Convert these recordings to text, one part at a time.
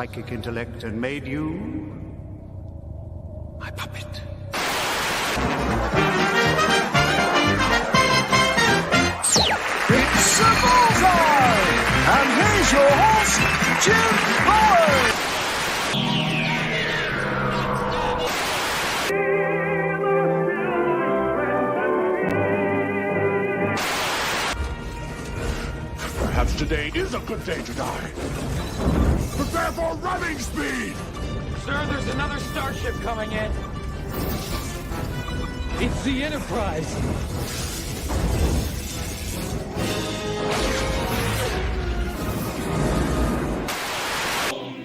psychic intellect and made you my puppet. It's a bullseye! And here's your host, Jim Boyd! Perhaps today is a good day to die. Prepare for running speed! Sir, there's another starship coming in. It's the Enterprise.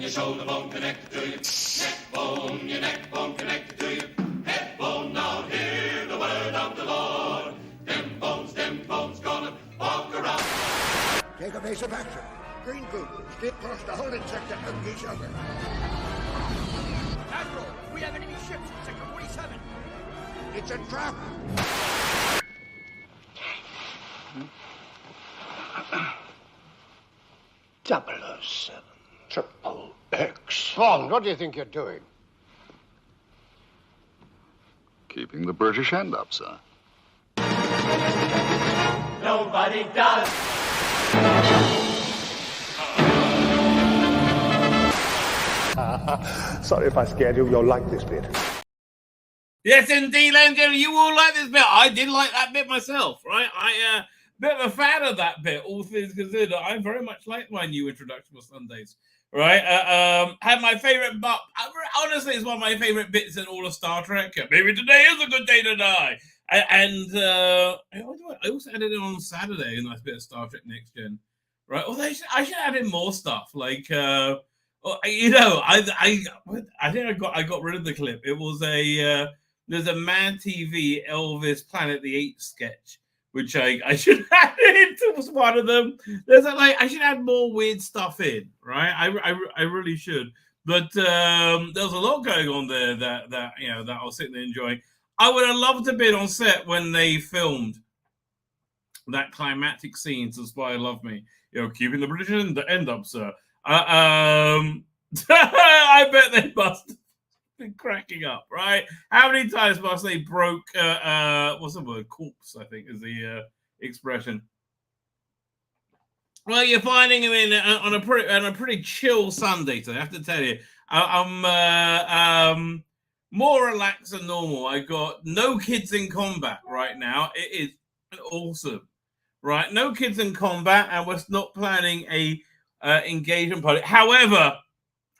Your shoulder bone connected to your neck bone, your neck bone connected to your head bone. Now hear the word of the Lord. Them bones gonna walk around. Take a base of action. Green group, skip across the holding sector of each other. Admiral, we have enemy ships in Sector 47. It's a trap. .007 Triple X. Bond, what do you think you're doing? Keeping the British end up, sir. Nobody does. Sorry if I scared you. You'll like this bit. Yes, indeed, ladies and gentlemen, you will like this bit. I did like that bit myself, right? I bit of a fan of that bit, all things considered. I very much like my new introduction for Sundays, right? Had my favorite, but honestly, it's one of my favorite bits in all of Star Trek. Maybe today is a good day to die. And I also added in on Saturday a nice bit of Star Trek Next Gen, right? Although I should add in more stuff, like I think I got rid of the clip. It was there's a Mad TV Elvis Planet the Apes sketch, which I should add in. It was one of them. I should add more weird stuff in, right? I really should. But there was a lot going on there that I was sitting there enjoying. I would have loved to have been on set when they filmed that climactic scene to Spy Love Me. Keeping the British end up, sir. I bet they must have been cracking up, right? How many times must they broke what's the word? Corpse, I think is the expression. Well, you're finding him in on a pretty chill Sunday, so I have to tell you, I'm more relaxed than normal. I got no kids in combat right now. It is awesome, right? No kids in combat, and we're not planning a engagement party. However,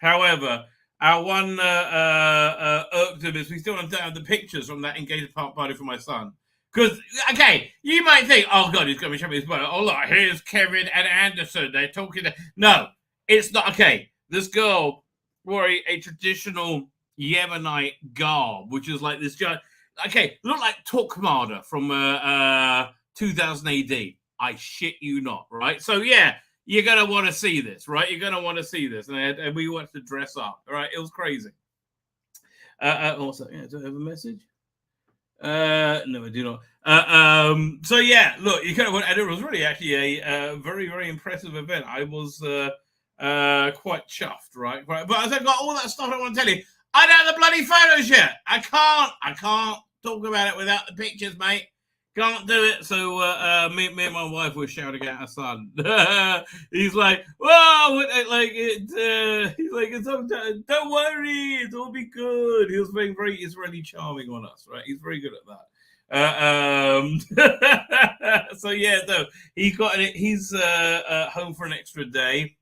our one irkdom is we still don't have the pictures from that engagement party for my son. Because, okay, you might think, oh God, he's going to be showing me his brother. Oh look, here's Kevin and Anderson. They're talking. No, it's not. Okay, this girl wore a traditional Yemenite garb, which is like this guy. Okay, look like Torquemada from 2000 AD. I shit you not, right? So yeah, you're gonna want to see this, right? You're gonna want to see this, and we want to dress up, right? It was crazy. Also, do I have a message? No, I do not. So yeah, look, you kind of, and it was really actually a very, very impressive event. I was quite chuffed, right? But as I got all that stuff I want to tell you, I don't have the bloody photos yet. I can't talk about it without the pictures, mate. Can't do it. So me and my wife were shouting at our son. He's like, "Whoa!" He's like, "Don't worry, it'll be good." He was being he's really charming on us, right? He's very good at that. So yeah, no, he's home for an extra day,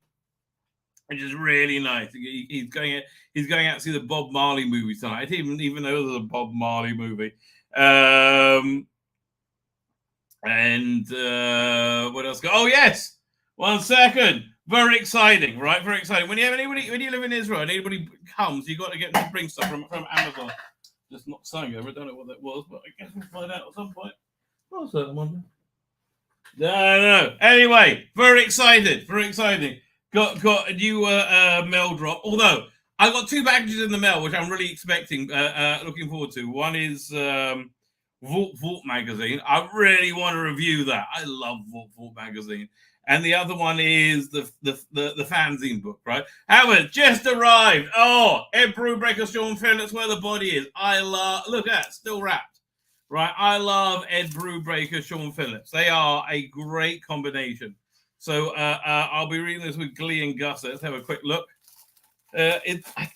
which is really nice. He's going out to see the Bob Marley movie tonight. I didn't even know there was a Bob Marley movie. And what else? Oh yes, 1 second. Very exciting, right? Very exciting. When you live in Israel and anybody comes, you got to get them to bring stuff from Amazon. Just not saying it. I don't know what that was, but I guess we'll find out at some point. What's that one? No. Anyway, very excited. Very exciting. Got a new mail drop. Although I got 2 packages in the mail, which I'm really expecting. Looking forward to. One is Vault magazine. I really want to review that. I love Vault magazine. and the other one is the fanzine book, right? Howard just arrived. Oh, Ed Brubaker, Sean Phillips, where the body is. I love. Look at that, still wrapped, right? I love Ed Brubaker, Sean Phillips. They are a great combination. So I'll be reading this with glee and gusto. Let's have a quick look. I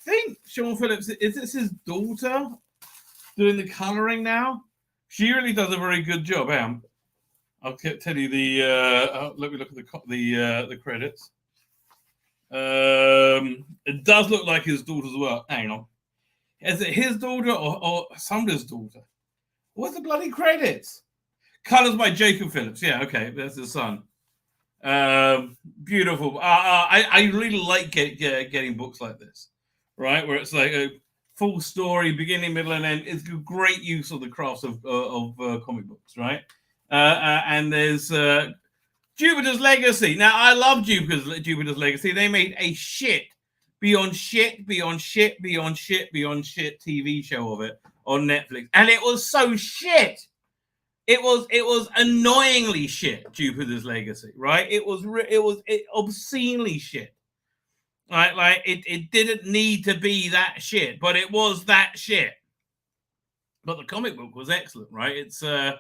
think Sean Phillips, is this his daughter doing the coloring now? She really does a very good job. I'll tell you the. Let me look at the credits. It does look like his daughter as well. Hang on, is it his daughter or somebody's daughter? What's the bloody credits? Colors by Jacob Phillips. Yeah, okay, that's his son. Beautiful. I really like getting books like this, right? Where it's like a full story, beginning, middle, and end. It's a great use of the crafts of comic books, right? And there's Jupiter's Legacy. Now, I love Jupiter's Legacy. They made a shit beyond shit TV show of it on Netflix, and it was so shit. It was annoyingly shit. Jupiter's Legacy, right? It was obscenely shit. Right, like it didn't need to be that shit, but it was that shit. But the comic book was excellent, right? It's like,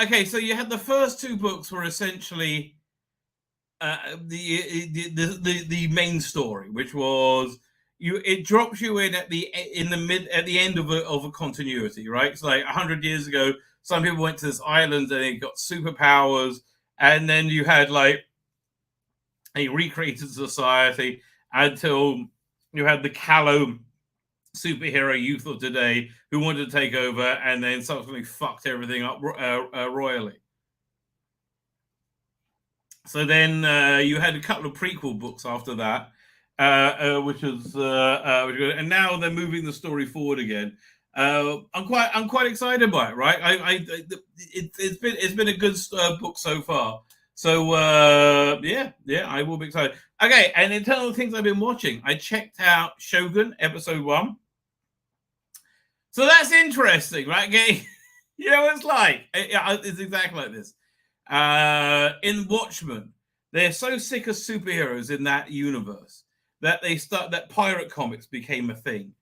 okay, so you had the first two books were essentially the main story, which was it drops you in at the end of a continuity, right? It's like 100 years ago, some people went to this island and they got superpowers, and then you had like a recreated society until you had the callow superhero youth of today who wanted to take over and then subsequently fucked everything up royally. So then you had a couple of prequel books after that, which was and now they're moving the story forward again. I'm quite excited by it, right? It's been a good book so far. So yeah, I will be excited. Okay, and in terms of things I've been watching, I checked out Shogun episode 1. So that's interesting, right? Okay, you know what it's like. It's exactly like this. In Watchmen, they're so sick of superheroes in that universe that that pirate comics became a thing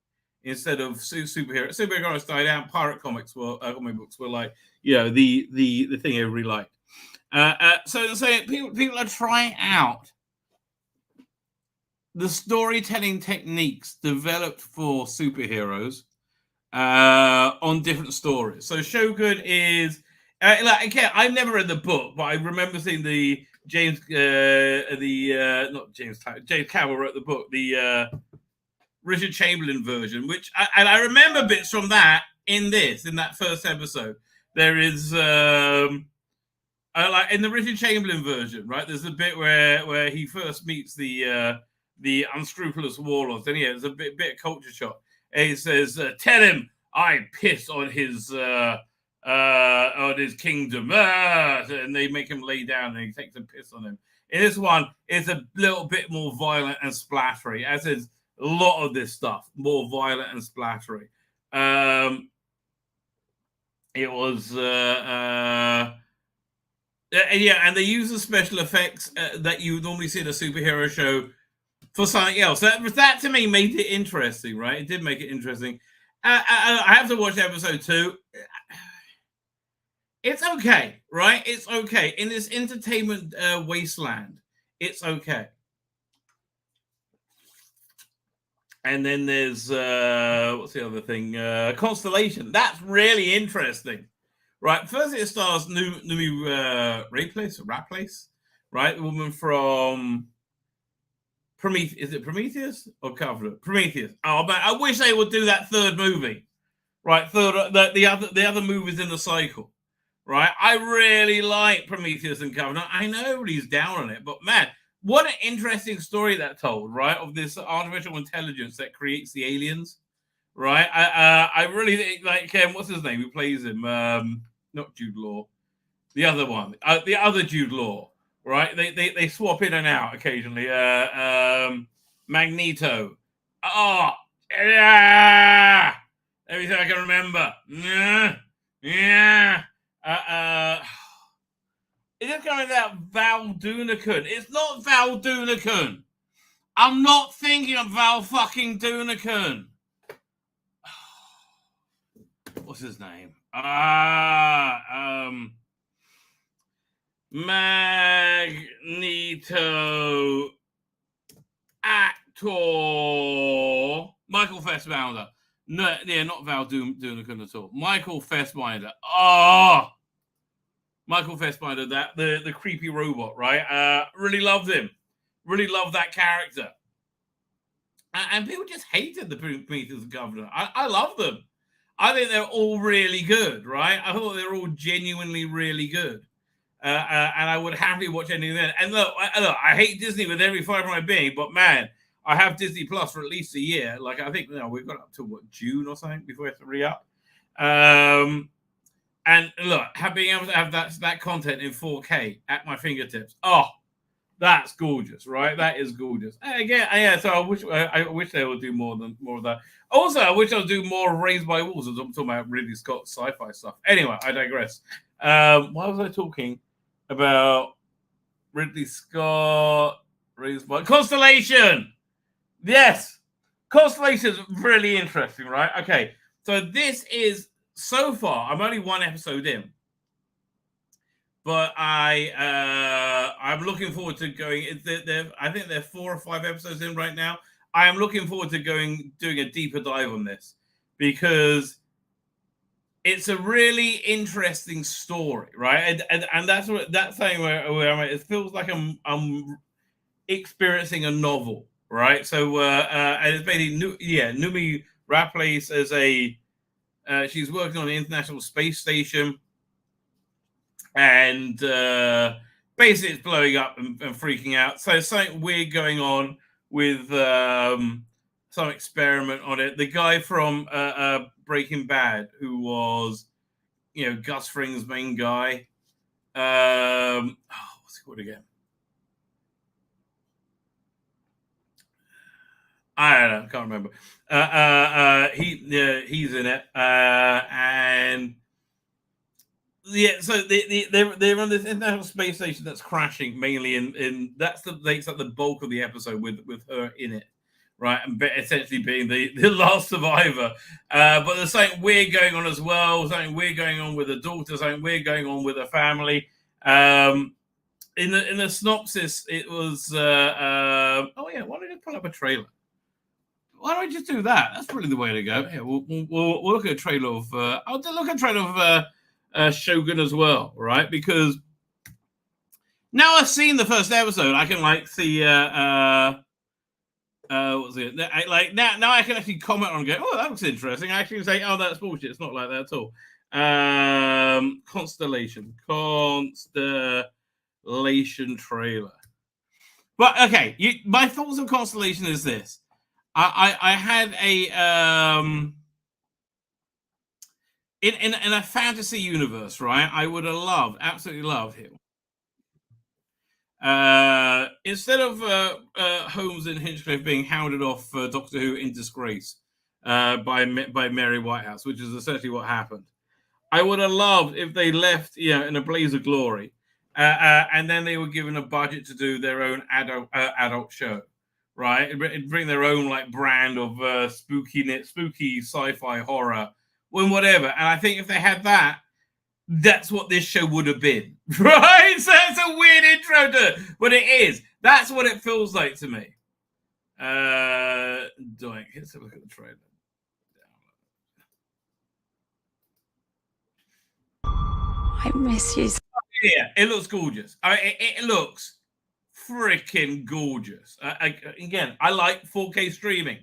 instead of superheroes. Superheroes died out. Pirate comics comic books were like, the thing everybody liked. So people are trying out the storytelling techniques developed for superheroes on different stories. So Shogun is like, again, I've never read the book, but I remember seeing the James Cavill wrote the book, the Richard Chamberlain version, which I remember bits from that in that first episode. There is like in the Richard Chamberlain version, right? There's a bit where he first meets the unscrupulous warlords, and there's a bit of culture shock. And he says, "Tell him I piss on his kingdom," and they make him lay down, and he takes a piss on him. In this one, it's a little bit more violent and splattery, as is a lot of this stuff, more violent and splattery. It was and they use the special effects that you normally see in a superhero show for something else. That to me made it interesting, right? It did make it interesting. I have to watch episode 2. It's okay, right? It's okay. In this entertainment wasteland, it's okay. And then there's, what's the other thing? Constellation. That's really interesting. Right, first it stars Numi Rapace, right? The woman from Prometheus. Is it Prometheus or Covenant? Prometheus. Oh man, I wish they would do that third movie. Right, the other movies in the cycle. Right, I really like Prometheus and Covenant. I know everybody's down on it, but man, what an interesting story that told, right? Of this artificial intelligence that creates the aliens. Right, I really think, like, what's his name? Who plays him? Not Jude Law, the other one, the other Jude Law, right? They swap in and out occasionally. Magneto. Oh, yeah. Everything I can remember. Yeah. find out Val Dunican. It's not Val Dunican. I'm not thinking of Val fucking Dunican. What's his name? Magneto actor Michael Fassbender. No, yeah, not Val Dunican at all. Michael Fassbender. Michael Fassbender, that the creepy robot, right? Really loved him. Really loved that character. And people just hated the Prometheus Governor. I love them. I think they're all really good, right? I thought they were all genuinely really good. And I would happily watch any of them. And look, I hate Disney with every fiber of my being, but man, I have Disney Plus for at least a year. Like, I think we've got up to June or something before we have to re-up. And look, being able to have that content in 4K at my fingertips. Oh, that's gorgeous, right? That is gorgeous. And again, yeah. So I wish they would do more of that. Also, I wish I would do more of Raised by Wolves. I'm talking about Ridley Scott sci-fi stuff. Anyway, I digress. Why was I talking about Ridley Scott? Raised by Constellation. Yes, Constellation's really interesting, right? Okay, so this is so far. I'm only one episode in. But I'm looking forward to going. I think they're 4 or 5 episodes in right now. I am looking forward to doing a deeper dive on this because it's a really interesting story, right? And that's something where I'm, it feels like I'm experiencing a novel, right? So and it's basically Noomi Rapace as she's working on the International Space Station. And basically it's blowing up and freaking out. So something weird going on with some experiment on it. The guy from Breaking Bad, who was, Gus Fring's main guy. What's he called again? I don't know. I can't remember. He's in it. And yeah, so they're on this international space station that's crashing mainly in that's takes up the bulk of the episode with her in it, right? And essentially being the last survivor. But there's something weird going on as well. Something weird going on with the daughter. Something weird going on with her family. In the synopsis, it was why don't I just pull up a trailer? Why don't I just do that? That's probably the way to go. Yeah, we'll look at a trailer of. I'll look at a trailer of. Shogun as well, right? Because now I've seen the first episode, I can see what's it? Like now I can actually comment on and go, oh, that looks interesting. I actually say, oh, that's bullshit. It's not like that at all. Constellation trailer. But okay, my thoughts on Constellation is this. I had a In a fantasy universe, right? I would have absolutely loved him. Instead of Holmes and Hinchcliffe being hounded off Doctor Who in disgrace by Mary Whitehouse, which is essentially what happened, I would have loved if they left, in a blaze of glory, and then they were given a budget to do their own adult show, right? Bring their own brand of spooky sci-fi horror. Whatever. And I think if they had that, that's what this show would have been. Right? So it's a weird intro to it, but it is. That's what it feels like to me. Let's have a look at the trailer. I miss you. Yeah, it looks gorgeous. It looks freaking gorgeous. Again, I like 4K streaming,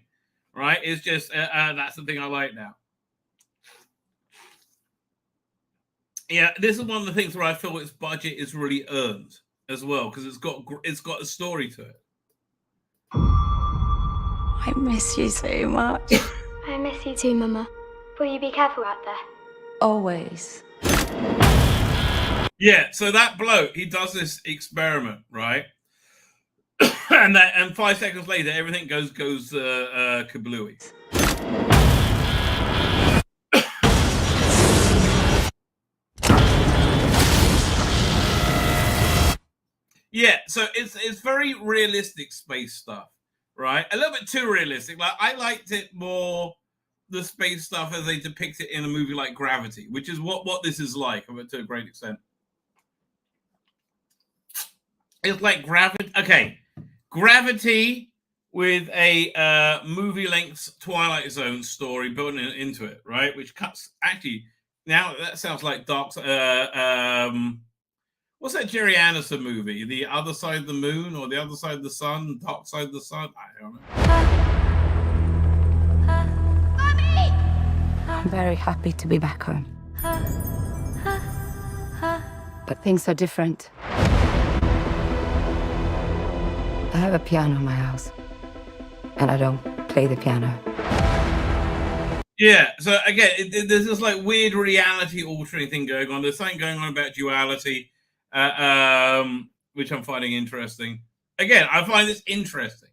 right? It's just, that's the thing I like now. Yeah, this is one of the things where I feel its budget is really earned as well because it's got a story to it. I miss you so much. I miss you too, Mama. Will you be careful out there? Always. Yeah, so that bloke, he does this experiment, right? and 5 seconds later, everything goes kablooey. Yeah, so it's very realistic space stuff, right? A little bit too realistic. Like I liked it more the space stuff as they depict it in a movie like Gravity, which is what this is like, but to a great extent. It's like Gravity. Okay, Gravity with a movie-length Twilight Zone story built into it, right? Which cuts actually. Now that sounds like Dark. What's that Jerry Anderson movie? The Other Side of the Moon or The Other Side of the Sun? Dark Side of the Sun? I don't know. Mommy! I'm very happy to be back home. But things are different. I have a piano in my house. And I don't play the piano. Yeah, so again, there's this like weird reality altering thing going on. There's something going on about duality. Which I'm finding interesting. Again, I find this interesting.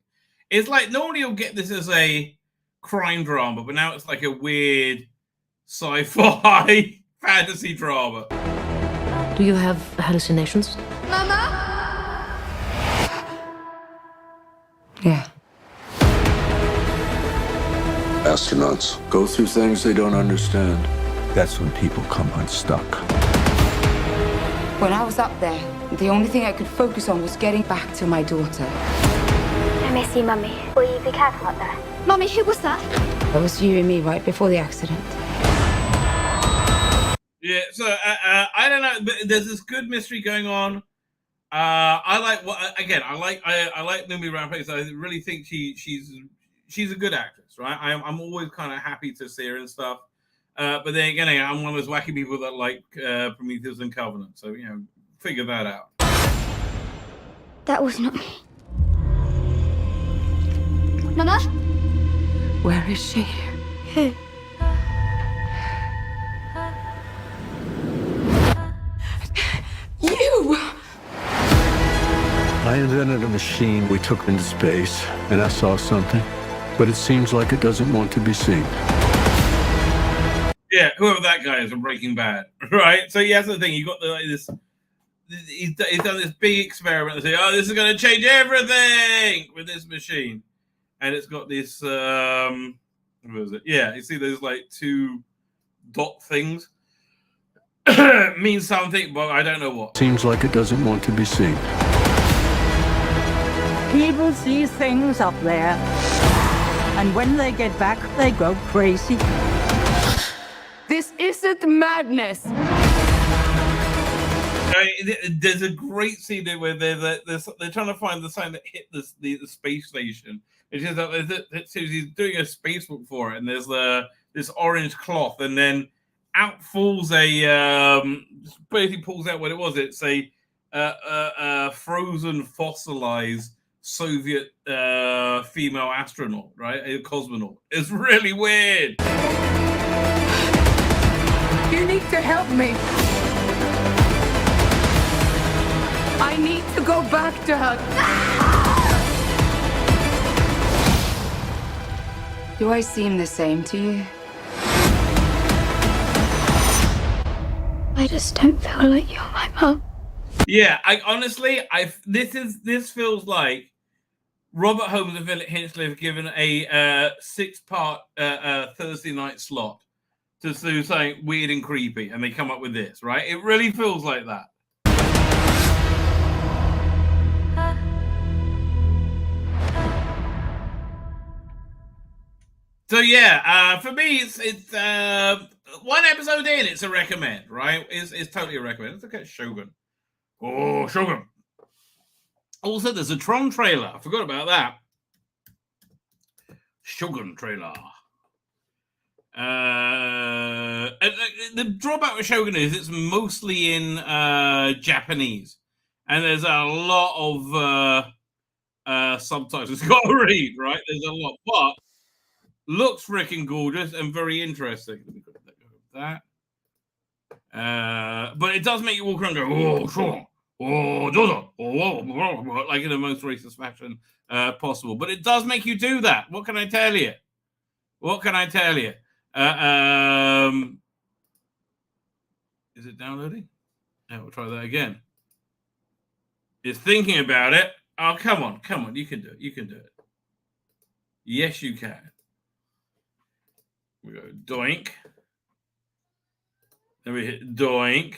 It's like normally you'll get this as a crime drama, but now it's like a weird sci-fi fantasy drama. Do you have hallucinations? Mama? Yeah. Astronauts go through things they don't understand. That's when people come unstuck. When I was up there, the only thing I could focus on was getting back to my daughter. I miss you, Mummy. Will you be careful out there? Mummy, who was that? That was you and me right before the accident. Yeah, so I don't know, but there's this good mystery going on. I like I like Noomi Rapace. I really think she's a good actress, right? I'm always kind of happy to see her and stuff. But then again, I'm one of those wacky people that like Prometheus and Covenant. So, figure that out. That was not me. Mama? Where is she? Who? You! I invented a machine we took into space, and I saw something, but it seems like it doesn't want to be seen. Yeah, whoever that guy is from Breaking Bad, right? So that's the thing. You got this. He's done this big experiment and say, "Oh, this is going to change everything with this machine," and it's got this. What is it? Yeah, you see those like two dot things. Means something, but I don't know what. Seems like it doesn't want to be seen. People see things up there, and when they get back, they go crazy. This isn't madness. There's a great scene there where they're trying to find the sign that hit the space station. It's just that he's doing a space book for it, and there's this orange cloth, and then out falls basically pulls out what it was. It's a frozen, fossilized Soviet female astronaut, right? A cosmonaut. It's really weird. You need to help me. I need to go back to her. Do I seem the same to you? I just don't feel like you're my mum. Yeah, this feels like Robert Holmes and Philip Hinchley have given a 6-part Thursday night slot to do something weird and creepy, and they come up with this, right? It really feels like that. So yeah, for me, it's one episode in, it's a recommend, right? It's totally a recommend. Let's look at Shogun. Oh, Shogun. Also, there's a Tron trailer. I forgot about that. Shogun trailer. The drawback with Shogun is it's mostly in Japanese, and there's a lot of subtitles it's got to read, right? There's a lot, but looks freaking gorgeous and very interesting. Let me go that. But it does make you walk around and go, oh, sure. Oh, like in the most racist fashion possible. But it does make you do that. What can I tell you? Is it downloading? Yeah, we'll try that again. is thinking about it. Oh, come on. You can do it. You can do it. Yes, you can. We go doink. Then we hit doink.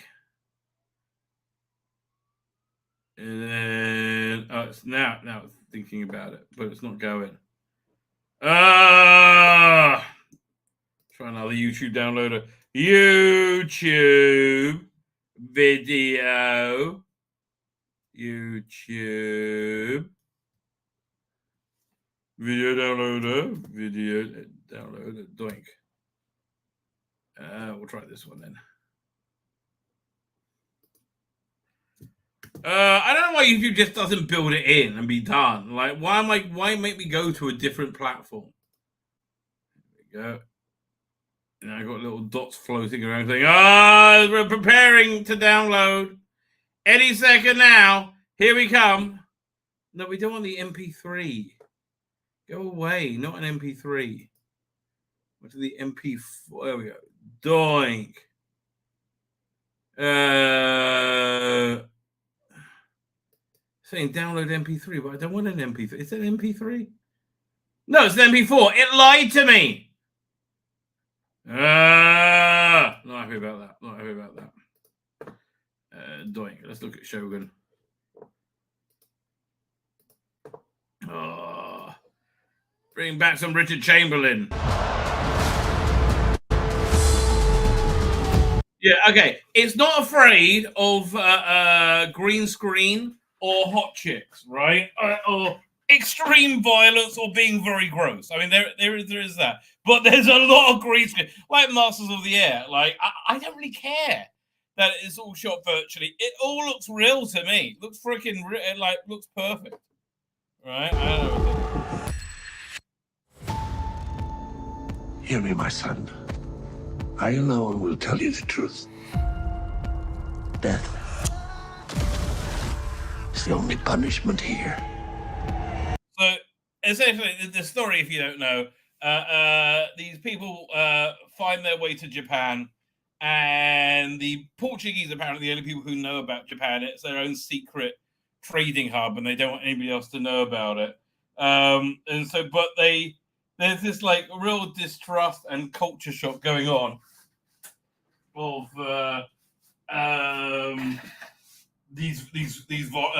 And then it's now it's thinking about it, but it's not going. Try another YouTube downloader. YouTube video. YouTube video downloader. Doink. We'll try this one then. I don't know why YouTube just doesn't build it in and be done. Like, why make me go to a different platform? There we go. And I got little dots floating around saying, we're preparing to download. Any second now. Here we come. No, we don't want the MP3. Go away. Not an MP3. What's the MP4? There we go. Doink. Saying download MP3, but I don't want an MP3. Is it an MP3? No, it's an MP4. It lied to me. Not happy about that. Not happy about that. Doink. Let's look at Shogun. Bring back some Richard Chamberlain. Yeah, okay. It's not afraid of green screen or hot chicks, right? Or extreme violence or being very gross. I mean, there is that. But there's a lot of green screen. Like Masters of the Air. Like, I don't really care that it's all shot virtually. It all looks real to me. It looks freaking real. It, like, looks perfect. Right? I don't know what Hear me, my son. I alone will tell you the truth. Death is the only punishment here. So, essentially, the story, if you don't know, these people find their way to Japan, and the Portuguese are apparently the only people who know about Japan. It's their own secret trading hub, and they don't want anybody else to know about it. And so, but there's this like real distrust and culture shock going on of these people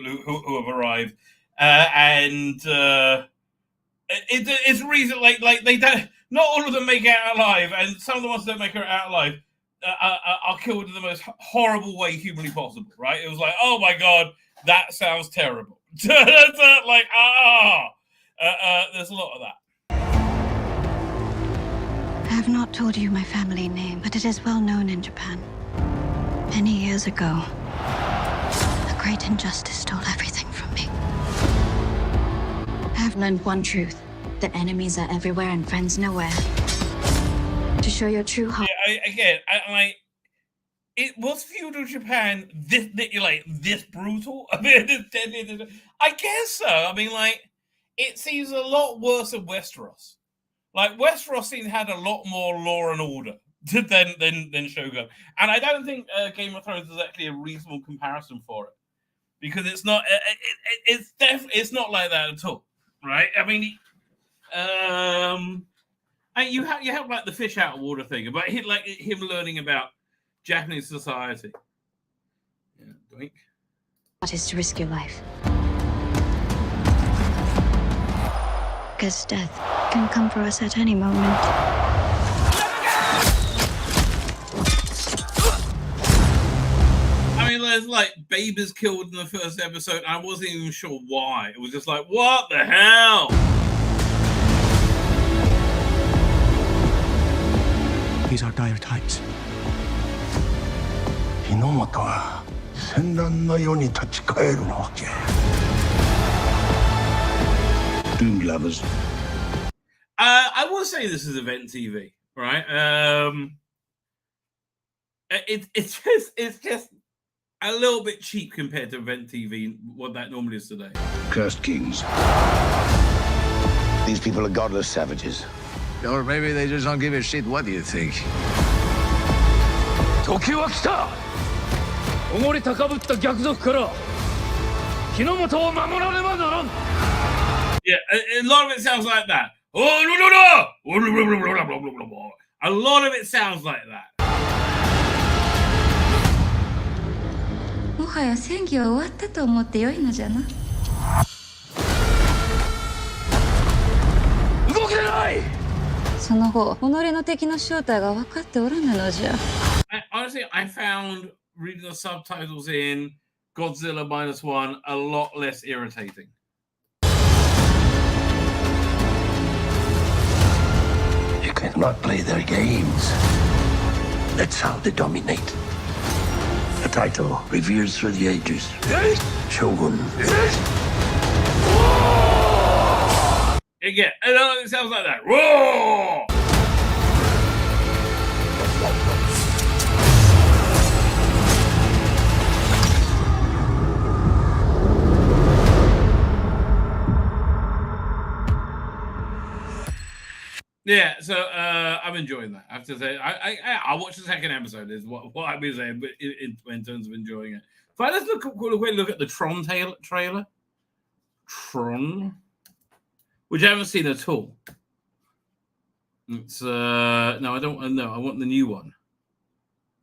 who have arrived, and it's reason like they don't. Not all of them make it out alive, and some of the ones that don't make it out alive are killed in the most horrible way humanly possible. Right? It was like, oh my god, that sounds terrible. That's like there's a lot of that. I have not told you my family name, but it is well known in Japan. Many years ago, a great injustice stole everything from me. I have learned one truth, that enemies are everywhere and friends nowhere. To show your true heart. Yeah, it was feudal Japan this brutal? I mean, I guess so. I mean, like, it seems a lot worse than Westeros. Like, Westeros had a lot more law and order than Shogun. And I don't think Game of Thrones is actually a reasonable comparison for it. Because it's not, it's definitely, it's not like that at all. Right? I mean, you have like the fish out of water thing about him learning about Japanese society. Yeah, doink. What is to risk your life? Because death can come for us at any moment. I mean, there's like babies killed in the first episode. I wasn't even sure why. It was just like, what the hell? These are dire times. Hinomoto senran no you ni tachikaeru no wake. Doom lovers. I will say this is event TV, right? It's just a little bit cheap compared to event TV, what that normally is today. Cursed kings. These people are godless savages. Or maybe they just don't give a shit. What do you think? Toki wa kita! おごり高ぶった逆賊から日の本を守らねばならん。Yeah, a lot of it sounds like that. Oh, no, no. A lot of it sounds like that. もはや戦議は終わったと思ってよいのじゃな。動けない。その後、己の敵の正体が分かっておらぬのじゃ。Honestly, I found reading the subtitles in Godzilla -1 a lot less irritating. You cannot play their games. That's how they dominate. A title revered through the ages. Shogun. Again, it sounds like that. Whoa! Yeah, so I'm enjoying that. I have to say, I watched the second episode. Is what I've been saying, but in terms of enjoying it. Fine, let's look at the Tron trailer. Tron, which I haven't seen at all. It's no, I don't know. I want the new one.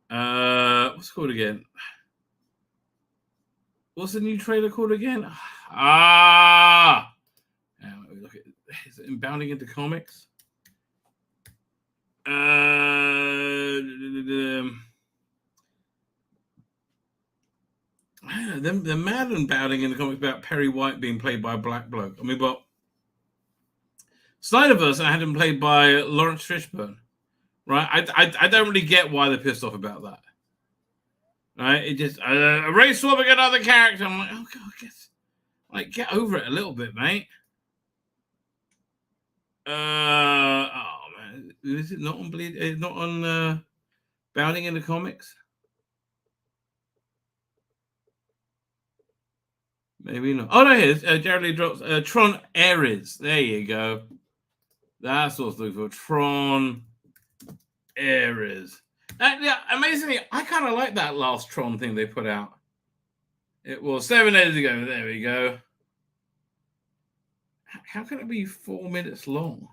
What's it called again? What's the new trailer called again? Look at, is it Bounding into Comics? They're mad and bounding in the comics about Perry White being played by a black bloke. I mean, but Snyderverse, I had him played by Lawrence Fishburne, right? I don't really get why they're pissed off about that, right? It just a race swapping another character. I'm like, oh god, get over it a little bit, mate. Oh man, is it not on Bleed? It's not on Bounding into Comics. Maybe not. Oh no, here's Jared Lee drops Tron Ares. There you go. That's what I was looking for. Tron Ares. Yeah, amazingly, I kind of like that last Tron thing they put out. It was 7 days ago. There we go. How can it be 4 minutes long?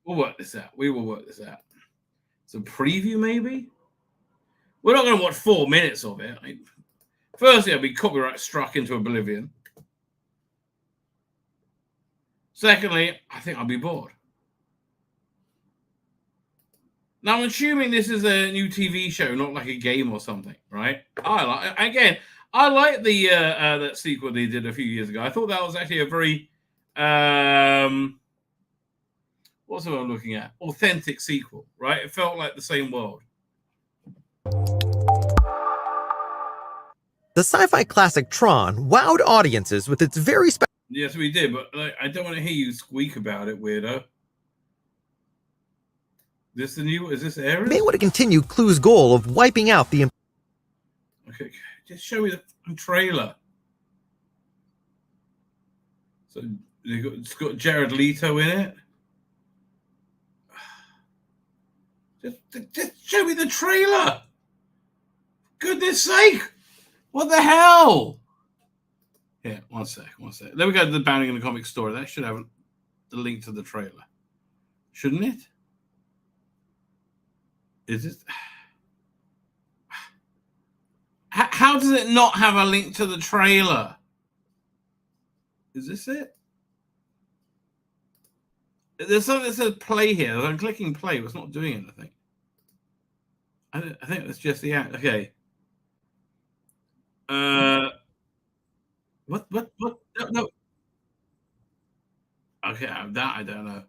We'll work this out. We will work this out. It's a preview, maybe? We're not going to watch 4 minutes of it. Firstly, I'll be copyright struck into oblivion. Secondly, I think I'll be bored. Now, I'm assuming this is a new TV show, not like a game or something, right? I like the that sequel they did a few years ago. I thought that was actually a very what's the word I'm looking at? Authentic sequel, right? It felt like the same world. The sci-fi classic Tron wowed audiences with its very special. Yes, we did, but I don't want to hear you squeak about it, weirdo. This the new? Is this Ares? May want to continue Clue's goal of wiping out the. Okay, just show me the trailer. So it's got Jared Leto in it. Just show me the trailer. Goodness sake! What the hell? Yeah, one sec. Then we go to the Bounding in the Comic story. That should have the link to the trailer, shouldn't it? Is it? How does it not have a link to the trailer? Is this it? There's something that says play here. I'm clicking play, but it's not doing anything. I think that's just the act. Okay. What? No. Okay, that I don't know.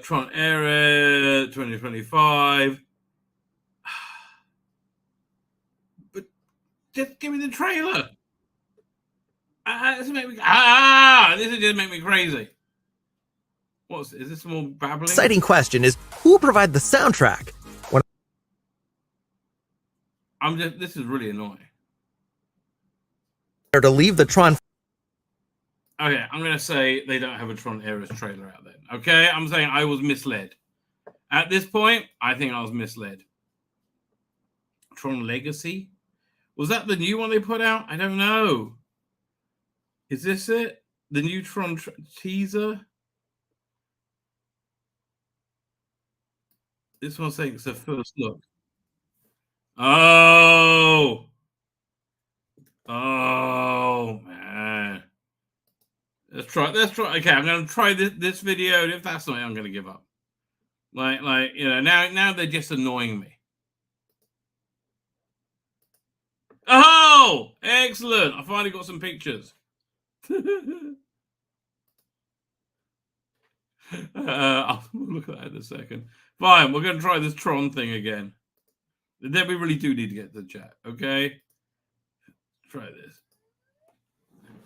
Tron Era 2025. But just give me the trailer. This will just make me crazy. Is this more babbling? Exciting question is who will provide the soundtrack? This is really annoying. Or to leave the Tron. Okay, I'm going to say they don't have a Tron Ares trailer out there. Okay, I'm saying I was misled. At this point, I think I was misled. Tron Legacy. Was that the new one they put out? I don't know. Is this it? The new Tron teaser? This one's saying it's the first look. Oh, man. Let's try. Okay, I'm going to try this video. And if that's not it, I'm going to give up. Like now they're just annoying me. Oh, excellent! I finally got some pictures. I'll look at that in a second. Fine, we're going to try this Tron thing again. Then we really do need to get to the chat, okay? Try this.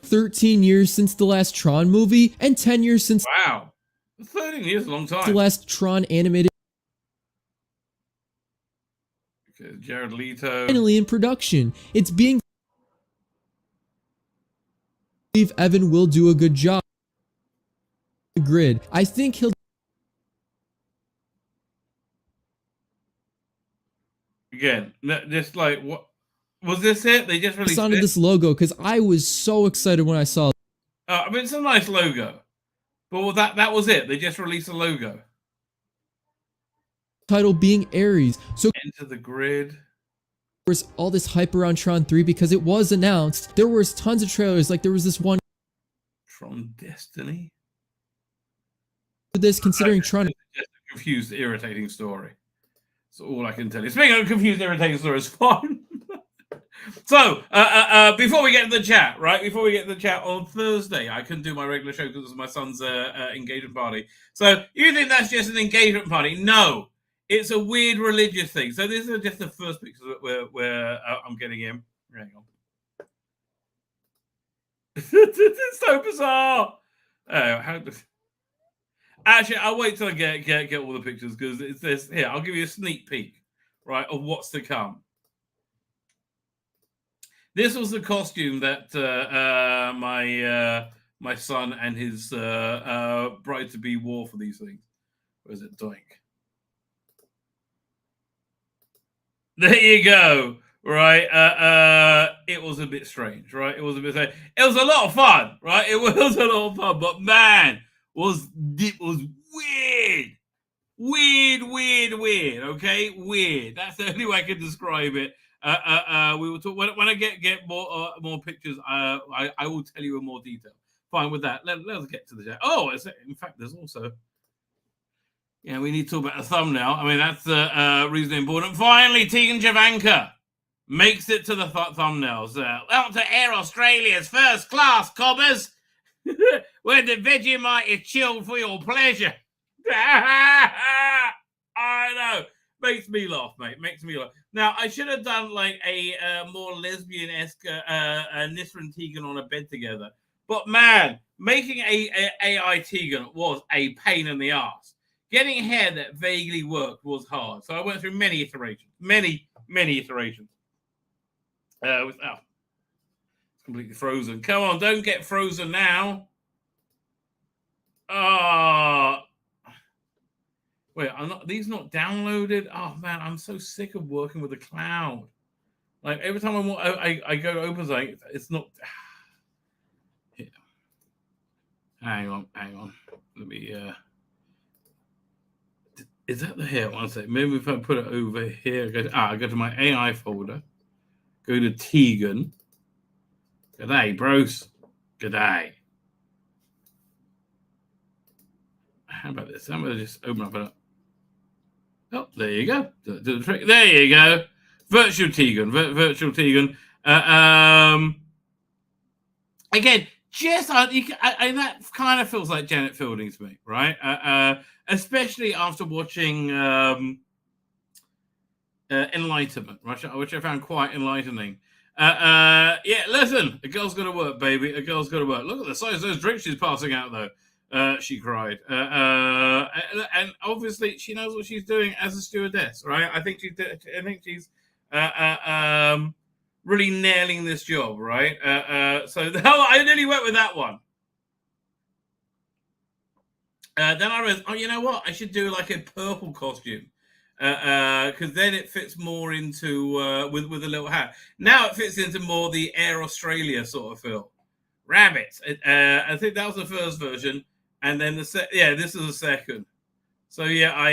13 years since the last Tron movie, and 10 years since... Wow. 13 years is a long time. The last Tron animated... Okay, Jared Leto. Finally in production. It's being... I believe Evan will do a good job. Grid. I think he'll... Again, just like, what... Was this it? They just released onto this logo because I was so excited when I saw it. I mean, it's a nice logo. But that was it. They just released a logo. Title being Ares. So Enter the Grid. There was all this hype around Tron 3 because it was announced. There was tons of trailers. Like there was this one. Tron Destiny. This considering Tron. Just a confused, irritating story. That's all I can tell you. Speaking of confused, irritating stories, fine. So, before we get to the chat, right? Before we get to the chat on Thursday, I couldn't do my regular show because of my son's engagement party. So, you think that's just an engagement party? No, it's a weird religious thing. So, this is just the first picture where I'm getting him. Hang on. It's so bizarre. Actually, I'll wait till I get all the pictures because it's this. Here, I'll give you a sneak peek, right, of what's to come. This was the costume that my son and his bride-to-be wore for these things. Where is it? Doink. There you go. Right. It was a bit strange, right? It was a lot of fun, right? It was a lot of fun, but man, it was weird. Weird. Okay, weird. That's the only way I can describe it. We will talk when I get more pictures. I will tell you in more detail. Fine with that. Let's get to the chat. Oh, in fact, there's also. Yeah, we need to talk about the thumbnail. I mean, that's reasonably important. Finally, Tegan Javanka makes it to the thumbnails. Out to Air Australia's first class, cobbers, where the Vegemite is chilled for your pleasure. I know. Makes me laugh, mate. Makes me laugh. Now, I should have done like a more lesbian-esque Nyssa and Tegan on a bed together. But man, making a AI Tegan was a pain in the ass. Getting hair that vaguely worked was hard. So I went through many iterations. Many iterations. It's completely frozen. Come on, don't get frozen now. Wait, these not downloaded? Oh man, I'm so sick of working with the cloud. Like every time I go to open something, it's not. Here. Hang on. Let me. Is that the hair? One second. Maybe if I put it over here, I go to my AI folder. Go to Tegan. G'day, bros. G'day. How about this? I'm gonna just open up it. Oh, there you go. Do the trick. There you go. Virtual Tegan. Virtual Tegan. Again, just that kind of feels like Janet Fielding to me, right? Especially after watching Enlightenment, which I found quite enlightening. Yeah, listen, a girl's got to work, baby. A girl's got to work. Look at the size of those drinks she's passing out, though. She cried. And obviously, she knows what she's doing as a stewardess, right? I think she's really nailing this job, right? So I nearly went with that one. Then I realized, you know what? I should do like a purple costume. because then it fits more into with a little hat. Now it fits into more the Air Australia sort of feel. Rabbits. I think that was the first version, and then this is the second. So yeah, I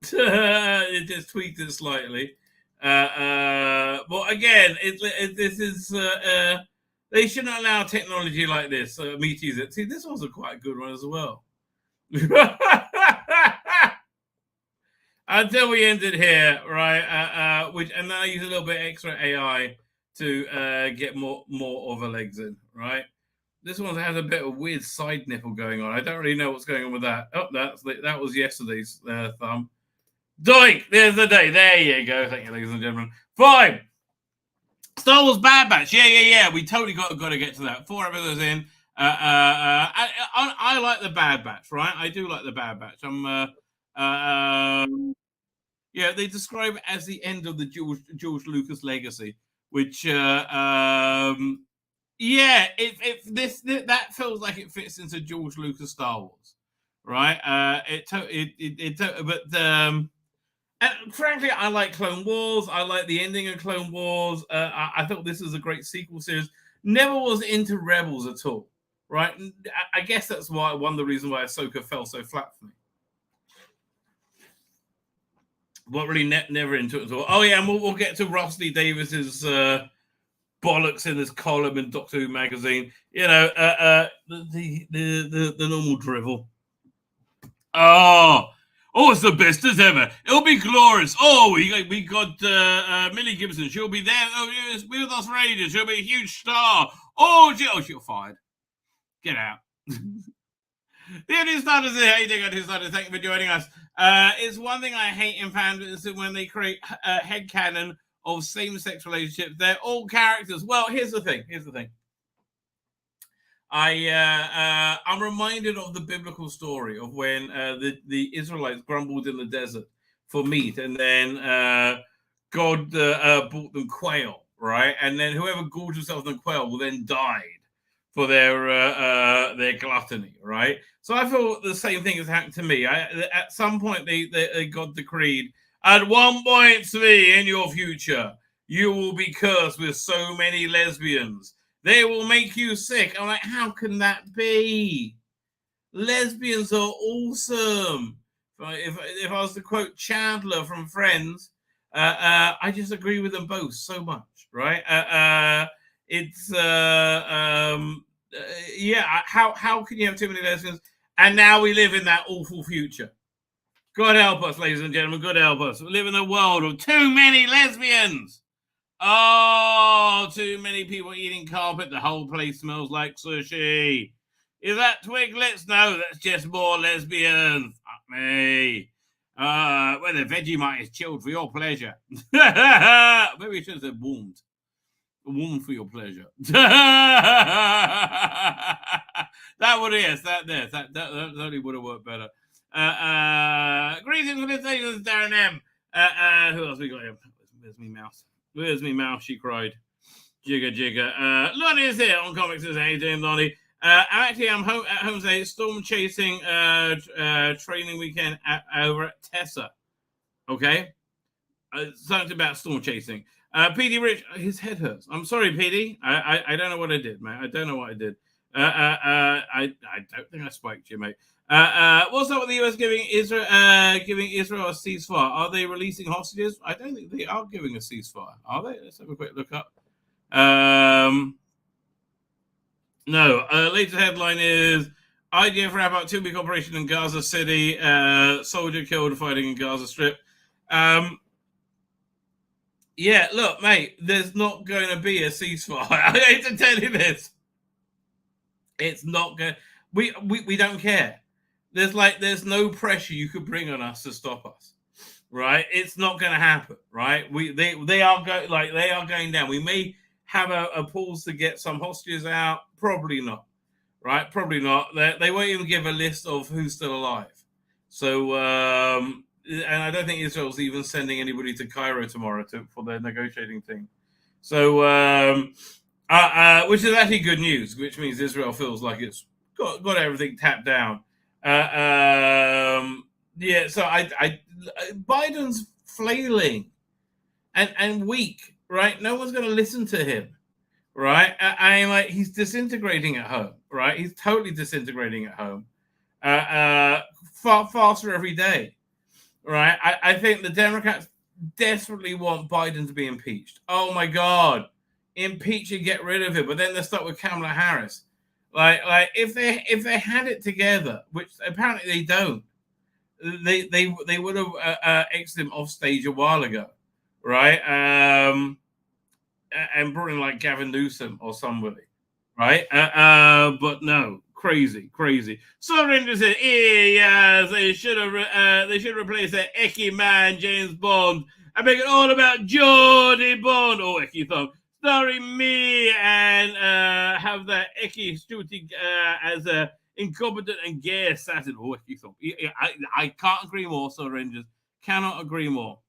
it just tweaked it slightly. But again, this is they shouldn't allow technology like this. Me tease it. See, this was a quite good one as well. Until we ended here, right? Which and then I use a little bit extra AI to get more of her legs in, right? This one has a bit of weird side nipple going on. I don't really know what's going on with that. Oh, that was yesterday's thumb. Doink! There's the day. There you go. Thank you, ladies and gentlemen. Fine. Star Wars Bad Batch. Yeah. We totally got to get to that. 4 episodes in. I like the Bad Batch, right? I do like the Bad Batch. Yeah, they describe it as the end of the George Lucas legacy, which that feels like it fits into George Lucas Star Wars, right? And frankly, I like Clone Wars. I like the ending of Clone Wars. I thought this is a great sequel series. Never was into Rebels at all, right? I guess that's one of the reasons why Ahsoka fell so flat for me. What really never into it at all. Oh yeah, and we'll get to Rusty Davies's bollocks in this column in Doctor Who magazine. You know, the normal drivel. Oh, it's the best as ever. It'll be glorious. Oh, we got Millie Gibson. She'll be there. Oh, yes, with us Raiders. She'll be a huge star. She'll fired. Get out. The New Starters here. How you doing, New Starters? Thank you for joining us. It's one thing I hate in fandoms is when they create a headcanon of same-sex relationships. They're all characters. Well, here's the thing. I'm reminded of the biblical story of when the Israelites grumbled in the desert for meat, and then God brought them quail, right? And then whoever gorged themselves on quail will then died for their gluttony, right? So I feel the same thing has happened to me. At some point, they God decreed, at one point, Tzvi, in your future, you will be cursed with so many lesbians. They will make you sick. I'm like, how can that be? Lesbians are awesome. If I was to quote Chandler from Friends, I just agree with them both so much, right? How can you have too many lesbians? And now we live in that awful future. God help us, ladies and gentlemen. God help us. We live in a world of too many lesbians. Oh, too many people eating carpet. The whole place smells like sushi. Is that Twiglets? No, that's just more lesbians. Fuck me. Well, the Vegemite is chilled for your pleasure. Maybe we should have said warmed. Warmed for your pleasure. That would, yes, that only would have worked better. Greetings from the station, Darren M. Who else we got here? Where's me mouse? Where's me mouse? She cried. Jigger. Lonnie is here on Comics. How you doing, Lonnie? Actually, I'm at home today. Storm chasing training weekend over at Tessa. Okay? Something about storm chasing. PD Rich, his head hurts. I'm sorry, PD. I don't know what I did, mate. I don't know what I did. I don't think I spiked you, mate. What's up with the US giving Israel a ceasefire? Are they releasing hostages? I don't think they are giving a ceasefire. Are they? Let's have a quick look up. No. Latest headline is IDF wrap up 2-week operation in Gaza City. Soldier killed fighting in Gaza Strip. Yeah, look, mate, there's not going to be a ceasefire. I hate to tell you this. It's not going. We don't care. There's no pressure you could bring on us to stop us, right? It's not going to happen, right? They are going down. We may have a pause to get some hostages out. Probably not, right? Probably not. They won't even give a list of who's still alive. So, and I don't think Israel's even sending anybody to Cairo tomorrow for their negotiating thing. So, which is actually good news, which means Israel feels like it's got everything tapped down. Yeah, so Biden's flailing and weak, right? No one's going to listen to him, right? I mean, like, he's disintegrating at home, right? He's totally disintegrating at home, far faster every day, right? I think the Democrats desperately want Biden to be impeached. Oh my God, impeach and get rid of him. But then they're stuck with Kamala Harris. Like if they had it together, which apparently they don't, they would have exited him off stage a while ago, right? And brought in like Gavin Newsom or somebody, right? But no, crazy. So Rangers said, yes, they should replace that Ecky man James Bond and make it all about Geordie Bond. Oh, Ecky thumb. Starring me and have that Ecky shooting as a incompetent and gay assassin. Oh, Ecky thumb. I can't agree more, so Rangers. Cannot agree more.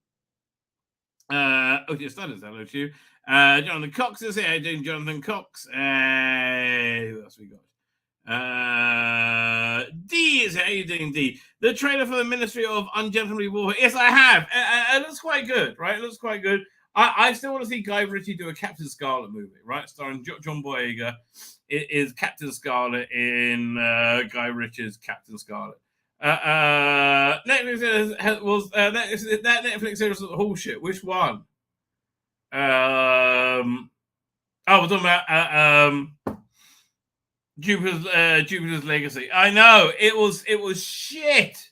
Okay, Studders, hello to you. Jonathan Cox is here. How you doing, Jonathan Cox? Who else we got? D is here. How you doing, D? The trailer for the Ministry of Ungentlemanly Warfare. Yes, I have. It looks quite good, right? It looks quite good. I still want to see Guy Ritchie do a Captain Scarlet movie, right? Starring John Boyega. It is Captain Scarlet in Guy Ritchie's Captain Scarlet. Netflix was that Netflix series was bullshit. Which one? We're talking about Jupiter's Legacy. I know it was shit.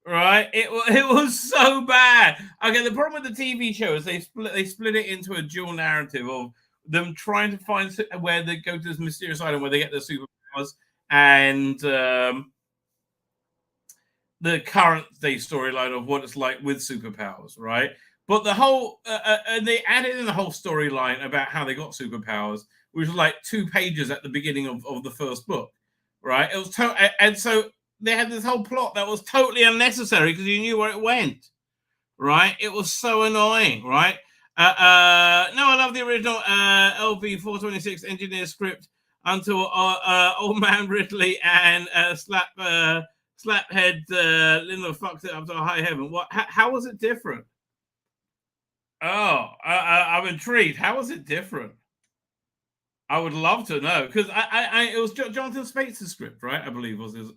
Right, it was so bad. Okay, the problem with the TV show is they split it into a dual narrative of them trying to find where they go to this mysterious island where they get their superpowers, and the current day storyline of what it's like with superpowers, right? But the whole and they added in the whole storyline about how they got superpowers, which was like 2 pages at the beginning of the first book, right? It was and so they had this whole plot that was totally unnecessary because you knew where it went, right? It was so annoying, right? No, I love the original LV 426 engineer script until Old Man Ridley and Slaphead Linda fucked it up to a high heaven. What? How was it different? Oh, I'm intrigued. How was it different? I would love to know because it was Jonathan Spates' script, right? I believe was his.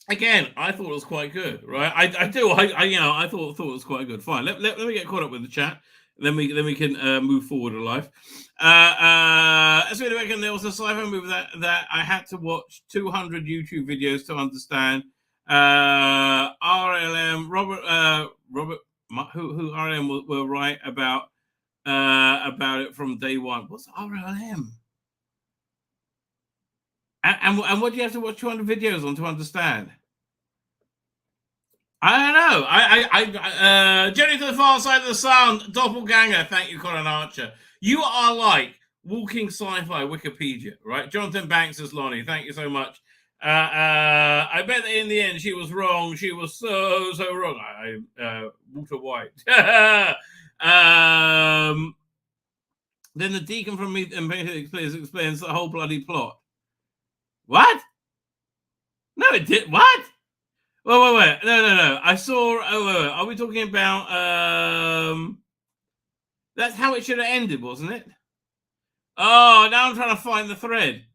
Again, I thought it was quite good, right? I thought it was quite good. Fine, let me get caught up with the chat. Then we can move forward in life. Tzvi Lebetkin, there was a sci-fi movie that I had to watch 200 YouTube videos to understand. RLM Robert who RLM were right about it from day one. What's RLM? And what do you have to watch 200 videos on to understand? I don't know. Journey to the Far Side of the Sun, Doppelganger. Thank you, Colin Archer. You are like walking sci-fi Wikipedia, right? Jonathan Banks is Lonnie. Thank you so much. I bet that in the end she was wrong. She was so wrong. Walter White. Then the deacon from me explains the whole bloody plot. What? No, it did. What? Wait. No. I saw. Wait. Are we talking about? That's how it should have ended, wasn't it? Oh, now I'm trying to find the thread.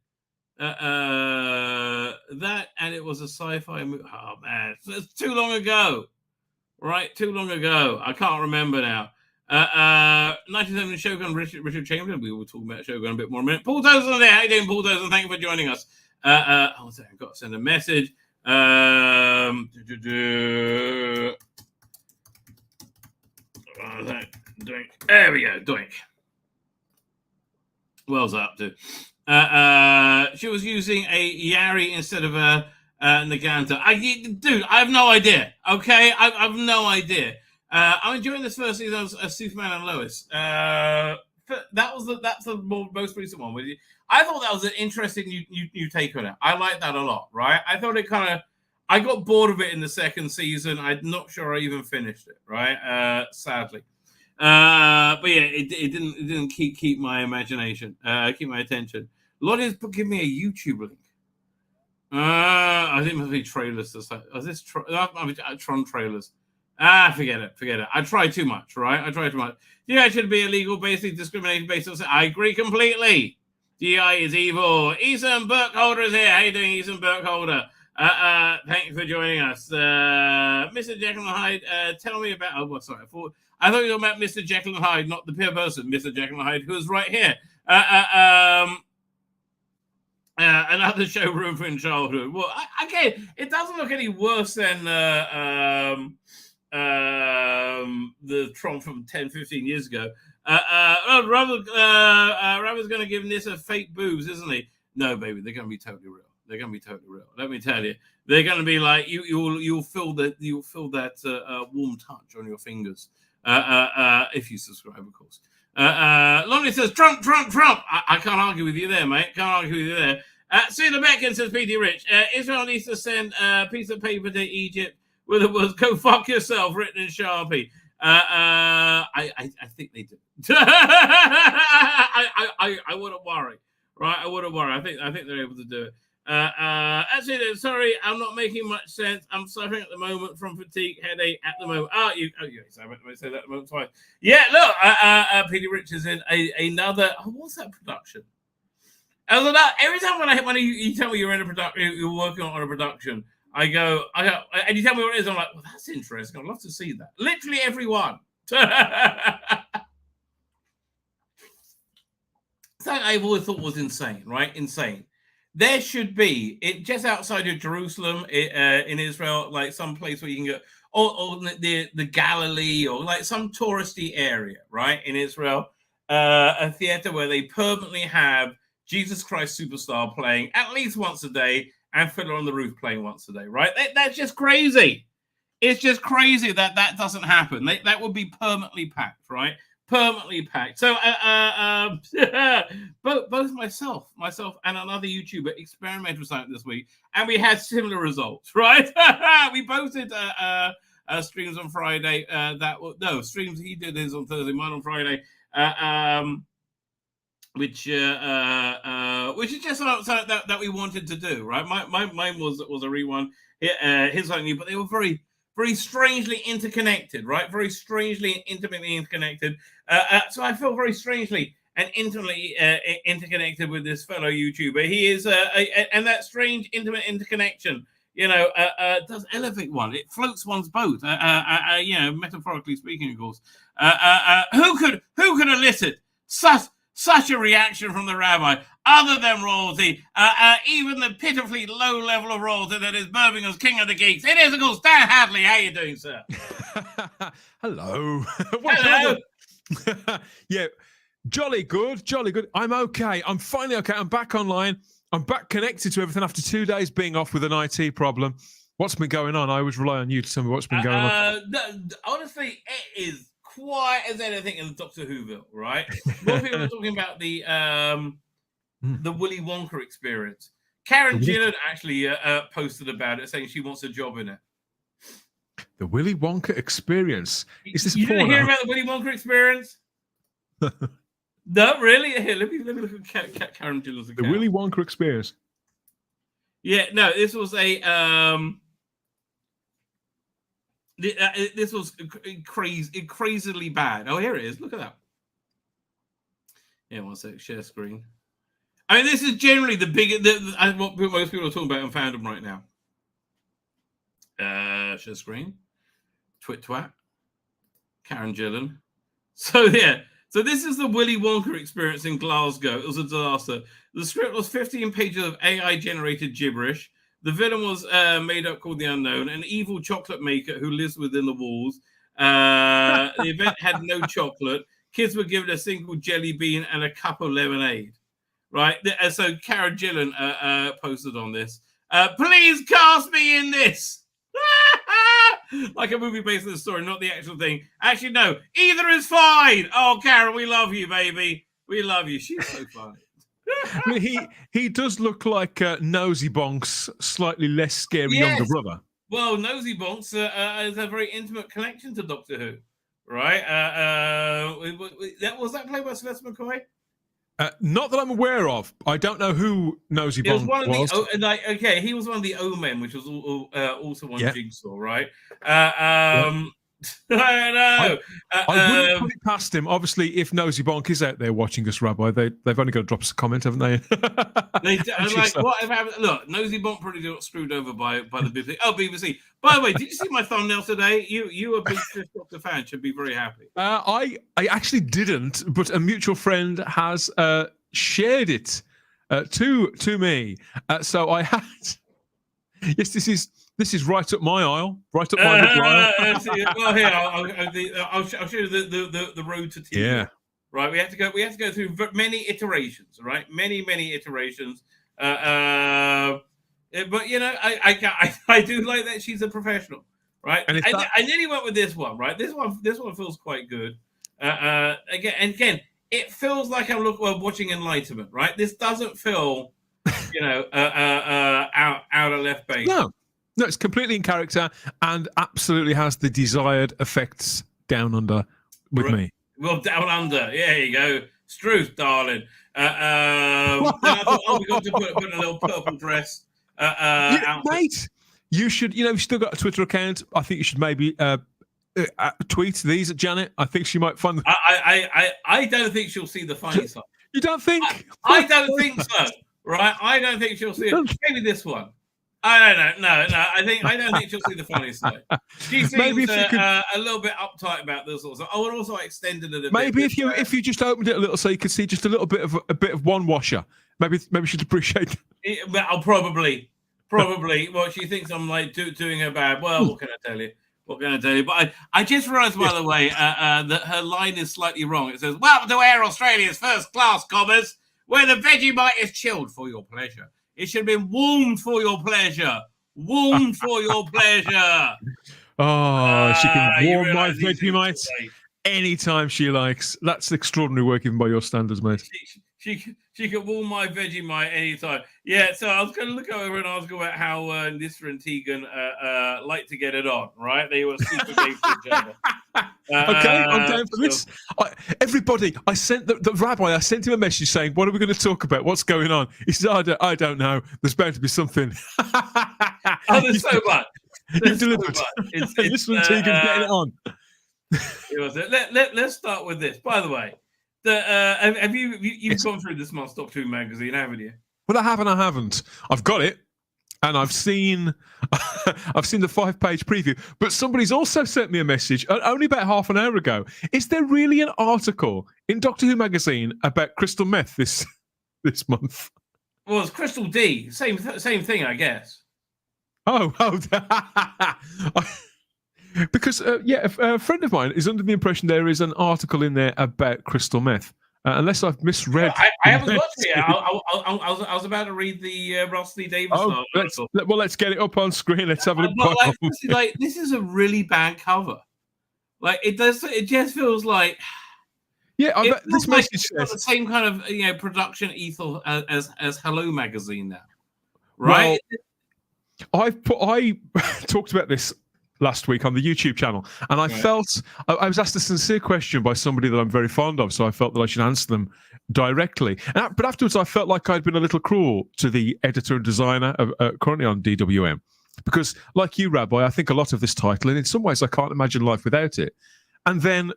That and it was a sci-fi movie. Oh man, it's too long ago. Right, too long ago. I can't remember now. 1970 Shogun, Richard Chamberlain. We will talk about Shogun a bit more in a minute. Paul Towson there. How you doing, Paul Towson? Thank you for joining us. I've got to send a message. There we go. Doink. What's up to? She was using a Yari instead of a Naganta. Dude, I have no idea. Okay, I have no idea. I'm enjoying this first season of Superman and Lois. That's the most recent one. I thought that was an interesting new take on it. I like that a lot, right? I thought it I got bored of it in the second season. I'm not sure I even finished it, right? Sadly. But yeah, it didn't keep my imagination, keep my attention. Lottie's giving me a YouTube link. I think it must be trailers. Is this Tron trailers? Forget it. I try too much, right? DI should be illegal, basically discriminating based on. I agree completely. DI is evil. Ethan Burkholder is here. How you doing, Ethan Burkholder? Thank you for joining us. Mr. Jekyll and Hyde, tell me about... Oh, well, sorry. I thought you were talking about Mr. Jekyll and Hyde, not the peer person, Mr. Jekyll and Hyde, who is right here. Another showroom from childhood. Well, again, it doesn't look any worse than the Tron from 10, 15 years ago. Rabbi's going to give Nyssa fake boobs, isn't he? No, baby, they're going to be totally real. Let me tell you, they're going to be like you'll feel that warm touch on your fingers if you subscribe, of course. Lonnie says Trump. I can't argue with you there, mate. Tzvi Lebetkin says P.D. Rich. Israel needs to send a piece of paper to Egypt with the words "Go fuck yourself" written in Sharpie. I think they do. I wouldn't worry, right? I think they're able to do it. Actually, sorry, I'm not making much sense. I'm suffering at the moment from fatigue, headache at the moment. Yes, I say that at the moment twice. Yeah, look, P.D. Rich is in another. What's that production? Every time when you tell me you're in a production, you're working on a production, I go, and you tell me what it is. I'm like, well, that's interesting. I'd love to see that. Literally everyone. Something I've always thought was insane, right? Insane. There should be just outside of Jerusalem in Israel, like some place where you can go, or the Galilee, or like some touristy area, right? In Israel, a theater where they permanently have Jesus Christ Superstar playing at least once a day and Fiddler on the Roof playing once a day, right? That's just crazy. It's just crazy that doesn't happen. That would be permanently packed, right? Permanently packed. So both myself and another YouTuber experimented with something this week, and we had similar results, right? We posted streams on Friday. Streams he did his on Thursday, mine on Friday. Which is just something that we wanted to do, right? Mine was a rerun. His something new, but they were very, very strangely interconnected, right? Very strangely and intimately interconnected. So I feel very strangely and intimately interconnected with this fellow YouTuber. He is, and that strange, intimate interconnection, does elevate one. It floats one's boat. Metaphorically speaking, of course. Who could elicit such a reaction from the rabbi, other than royalty, even the pitifully low level of royalty that is Birmingham's King of the Geeks? It is, of course, Dan Hadley. How you doing, sir? Hello. Hello. Yeah, jolly good. I'm okay. I'm finally okay. I'm back online. I'm back connected to everything after 2 days being off with an IT problem. What's been going on? I always rely on you to tell me what's been going on. Honestly, it is quiet as anything in Doctor Whoville, right? More people are talking about the Willy Wonka experience. Karen Gillan actually posted about it, saying she wants a job in it. The Willy Wonka experience. Is this you porno? Didn't hear about the Willy Wonka experience? No, really? Here, let me look at Karen Gillan's account. The Willy Wonka experience. Yeah, no, this was a this was crazily bad. Oh, here it is. Look at that. Yeah, one sec. Share screen. I mean, this is generally the biggest. What most people are talking about on fandom right now. Share screen. Twat. Karen Gillan. So yeah. So this is the Willy Wonka experience in Glasgow. It was a disaster. The script was 15 pages of AI-generated gibberish. The villain was made up called the Unknown, an evil chocolate maker who lives within the walls. The event had no chocolate. Kids were given a single jelly bean and a cup of lemonade. Right? So Karen Gillan posted on this. Please cast me in this. Like a movie based on the story, not the actual thing. Actually, no. Either is fine. Oh, Karen, we love you, baby. We love you. She's so funny. I mean, he does look like Nosy Bonk's slightly less scary younger brother. Well, Nosy Bonks is a very intimate connection to Doctor Who, right? Was that played by Sylvester McCoy? Not that I'm aware of. I don't know who Nosy Bonk was. He was one of the O-Men, which was also on Jigsaw, right? I know. I wouldn't put it past him. Obviously, if Nosy Bonk is out there watching us, Rabbi, they've only got to drop us a comment, haven't they? Look, Nosy Bonk probably got screwed over by the BBC. Oh, BBC. By the way, did you see my thumbnail today? You a big Fifth Doctor fan should be very happy. I actually didn't, but a mutual friend has shared it to me. So I had. Yes, this is right up my aisle, right up my little aisle. Well, here I'll show you the road to Tegan. Yeah. Right, we have to go through many iterations, right? Many iterations. But I do like that she's a professional, right? And I nearly went with this one, right? This one feels quite good. Again, it feels like I'm watching Enlightenment, right? This doesn't feel, out of left base. No, it's completely in character and absolutely has the desired effects down under with me. Well, down under. Yeah, here you go. Struth, darling. I thought, we got to put a little purple dress. Mate, you should, you've still got a Twitter account. I think you should maybe tweet these at Janet. I think she might find them. I don't think she'll see the funny side. You don't think? I don't think so. Right? I don't think she'll see it. Maybe this one. I don't know. No. I don't think she'll see the funny side. She seems a little bit uptight about this. Also, I would also extend it a bit. Maybe if you just opened it a little, so you could see just a little bit of one washer. Maybe she'd appreciate it. I'll probably. Well, she thinks I'm like doing her bad. Well, what can I tell you? But I just realised, by the way, that her line is slightly wrong. It says, "Welcome to Air Australia's first class, commas, where the Vegemite is chilled for your pleasure. It should have been warmed for your pleasure. Warmed for your pleasure." Oh, she can warm my Vegemite anytime she likes. That's extraordinary work, even by your standards, mate. She can warm my Vegemite anytime. Yeah, so I was going to look over and ask about how Nyssa and Tegan like to get it on, right? They were super gay for each other. Okay, I'm down for this. Everybody, I sent the Rabbi, I sent him a message saying, what are we going to talk about? What's going on? He said, I don't know. There's bound to be something. There's so much. You've delivered. Nyssa and Tegan getting it on. Let's start with this. By the way, have you've gone through this month's Doctor Who magazine, haven't you? Well, I haven't. I've got it, and I've seen the 5-page preview. But somebody's also sent me a message only about half an hour ago. Is there really an article in Doctor Who magazine about crystal meth this month? Well, it's Crystal D. Same thing, I guess. Oh. Because a friend of mine is under the impression there is an article in there about crystal meth. Unless I've misread. I haven't got to it. I was about to read the Rusty Davies. Oh, let's get it up on screen. Let's have a look. This is a really bad cover. Like it does. It just feels like. Yeah, this message says the same kind of production ethos as Hello Magazine now, right? Well, I talked about this last week on the YouTube channel, and I felt I was asked a sincere question by somebody that I'm very fond of, so I felt that I should answer them directly. But afterwards, I felt like I'd been a little cruel to the editor and designer currently on DWM, because, like you, Rabbi, I think a lot of this title, and in some ways, I can't imagine life without it. And then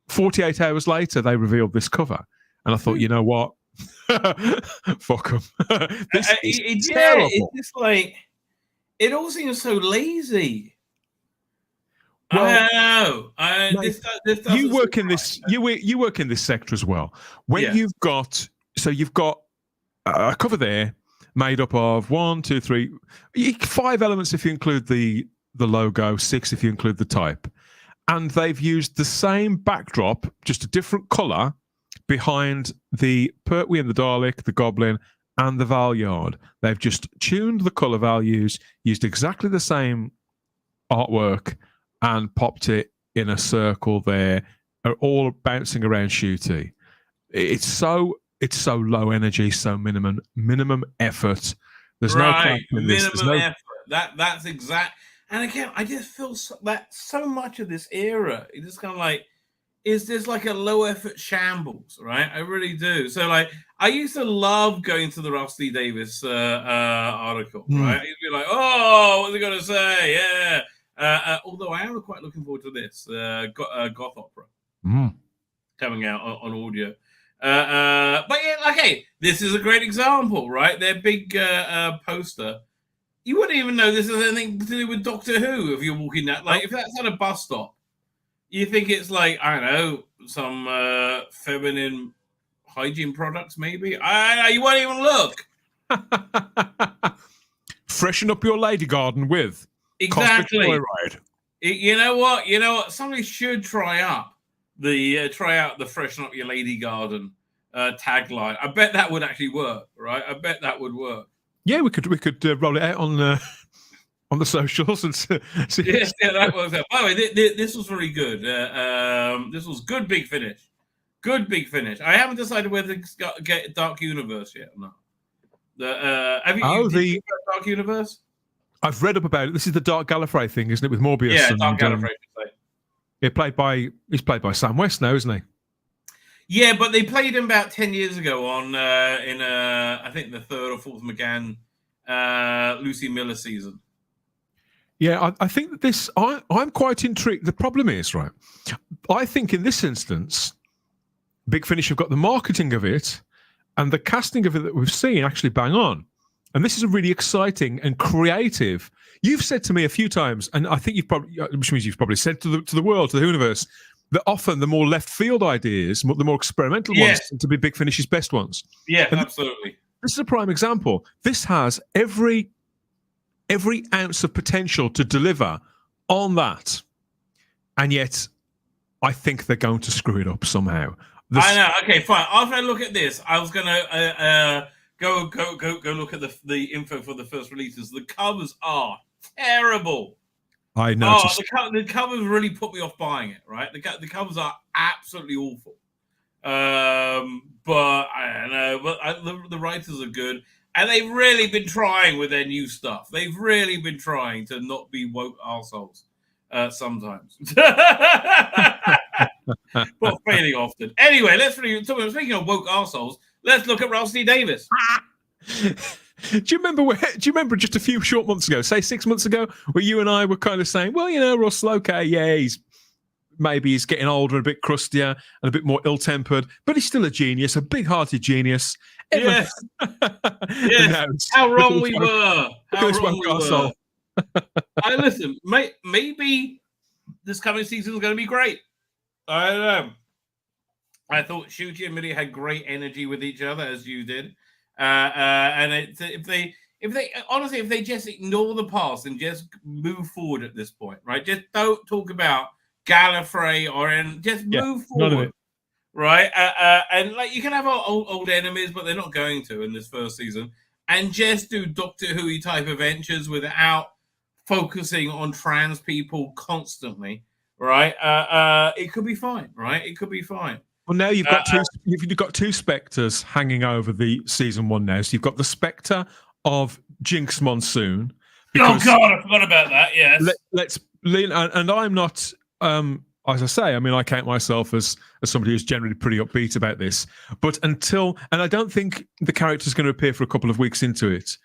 48 hours later, they revealed this cover, and I thought, you know what? Fuck them. This is terrible. It's just like it all seems so lazy. Well, you work in this. You work in this sector as well. When you've got a cover there made up of 1, 2, 3, 5 elements if you include the logo, 6 if you include the type, and they've used the same backdrop, just a different color behind the Pertwee and the Dalek, the Goblin, and the Valyard. They've just tuned the color values, used exactly the same artwork, and popped it in a circle there, all bouncing around shooty. It's so low energy, so minimum effort. There's no crack in this. Minimum effort. That's exact. And again, I just feel that so much of this era, it's just kind of like is just like a low effort shambles, right? I really do. So like, I used to love going to the Rusty Davies article, right? I used to be like, oh, what's he going to say? Yeah. Although I am quite looking forward to this goth opera coming out on audio. But yeah, like, hey, this is a great example, right? Their big poster. You wouldn't even know this is anything to do with Doctor Who if you're walking that. Like, if that's at a bus stop, you think it's like, I don't know, some feminine hygiene products, maybe. I don't know. You won't even look. Freshen up your lady garden with Exactly. Cosmic Joyride. You know what? Somebody should try out the freshen up your lady garden tagline. I bet that would actually work, right? I bet that would work. Yeah, we could roll it out on the socials and see. Yes, yeah, that was. By the way, this was very good. This was good, big finish. Good big finish. I haven't decided whether to get Dark Universe yet or not. Have you Dark Universe? I've read up about it. This is the Dark Gallifrey thing, isn't it, with Morbius? Yeah, Dark Gallifrey. He's played by Sam West now, isn't he? Yeah, but they played him about 10 years ago on I think the third or fourth McGann Lucy Miller season. Yeah, I think that this. I'm quite intrigued. The problem is, right? I think in this instance, Big Finish have got the marketing of it and the casting of it that we've seen actually bang on. And this is a really exciting and creative. You've said to me a few times, and I think which means you've probably said to the world, to the universe, that often the more left field ideas, the more experimental ones, tend to be Big Finish's best ones. Yeah, and absolutely. This is a prime example. This has every ounce of potential to deliver on that, and yet I think they're going to screw it up somehow. I know. Okay, fine. After I look at this, I was gonna go look at the info for the first releases. The covers are terrible. I noticed. The covers really put me off buying it. Right, the covers are absolutely awful. But I don't know. But the writers are good, and they've really been trying with their new stuff. They've really been trying to not be woke arseholes sometimes. But failing often. Anyway, speaking of woke arseholes, let's look at Rusty Davies. Do you remember just a few short months ago, say 6 months ago, where you and I were kind of saying, well, Russell, okay, yeah, he's getting older, a bit crustier, and a bit more ill-tempered, but he's still a genius, a big-hearted genius. Yes. Yes. How wrong we were. Listen, maybe this coming season is going to be great. I don't know. I thought Shuji and Millie had great energy with each other, as you did. And if they just ignore the past and just move forward at this point, right? Just don't talk about Gallifrey just move forward, right? And like you can have old enemies, but they're not going to in this first season, and just do Doctor Who type adventures without focusing on trans people constantly, right? It could be fine, right? It could be fine. Well, now you've got two spectres hanging over the season one now. So you've got the spectre of Jinx Monsoon. Oh God, I forgot about that. Yes. Let's lean, and I'm not. As I say, I mean, I count myself as somebody who's generally pretty upbeat about this. But and I don't think the character's going to appear for a couple of weeks into it.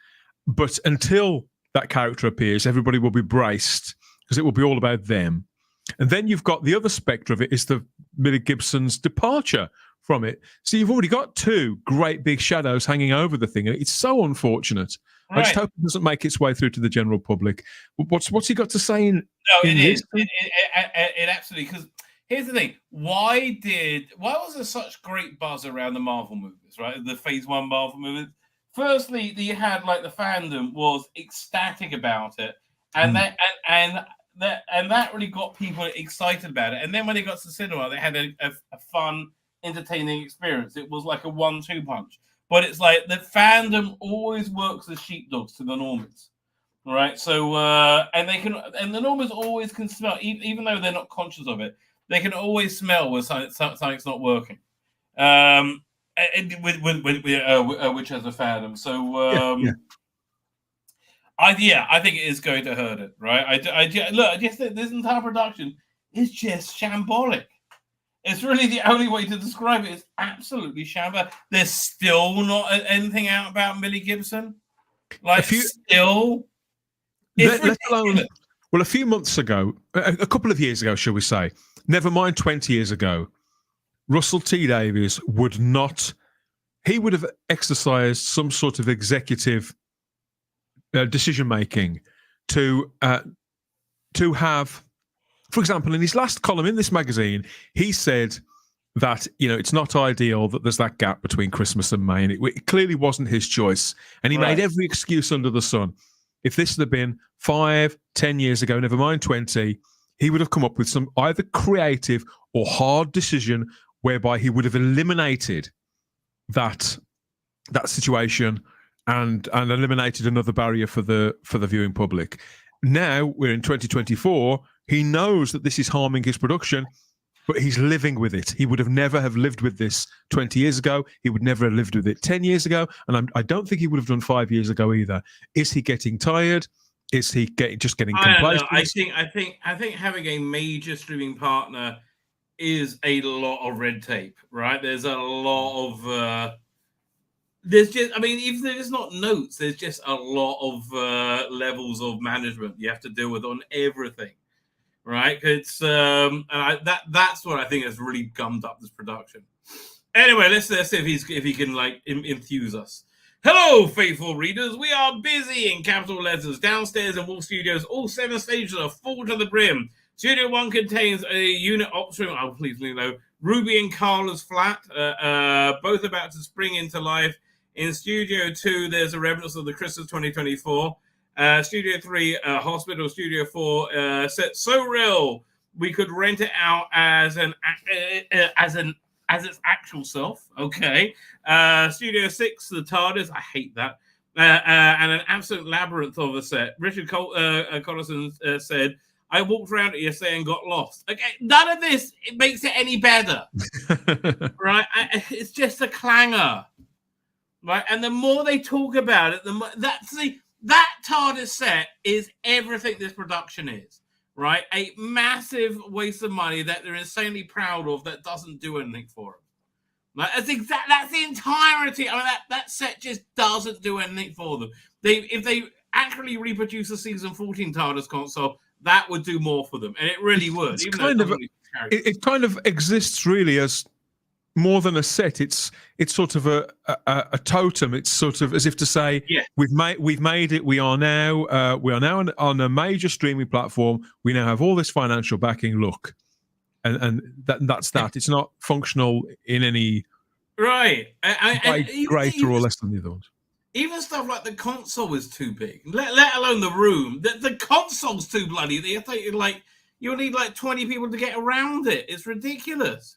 But until that character appears, everybody will be braced because it will be all about them. And then you've got the other spectre of it is the Millie Gibson's departure from it. So you've already got two great big shadows hanging over the thing. And it's so unfortunate. Right. I just hope it doesn't make its way through to the general public. What's he got to say in it absolutely, because here's the thing. Why was there such great buzz around the Marvel movies, right? The Phase 1 Marvel movies. Firstly, you had like the fandom was ecstatic about it. And that really got people excited about it. And then when they got to the cinema, they had a fun, entertaining experience. It was like a 1-2 punch. But it's like the fandom always works as sheepdogs to the normies, right? So and the normies always can smell, even though they're not conscious of it. They can always smell when something's not working. Which has a fandom. So I think it is going to hurt it, right? I just think this entire production is just shambolic. It's really the only way to describe it. It's absolutely shambles. There's still not anything out about Millie Gibson. Like, still. Let alone, well, a few months ago, a couple of years ago, shall we say, never mind 20 years ago, Russell T. Davies would have exercised some sort of executive decision-making to have, for example, in his last column in this magazine, he said that, it's not ideal that there's that gap between Christmas and May, and it clearly wasn't his choice. And he made every excuse under the sun. If this had been 5, 10 years ago, never mind 20, he would have come up with some either creative or hard decision whereby he would have eliminated that situation and eliminated another barrier for the viewing public. Now we're in 2024. He knows that this is harming his production, but he's living with it. He would have never have lived with this 20 years ago. He would never have lived with it 10 years ago. And I don't think he would have done 5 years ago either. Is he getting tired? Is he getting complacent? I think having a major streaming partner is a lot of red tape, right? There's a lot of even there's not notes, there's just a lot of levels of management you have to deal with on everything, right? It's that's what I think has really gummed up this production. Anyway, let's see if he can enthuse us. Hello, faithful readers. We are busy in capital letters downstairs in Wolf Studios. All 7 stages are full to the brim. Studio 1 contains a unit ops room. Oh, please, Ruby and Carla's flat, both about to spring into life. In Studio 2, there's a remnants of the Christmas 2024. Studio 3, hospital. Studio 4, set so real we could rent it out as its actual self. Okay. Studio 6, the TARDIS. I hate that. And an absolute labyrinth of a set. Richard Collison said, I walked around it yesterday and got lost. Okay, none of this makes it any better. Right? It's just a clanger. Right? And the more they talk about it, the more that TARDIS set is everything this production is. Right? A massive waste of money that they're insanely proud of that doesn't do anything for them. Like, that's the entirety. I mean, that set just doesn't do anything for them. If they actually reproduce a season 14 TARDIS console, that would do more for them, and it really would. It kind of exists really as more than a set. It's sort of a totem. It's sort of as if to say, we've made it. We are now on a major streaming platform. We now have all this financial backing. Look, and that's that. It's not functional in any right greater or less than the other ones. Even stuff like the console is too big, let alone the room. The console's too bloody. You'll need 20 people to get around it. It's ridiculous.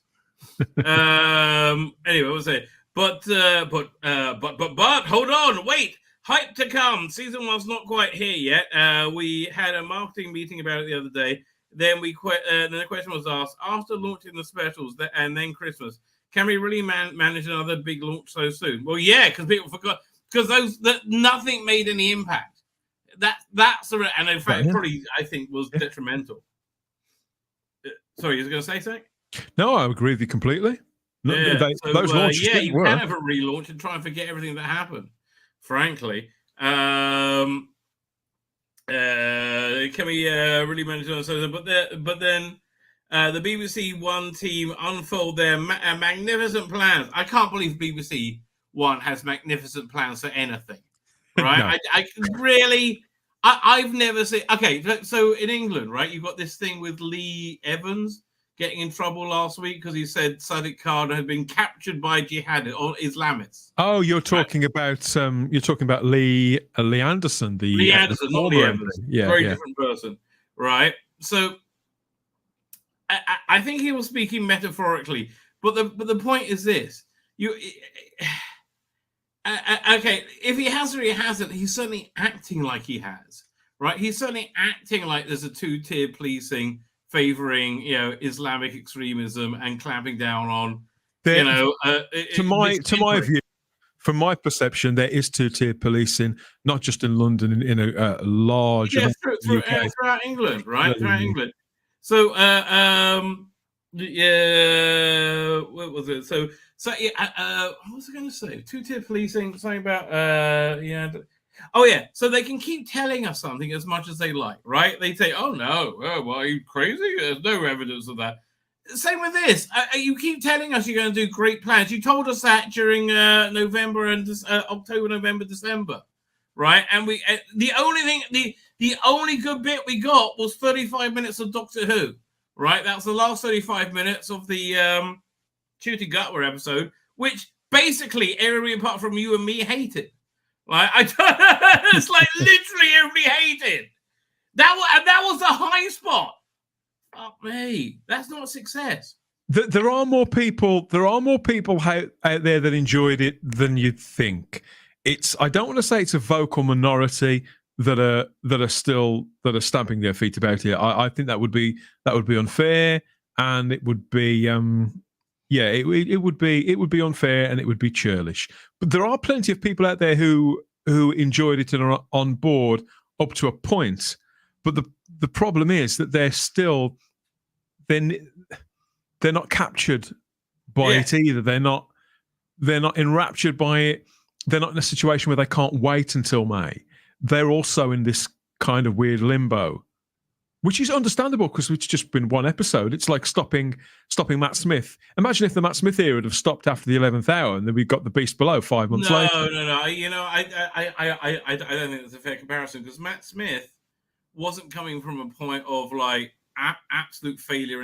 Anyway, what was it? But hold on, wait. Hype to come. Season 1's not quite here yet. We had a marketing meeting about it the other day. Then then the question was asked, after launching the specials and then Christmas, can we really manage another big launch so soon? Well, yeah, because people forgot. Because nothing made any impact. That's and in fact, probably I think was detrimental. Sorry, you were going to say something? No, I agree with you completely. No, those launches you can have a relaunch and try and forget everything that happened. Frankly, can we really manage on so? But then the BBC One team unfold their magnificent plans. I can't believe BBC One has magnificent plans for anything, right? No. I've never seen. Okay, so in England, right, you've got this thing with Lee Evans getting in trouble last week because he said Sadiq Khan had been captured by jihad or Islamists. Oh, you're talking about Lee Anderson, Lee Anderson, not Lee Evans, very different person, right? So I think he was speaking metaphorically, but the point is this: okay, if he has or he hasn't, he's certainly acting like he has, right? He's certainly acting like there's a 2-tier policing favoring, Islamic extremism and clamping down on, to my view, from my perception, there is 2-tier policing, not just in London, in a large throughout England, right? Throughout England. So, Yeah, what was it? So yeah. What was I going to say? Two-tier policing. Something about yeah. Oh yeah. So they can keep telling us something as much as they like, right? They say, "Oh no, well, are you crazy? There's no evidence of that." Same with this. You keep telling us you're going to do great plans. You told us that during November and October, November, December, right? And we the only good bit we got was 35 minutes of Doctor Who. Right, that's the last 35 minutes of the Shooting Gutwer episode, which basically everybody apart from you and me hated. Right, it's like literally everybody hated. That was the high spot. Fuck me, that's not a success. There are more people. There are more people out there that enjoyed it than you'd think. I don't want to say it's a vocal minority that are stamping their feet about it. I think that would be unfair, and it would be it would be unfair, and it would be churlish. But there are plenty of people out there who enjoyed it and are on board up to a point. But the problem is that they're not captured by it either. They're not enraptured by it. They're not in a situation where they can't wait until May. They're also in this kind of weird limbo, which is understandable because it's just been one episode. It's like stopping Matt Smith. Imagine if the Matt Smith era had have stopped after the 11th hour, and then we've got The Beast Below 5 months later. No. You know, I don't think it's a fair comparison because Matt Smith wasn't coming from a point of like absolute failure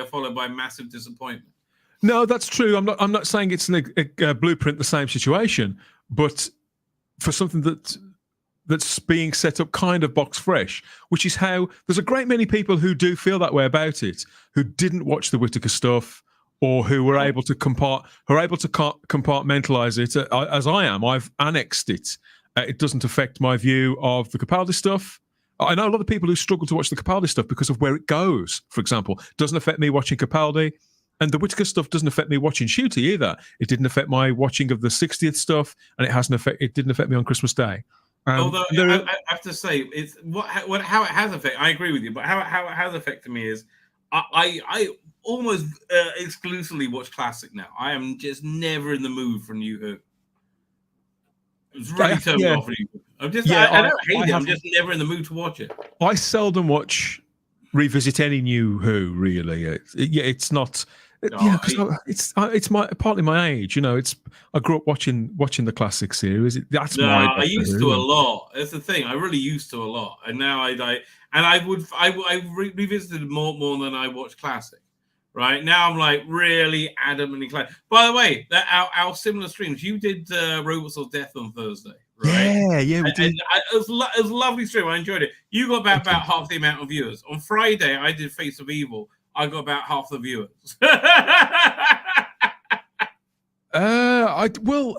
followed by massive disappointment. No, that's true. I'm not saying it's a blueprint the same situation, but for something that's being set up kind of box fresh, which is how there's a great many people who do feel that way about it, who didn't watch the Whittaker stuff, or who were able to compartmentalize it as I am. I've annexed it. It doesn't affect my view of the Capaldi stuff. I know a lot of people who struggle to watch the Capaldi stuff because of where it goes, for example. Doesn't affect me watching Capaldi. And the Whittaker stuff doesn't affect me watching Shooty either. It didn't affect my watching of the 60th stuff, and it didn't affect me on Christmas Day. Although I have to say, it's how it has affected. I agree with you, but how it has affected me is I almost exclusively watch classic now. I am just never in the mood for New Who. It's really turned me off. I don't hate it. I'm just never in the mood to watch it. I seldom revisit any New Who. Really, it's not. It's partly my age. You know, I grew up watching the classic series. I used to a lot. That's the thing. I really used to a lot, and now I revisited more than I watched classic. Right now, I'm like really adamantly classic. By the way, that our similar streams. You did Robots of Death on Thursday. Right? Yeah, we did. It was a lovely stream. I enjoyed it. You got about half the amount of viewers. On Friday, I did Face of Evil. I got about half the viewers. Well,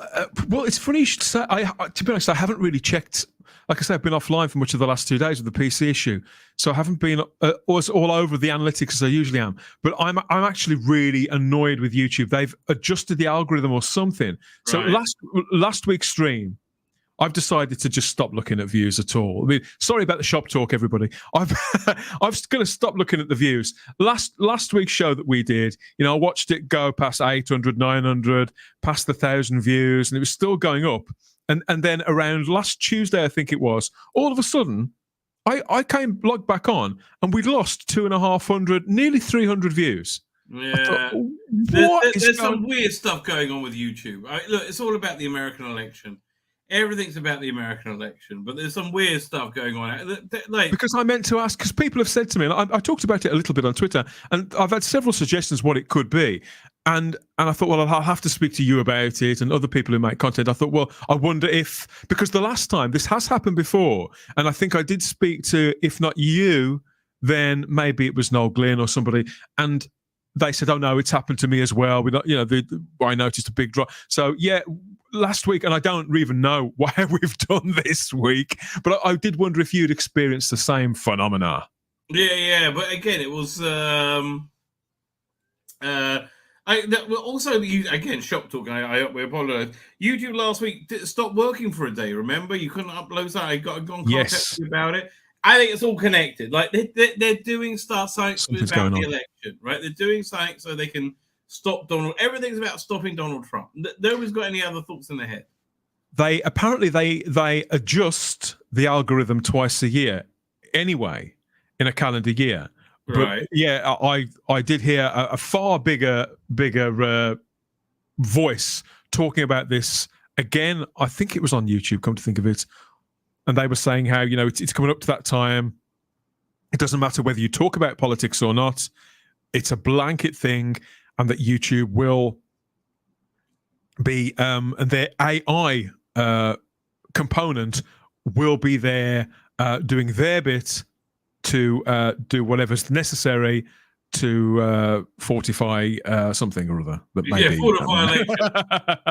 it's funny you should say. To be honest, I haven't really checked. Like I said, I've been offline for much of the last 2 days with the PC issue, so I haven't been all over the analytics as I usually am. But I'm actually really annoyed with YouTube. They've adjusted the algorithm or something. So last week's stream, I've decided to just stop looking at views at all. I mean, sorry about the shop talk, everybody. I'm going to stop looking at the views. Last week's show that we did, I watched it go past 800, 900, past 1,000 views, and it was still going up. And then around last Tuesday, I think it was, all of a sudden, I logged back on, and we'd lost 250, nearly 300 views. Yeah, there's some weird stuff going on with YouTube. Look, it's all about the American election. Everything's about the American election, but there's some weird stuff going on. Because I meant to ask, because people have said to me, and I talked about it a little bit on Twitter, and I've had several suggestions what it could be. And I thought, well, I'll have to speak to you about it and other people who make content. I thought, well, I wonder if, because the last time, this has happened before, and I think I did speak to, if not you, then maybe it was Noel Glynn or somebody, and they said, oh no, it's happened to me as well. I noticed a big drop. So yeah, last week, and I don't even know why we've done this week, but I did wonder if you'd experienced the same phenomena. Yeah, but again, it was shop talk. We apologize. YouTube last week stopped working for a day. Remember, you couldn't upload that. I got in contact with you about it, I think it's all connected. Like they're doing stuff about the election, right? They're doing something so they can stop Donald. Everything's about stopping Donald Trump. Nobody's got any other thoughts in their head. They apparently they adjust the algorithm twice a year, anyway, in a calendar year. Right. But yeah, I did hear a far bigger voice talking about this again. I think it was on YouTube, come to think of it. And they were saying how, it's coming up to that time. It doesn't matter whether you talk about politics or not. It's a blanket thing, and that YouTube will be, and their AI component will be there doing their bit to do whatever's necessary to fortify something or other. That may be, fortify election.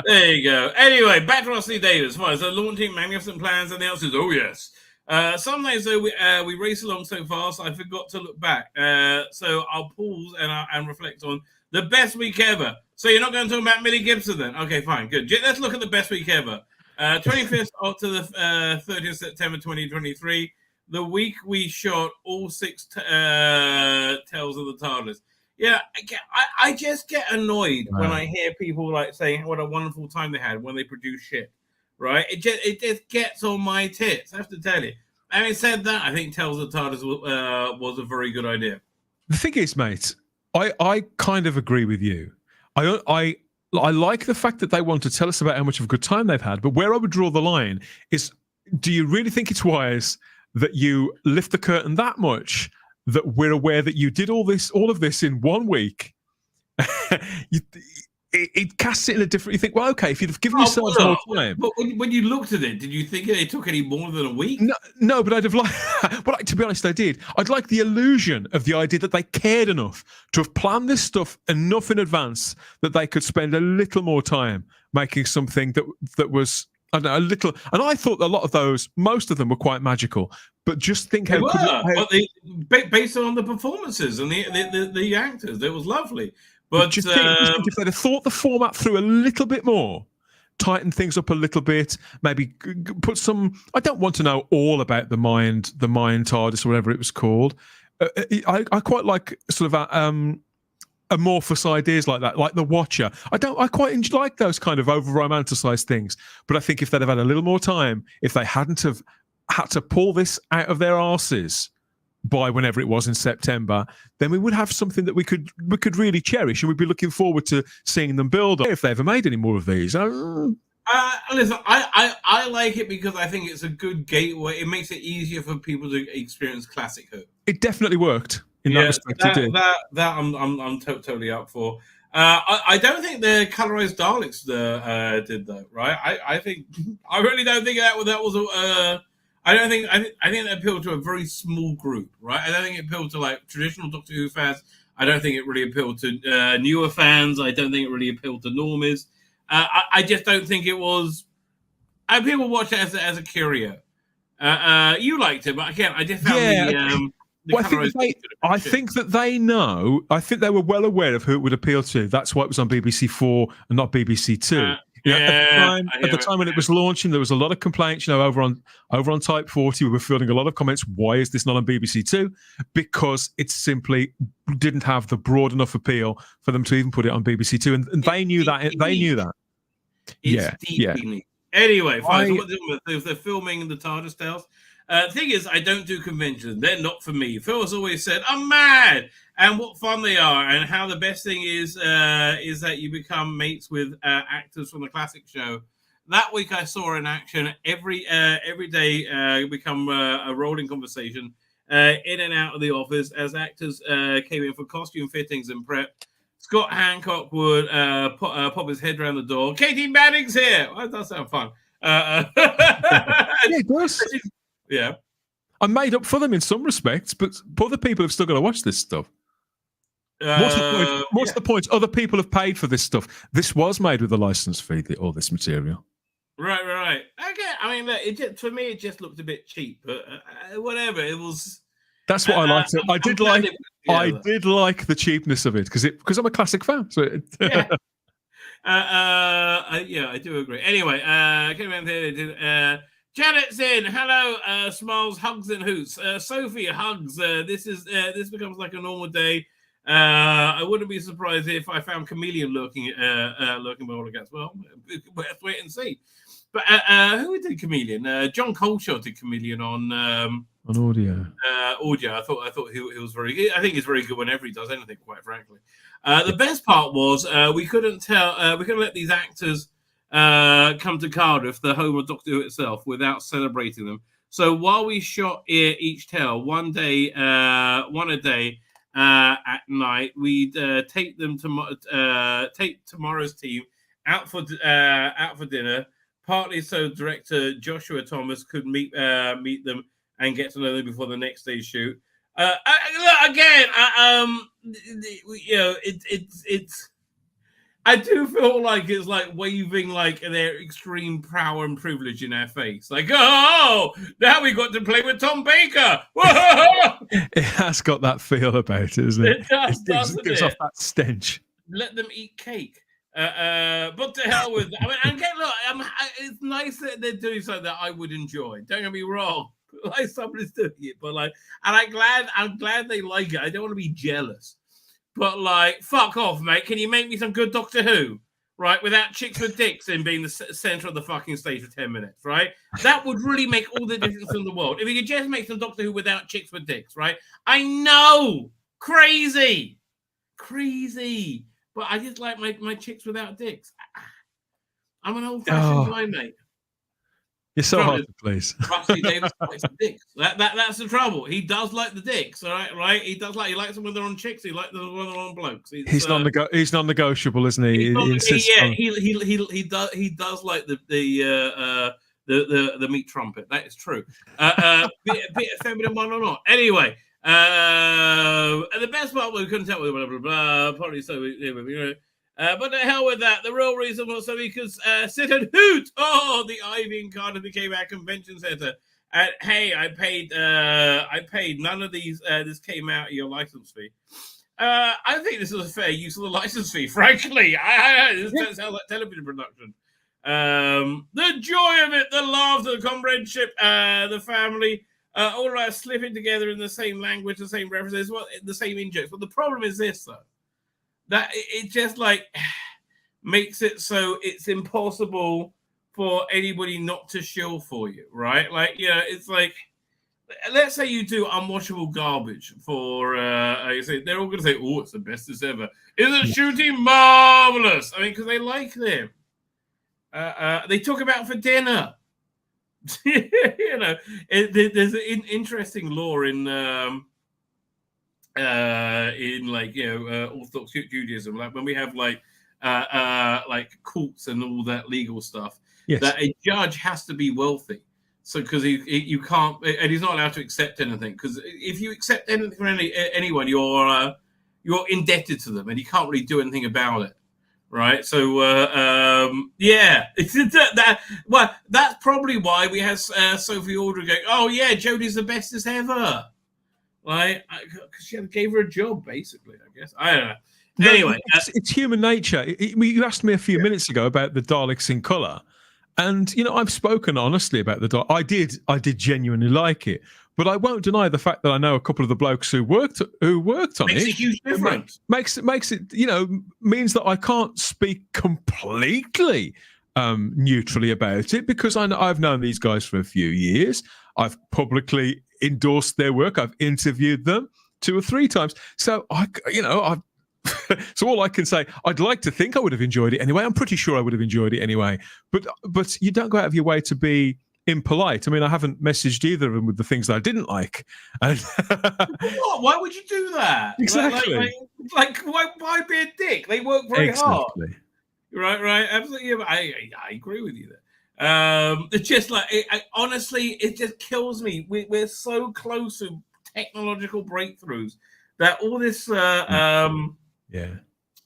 There you go. Anyway, back to Tzvi Davies. Fine. So launching magnificent plans and the answer is, oh yes. Some days though we race along so fast I forgot to look back. So I'll pause and reflect on the best week ever. So you're not going to talk about Millie Gibson then? Okay, fine, good. Let's look at the best week ever. 25th up to the 30th September 2023. The week we shot all 6 Tales of the TARDIS. Yeah, I just get annoyed when I hear people like saying what a wonderful time they had when they produce shit, right? It just gets on my tits, I have to tell you. Having said that, I think Tales of the TARDIS was a very good idea. The thing is, mate, I kind of agree with you. I like the fact that they want to tell us about how much of a good time they've had, but where I would draw the line is, do you really think it's wise that you lift the curtain that much that we're aware that you did all of this in 1 week? It casts it in a different. You think, well, okay, if you'd have given yourselves more time. But when you looked at it, did you think it took any more than a week? No, but I'd have liked. Well, to be honest, I did. I'd like the illusion of the idea that they cared enough to have planned this stuff enough in advance that they could spend a little more time making something that was, I don't know, a little. And I thought a lot of those, most of them were quite magical. But just think how. Based on the performances and the actors, it was lovely. But just think if they'd have thought the format through a little bit more, tighten things up a little bit, maybe put some. I don't want to know all about the mind TARDIS or whatever it was called. I quite like sort of amorphous ideas like that, like the Watcher. I quite like those kind of over romanticized things. But I think if they'd have had a little more time, if they hadn't have had to pull this out of their arses by whenever it was in September, then we would have something that we could really cherish, and we'd be looking forward to seeing them build on if they ever made any more of these. Listen, I like it because I think it's a good gateway. It makes it easier for people to experience classic Who. It definitely worked in that respect. That I'm totally up for. I don't think the colorized Daleks did though, right? I really don't think that was I think that appealed to a very small group, right? I don't think it appealed to like traditional Doctor Who fans. I don't think it really appealed to newer fans. I don't think it really appealed to normies. I just don't think it was. People watch it as a curio. You liked it, but again, I just found I think that they know. I think they were well aware of who it would appeal to. That's why it was on BBC 4 and not BBC 2. At the time when it was launching, there was a lot of complaints. Over on Type 40, we were fielding a lot of comments. Why is this not on BBC 2? Because it simply didn't have the broad enough appeal for them to even put it on BBC 2, and they knew that. They knew that. Anyway, fine. So they're filming the TARDIS Tales. Thing is, I don't do conventions. They're not for me. Phil has always said, I'm mad, and what fun they are, and how the best thing is that you become mates with actors from the classic show. That week I saw in action every day become a rolling conversation in and out of the office as actors came in for costume fittings and prep. Scott Hancock would pop his head around the door. Katie Manning's here. Well, that does sound fun. Yeah, it does. Yeah. I made up for them in some respects, but other people have still got to watch this stuff. What's the point? Other people have paid for this stuff. This was made with a license fee, all this material. Right. Okay, I mean, for me, it just looked a bit cheap, but whatever. It was. That's what I liked. I did like the cheapness of it because I'm a classic fan. So I do agree. Anyway, came around here. Janet's in. Hello, smiles, hugs, and hoots. Sophie, hugs. This becomes like a normal day. I wouldn't be surprised if I found Chameleon lurking by all the guys. Well, let's wait and see. But who did Chameleon? John Coleshaw did Chameleon on audio. Audio. I thought he was very good. I think he's very good whenever he does anything, quite frankly. The best part was we couldn't let these actors come to Cardiff, the home of Doctor Who itself, without celebrating them. So while we shot each tale, one a day at night, we'd take tomorrow's team out for dinner. Partly so director Joshua Thomas could meet them and get to know them before the next day's shoot. It's. I do feel like it's like waving like their extreme power and privilege in our face. Like, oh, now we got to play with Tom Baker. Whoa! It has got that feel about it, isn't it? It does, doesn't it? Gives off that stench. Let them eat cake. But to hell with that. I mean, and look, it's nice that they're doing something that I would enjoy. Don't get me wrong. Like somebody's doing it, but like, and I'm glad they like it. I don't want to be jealous. But like, fuck off, mate. Can you make me some good Doctor Who, right? Without chicks with dicks in being the center of the fucking stage for 10 minutes, right? That would really make all the difference in the world. If you could just make some Doctor Who without chicks with dicks, right? I know, crazy. But I just like my chicks without dicks. I'm an old-fashioned guy, mate. You're so hard to please. Rusty Davies likes the dicks. That's the trouble. He does like the dicks, all right? He likes them when they're on chicks. He likes them when they're on blokes. He's non-negotiable, isn't he? He does like the meat trumpet. That is true. Be it feminine one or not. Anyway, and the best part we couldn't tell blah blah blah. Probably so. But the hell with that. The real reason was so we could sit and hoot. Oh, the Ivy in Cardiff became our convention center. And hey, I paid none of these. This came out of your license fee. I think this is a fair use of the license fee. Frankly, this sounds like television production. The joy of it, the laughter, the comradeship, the family, all right, slipping together in the same language, the same references, the same in-jokes. But the problem is this, though. That it just like makes it so it's impossible for anybody not to shill for you, right? Like, it's like, let's say you do unwashable garbage for, you say, they're all going to say, oh, it's the bestest ever. Isn't shooting marvelous? I mean, because they like them. They talk about for dinner. There's an interesting law in Orthodox Judaism, like when we have like courts and all that legal stuff, yes, that a judge has to be wealthy. So because you can't, and he's not allowed to accept anything, because if you accept anything from anyone, you're indebted to them, and you can't really do anything about it, right? So it's that. Well, that's probably why we have Sophie Aldred going, oh yeah, Jodie's the bestest ever. Like, because she gave her a job, basically, I guess. I don't know. Anyway. It's human nature. You asked me a few minutes ago about the Daleks in colour. And, I've spoken honestly about the Daleks. I did genuinely like it. But I won't deny the fact that I know a couple of the blokes who worked on it. Makes a huge difference. Makes it, means that I can't speak completely neutrally about it, because I've known these guys for a few years. I've publicly endorsed their work. I've interviewed them 2 or 3 times. So so all I can say, I'd like to think I would have enjoyed it anyway. I'm pretty sure I would have enjoyed it anyway. But you don't go out of your way to be impolite. I mean, I haven't messaged either of them with the things that I didn't like. And what? Why would you do that? Exactly. Like why be a dick? They work very hard. Right. Absolutely. Yeah, I agree with you there. It's just like honestly, it just kills me. We're so close to technological breakthroughs that all this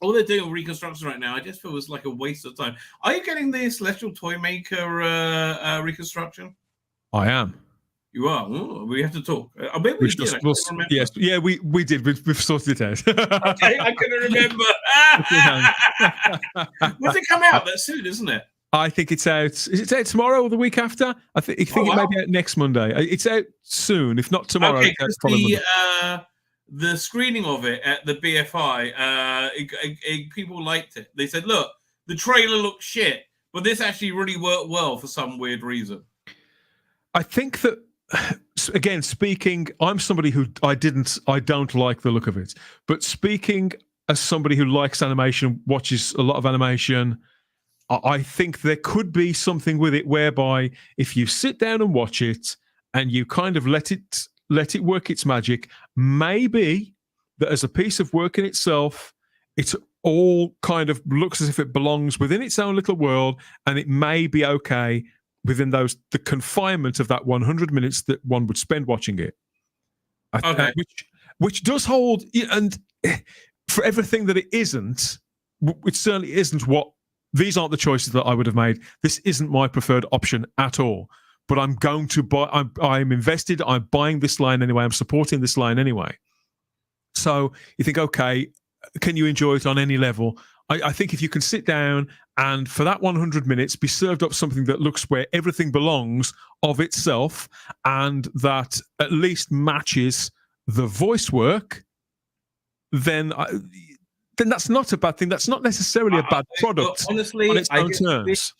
all they're doing with reconstruction right now, I just feel it's like a waste of time. Are you getting the Celestial Toymaker reconstruction? I am. You are. Ooh, we have to talk. Maybe we did. Yes, yeah, we did. We've sorted it out. Okay, I couldn't remember. When's it come out? That's soon, isn't it? I think it's out. Is it out tomorrow or the week after? I think it may be out next Monday. It's out soon, if not tomorrow. Okay, it's because the screening of it at the BFI, people liked it. They said, "Look, the trailer looks shit, but this actually really worked well for some weird reason." I think that, again, speaking, I'm somebody who I don't like the look of it, but speaking as somebody who likes animation, watches a lot of animation, I think there could be something with it whereby if you sit down and watch it and you kind of let it work its magic, maybe that as a piece of work in itself, it's all kind of looks as if it belongs within its own little world, and it may be okay within the confinement of that 100 minutes that one would spend watching it. Okay. Which does hold, and for everything that it isn't, it certainly isn't what. These aren't the choices that I would have made. This isn't my preferred option at all. But I'm going to buy. I'm invested. I'm buying this line anyway. I'm supporting this line anyway. So you think, okay, can you enjoy it on any level? I think if you can sit down and for that 100 minutes be served up something that looks where everything belongs of itself and that at least matches the voice work, then that's not a bad thing. That's not necessarily a bad product. Honestly, on its own terms.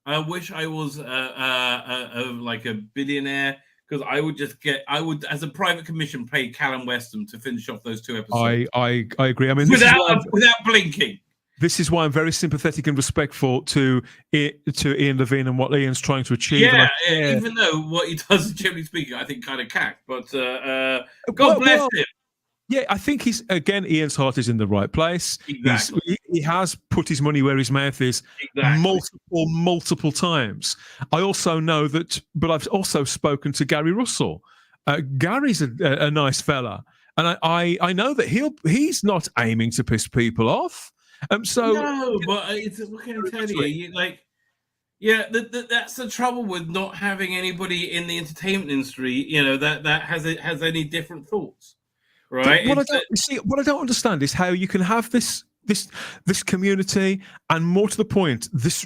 I wish I was like a billionaire, because I would, as a private commission, pay Callum Weston to finish off those 2 episodes. I agree. I mean, without blinking. This is why I'm very sympathetic and respectful to Ian Levine and what Ian's trying to achieve. Yeah, even though what he does, generally speaking, I think kind of cack. But God bless him. Yeah, I think Ian's heart is in the right place. Exactly. He has put his money where his mouth is multiple times. I also know that, but I've also spoken to Gary Russell. Gary's a nice fella, and I know that he's not aiming to piss people off. No, but what can I tell you? That's the trouble with not having anybody in the entertainment industry, that has any different thoughts. Right. What I don't understand is how you can have this community, and more to the point, this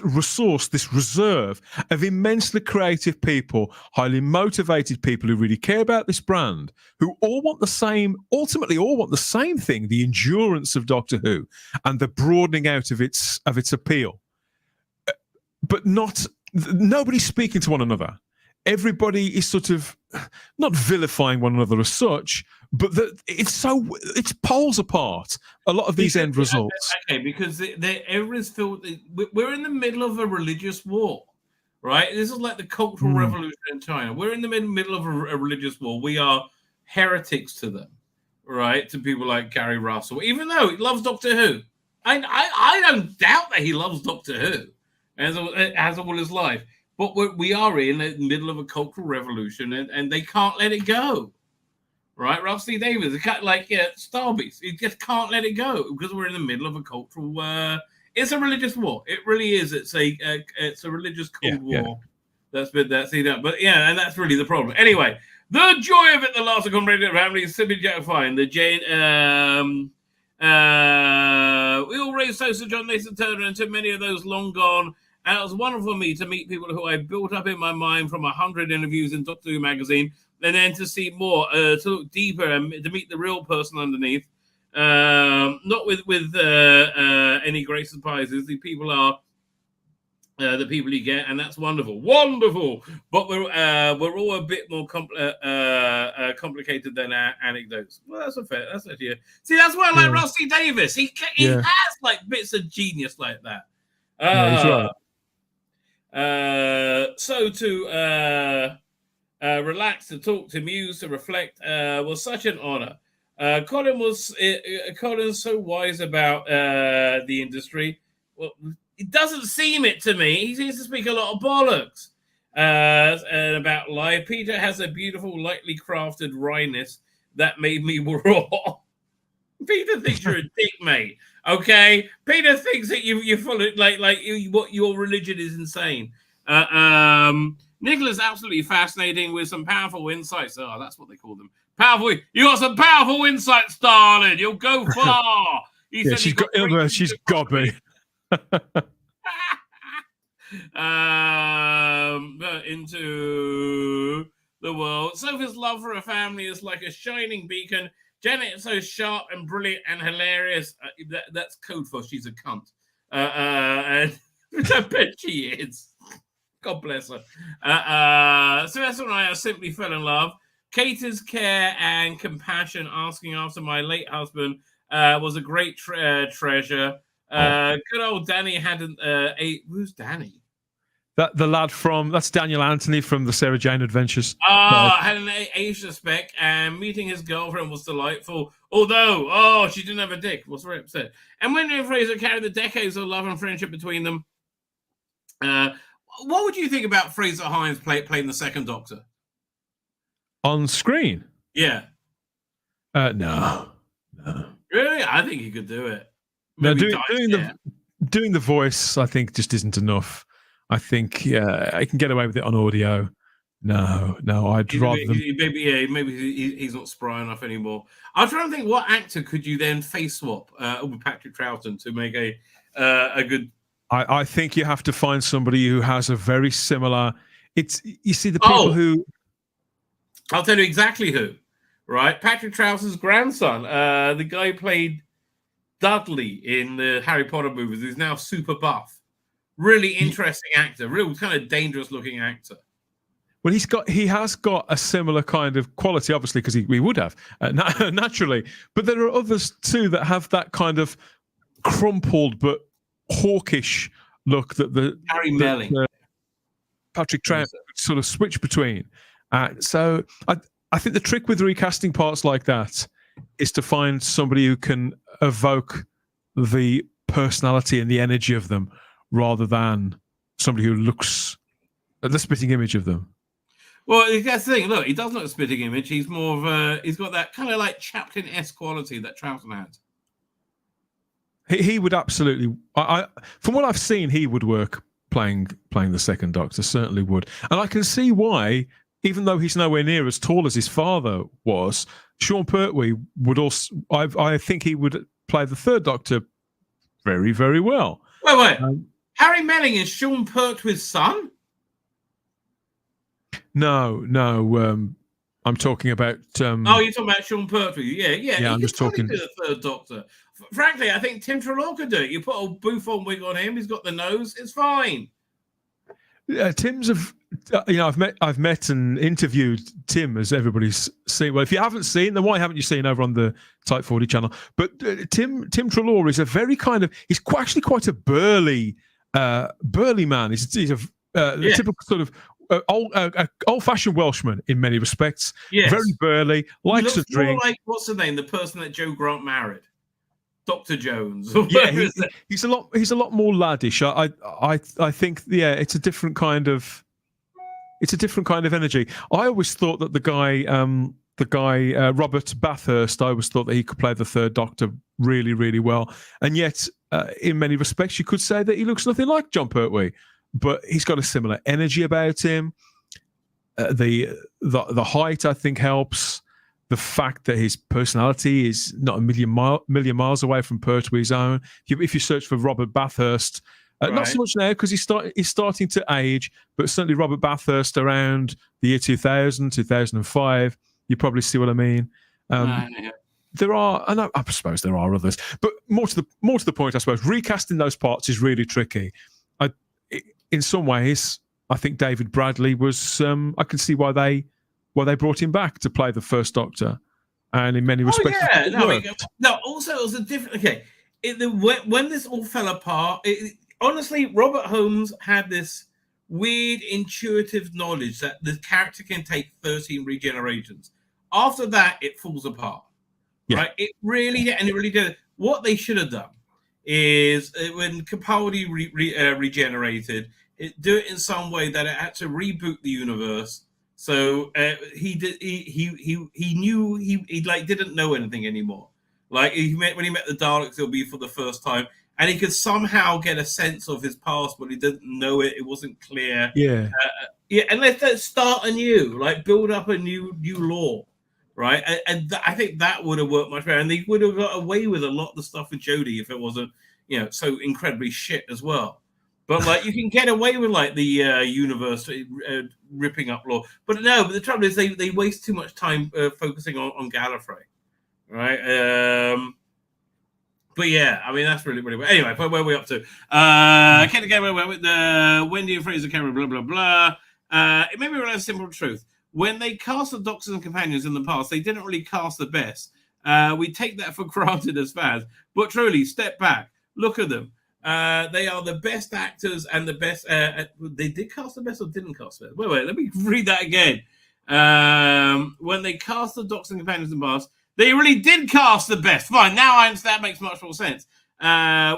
resource, this reserve of immensely creative people, highly motivated people who really care about this brand, who ultimately all want the same thing: the endurance of Doctor Who and the broadening out of its appeal. But nobody's speaking to one another. Everybody is sort of not vilifying one another as such, but it's poles apart. A lot of these end results. Okay, because everyone's filled. We're in the middle of a religious war, right? This is like the Cultural Revolution in China. We're in the middle of a religious war. We are heretics to them, right? To people like Gary Russell, even though he loves Doctor Who. I don't doubt that he loves Doctor Who as all his life. But we are in the middle of a cultural revolution, and they can't let it go, right? Ralph C. Davies, Starbeast, you just can't let it go because we're in the middle of a cultural. It's a religious war. It really is. It's a religious cold war. That's that. But yeah, and that's really the problem. Anyway, the joy of it, the last of comrade family is Sibby Jack Fine, the Jane. We all raised toast to John Nathan Turner and to many of those long gone. And it was wonderful for me to meet people who I built up in my mind from 100 interviews in Doctor Who magazine, and then to see more, to look deeper and to meet the real person underneath. Not with any great surprises. The people are the people you get, and that's wonderful. But we're all a bit more complicated than our anecdotes. Well, that's actually see, that's why I like Rusty Davis. He has like bits of genius like that. He's right. So to relax, to talk, to muse, to reflect was such an honor. Colin's so wise about the industry. Well, it doesn't seem it to me. He seems to speak a lot of bollocks and about life. Peter has a beautiful, lightly crafted wryness that made me raw. Peter thinks you're a dick, mate. Okay, Peter thinks that you're full of what your religion is insane. Nicholas absolutely fascinating with some powerful insights. Oh, that's what they call them. Powerful. You got some powerful insights, darling. You'll go far. She's got me. into the world. Sophie's love for her family is like a shining beacon. Janet is so sharp and brilliant and hilarious. That's code for she's a cunt. And I bet she is. God bless her. Sylvester and I simply fell in love. Kate's care and compassion, asking after my late husband, was a great treasure. Good old Danny hadn't. Who's Danny? The lad that's Daniel Anthony from the Sarah Jane Adventures. Had an Asian spec, and meeting his girlfriend was delightful. Although, she didn't have a dick. Was very upset. And when Fraser carried the decades of love and friendship between them, what would you think about Fraser Hines playing the second Doctor on screen? Yeah. No. Really, I think he could do it. No, doing the voice, I think, just isn't enough. I think I can get away with it on audio. No, I'd rather. Maybe he's not spry enough anymore. I'm trying to think, what actor could you then face swap with Patrick Troughton to make a good? I think you have to find somebody who has a very similar. You see the people who. I'll tell you exactly who. Right, Patrick Troughton's grandson, the guy who played Dudley in the Harry Potter movies, who's now super buff. Really interesting actor, real kind of dangerous looking actor. Well, he has got a similar kind of quality, obviously, because we would have naturally. But there are others too that have that kind of crumpled but hawkish look that the Harry Melling, Patrick Troughton sort of switch between. So I think the trick with recasting parts like that is to find somebody who can evoke the personality and the energy of them, rather than somebody who looks at the spitting image of them. Well, that's the thing. Look, he doesn't look a spitting image. He's more of he's got that kind of like Chaplin-esque quality that Troughton had. He would absolutely. From what I've seen, he would work playing the second Doctor. Certainly would, and I can see why. Even though he's nowhere near as tall as his father was, Sean Pertwee would also. I think he would play the third Doctor very, very well. Wait. Harry Melling is Sean Pertwee's son? No. I'm talking about. You're talking about Sean Pertwee. Yeah. I'm just talking. To the third Doctor. Frankly, I think Tim Trelaw could do it. You put a Buffon wig on him. He's got the nose. It's fine. Tim's I've met and interviewed Tim, as everybody's seen. Well, if you haven't seen, then why haven't you seen over on the Type 40 channel? But Tim Trelaw is a very kind of. He's actually quite a burly man. He's a typical sort of old-fashioned Welshman in many respects. Yes. Very burly, likes to drink. More like, what's the name? The person that Joe Grant married, Dr. Jones. Yeah, he's a lot more laddish. I think it's a different kind of. It's a different kind of energy. I always thought that the guy Robert Bathurst. I always thought that he could play the third Doctor really, really well. And yet, in many respects, you could say that he looks nothing like John Pertwee, but he's got a similar energy about him. The height, I think, helps. The fact that his personality is not a million miles away from Pertwee's own. If you search for Robert Bathurst. Not so much now because he's starting to age, but certainly Robert Bathurst around the year 2000, 2005, you probably see what I mean. There are, and I suppose there are others, but more to the point, I suppose, recasting those parts is really tricky. In some ways, I think David Bradley was. I can see why they brought him back to play the first Doctor, and in many respects, Also, it was a different. Okay, when this all fell apart. Honestly, Robert Holmes had this weird intuitive knowledge that the character can take 13 regenerations. After that, it falls apart. Yeah. Right? It really did. What they should have done is when Capaldi regenerated, do it in some way that it had to reboot the universe. So he knew he didn't know anything anymore. Like when he met the Daleks, it'll be for the first time. And he could somehow get a sense of his past, but he didn't know it. It wasn't clear. Yeah. And let's start anew, like build up a new lore, right? And I think that would have worked much better. And they would have got away with a lot of the stuff with Jodie if it wasn't, so incredibly shit as well. But like you can get away with like the universe ripping up lore, but the trouble is they waste too much time focusing on Gallifrey, right? But yeah, I mean that's really weird. Anyway, where are we up to? Can't get away with the Wendy and Fraser Cameron, blah blah blah. It made me realize a simple truth: when they cast the Doctors and Companions in the past, they didn't really cast the best. We take that for granted as fans, but truly, step back, look at them. They are the best actors and the best. They did cast the best or didn't cast the best? Wait, let me read that again. When they cast the Doctors and Companions in the past, they really did cast the best. Fine, now I understand. That makes much more sense.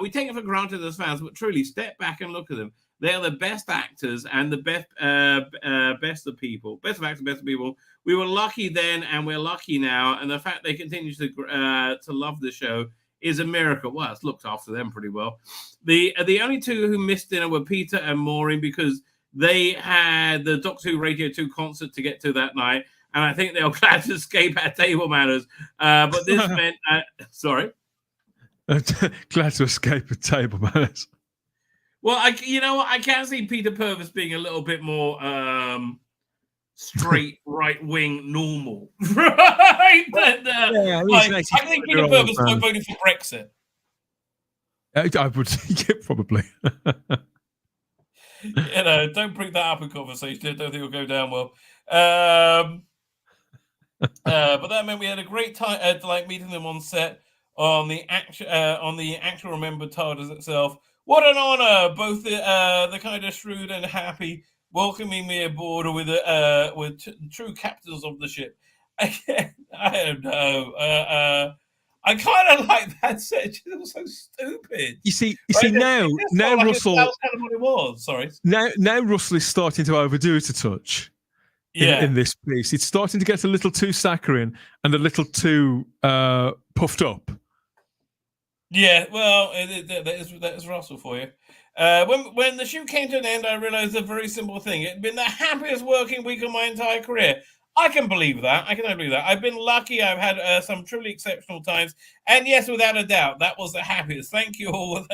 We take it for granted as fans, but truly, step back and look at them. They are the best actors and the best of people. Best of actors, best of people. We were lucky then, and we're lucky now. And the fact they continue to love the show is a miracle. Well, it's looked after them pretty well. The only two who missed dinner were Peter and Maureen because they had the Doctor Who Radio 2 concert to get to that night, and I think they were glad to escape our table manners. But this meant... sorry? Glad to escape at table manners. Well, you know what? I can see Peter Purvis being a little bit more straight, right-wing, normal. Right? I think Peter Purvis voted for Brexit. I would, yeah, probably. Don't bring that up in conversation. I don't think it'll go down well. But that meant we had a great time, like meeting them on set on the actual remembered TARDIS itself. What an honor! Both the kind of shrewd and happy, welcoming me aboard with true captains of the ship. I don't know. I kind of like that set. It was so stupid. You see, now Russell. That was kind of what it was. Sorry. Now Russell is starting to overdo it a touch. In this piece, it's starting to get a little too saccharine and a little too puffed up. Yeah, well, that is Russell for you. When the shoot came to an end, I realized a very simple thing. It had been the happiest working week of my entire career. I can believe that. I've been lucky. I've had some truly exceptional times. And yes, without a doubt, that was the happiest. Thank you all.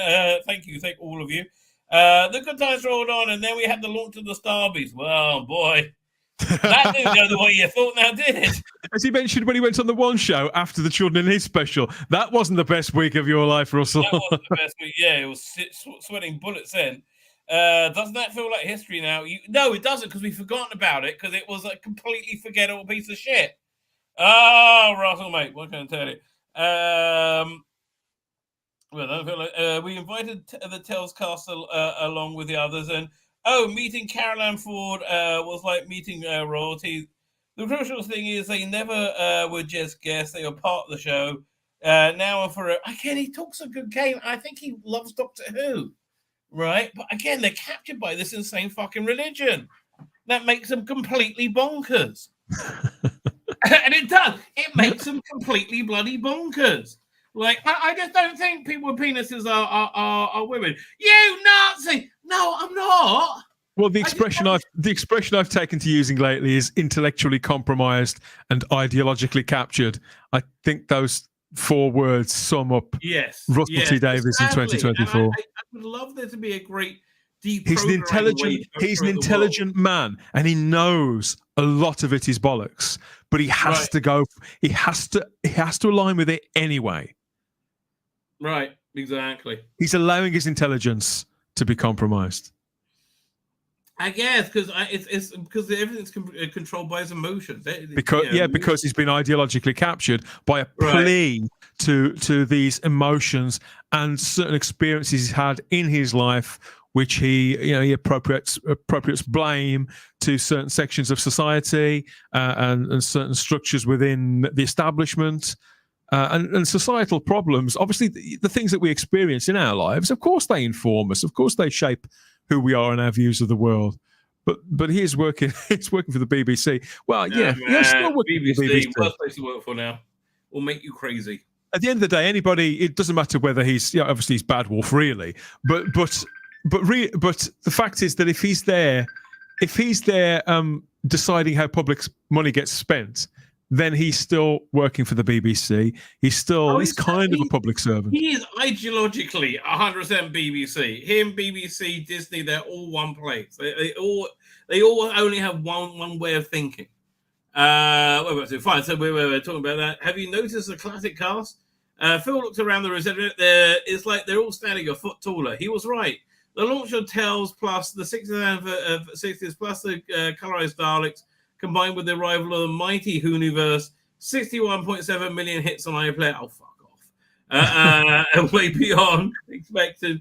Thank all of you. The good times rolled on, and then we had the launch of the Starbeast. Well, boy. That didn't go the way you thought now, did it? As he mentioned when he went on the One Show after the Children in Need special, that wasn't the best week of your life, Russell. That wasn't the best week. Yeah, it was sweating bullets then. Doesn't that feel like history now? No, it doesn't, because we've forgotten about it, because it was a completely forgettable piece of shit. Oh, Russell, mate, what can I tell you? Well, I don't feel like, we invited the Tales cast along with the others, and meeting Caroline Ford was like meeting royalty. The crucial thing is they never were just guests. They were part of the show. Now and forever. Again, he talks a good game. I think he loves Doctor Who, right? But again, they're captured by this insane fucking religion. That makes them completely bonkers. And it does. It makes them completely bloody bonkers. Like, I just don't think people with penises are women. You Nazi! No, I'm not. Well, the expression I've taken to using lately is intellectually compromised and ideologically captured. I think those 4 words sum up Russell T Davies in 2024. I would love there to be a great deep. He's an intelligent man, and he knows a lot of it is bollocks, but he has to go. He has to align with it anyway. Right, exactly. He's allowing his intelligence to be compromised. I guess because it's because everything's controlled by his emotions. Because he's been ideologically captured by a plea to these emotions and certain experiences he's had in his life, which he appropriates blame to certain sections of society and certain structures within the establishment. And societal problems, obviously, the things that we experience in our lives, of course, they inform us. Of course, they shape who we are and our views of the world. But he's working. He's working for the BBC. Well, still working BBC, for the BBC. Worst place to work for now. Will make you crazy. At the end of the day, anybody. It doesn't matter whether he's obviously he's Bad Wolf, really. But the fact is that if he's there, deciding how public money gets spent, then he's still working for the BBC. He's kind of a public servant. He is ideologically 100% BBC. Him, BBC, Disney, they're all one place. They all only have one way of thinking. Fine. So we're talking about that. Have you noticed the classic cast? Phil looked around the reception. It's like they're all standing a foot taller. He was right. The launch of Tales plus the 60s plus the colorized Daleks, combined with the arrival of the mighty Hooniverse, 61.7 million hits on iPlayer. Oh, fuck off. And way beyond expected.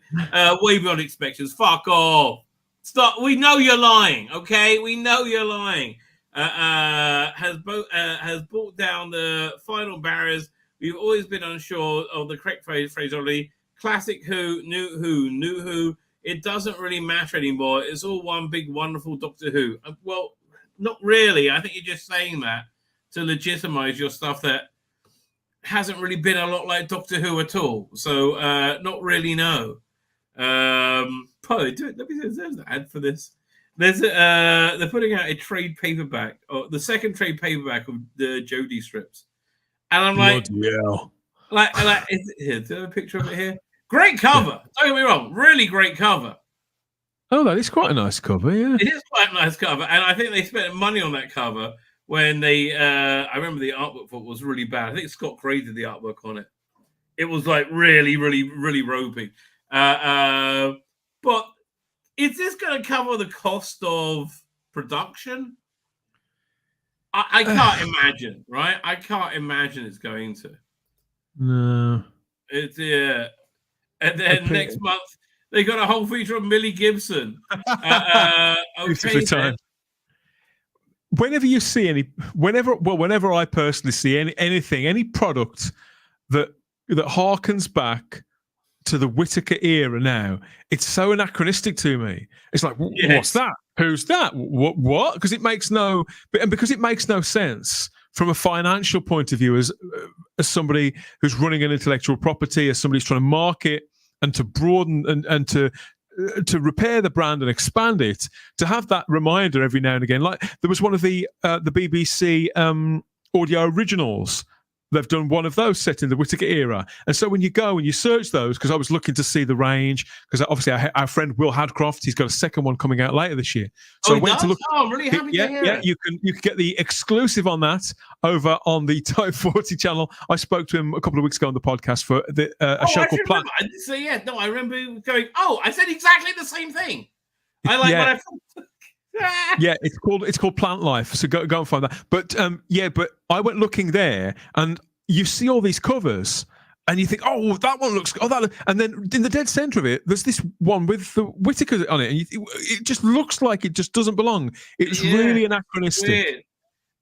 Way beyond expectations. Fuck off. Stop. We know you're lying, okay? We know you're lying. Has brought down the final barriers. We've always been unsure of the correct phraseology. Classic Who, new Who. It doesn't really matter anymore. It's all one big, wonderful Doctor Who. Well, not really. I think you're just saying that to legitimize your stuff that hasn't really been a lot like Doctor Who at all. So, not really, no. Let me see, there's an ad for this. They're putting out a trade paperback, or the second trade paperback of the Jodie strips. And I'm like, here, do I have a picture of it here? Great cover. Yeah. Don't get me wrong. Really great cover. Oh, that is quite a nice cover, yeah. It is quite a nice cover. And I think they spent money on that cover when they, I remember the artwork for it was really bad. I think Scott Gray did the artwork on it. It was like really, really, really ropey. But is this going to cover the cost of production? I can't imagine, right? I can't imagine it's going to. No. It's, yeah. And then next month, they got a whole feature of Millie Gibson. Okay, time. Whenever you see whenever I personally see anything, any product that harkens back to the Whittaker era now, it's so anachronistic to me. It's like, what's that? Who's that? What? Because it makes no sense from a financial point of view, as somebody who's running an intellectual property, as somebody who's trying to market and to broaden and to repair the brand and expand it, to have that reminder every now and again. Like there was one of the BBC audio originals. They've done one of those set in the Whittaker era. And so when you go and you search those, because I was looking to see the range, because obviously our friend Will Hadcroft, he's got a second one coming out later this year. So I went to look. Oh, I'm really happy to hear it. You can get the exclusive on that over on the Type 40 channel. I spoke to him a couple of weeks ago on the podcast for a show called Plant. So I remember going, I said exactly the same thing. I like what I thought. Yeah, it's called Plant Life. So go and find that. But but I went looking there, and you see all these covers, and you think, oh, that one looks, and then in the dead center of it, there's this one with the Whittaker on it, and it just looks like it just doesn't belong. It's really anachronistic. Weird.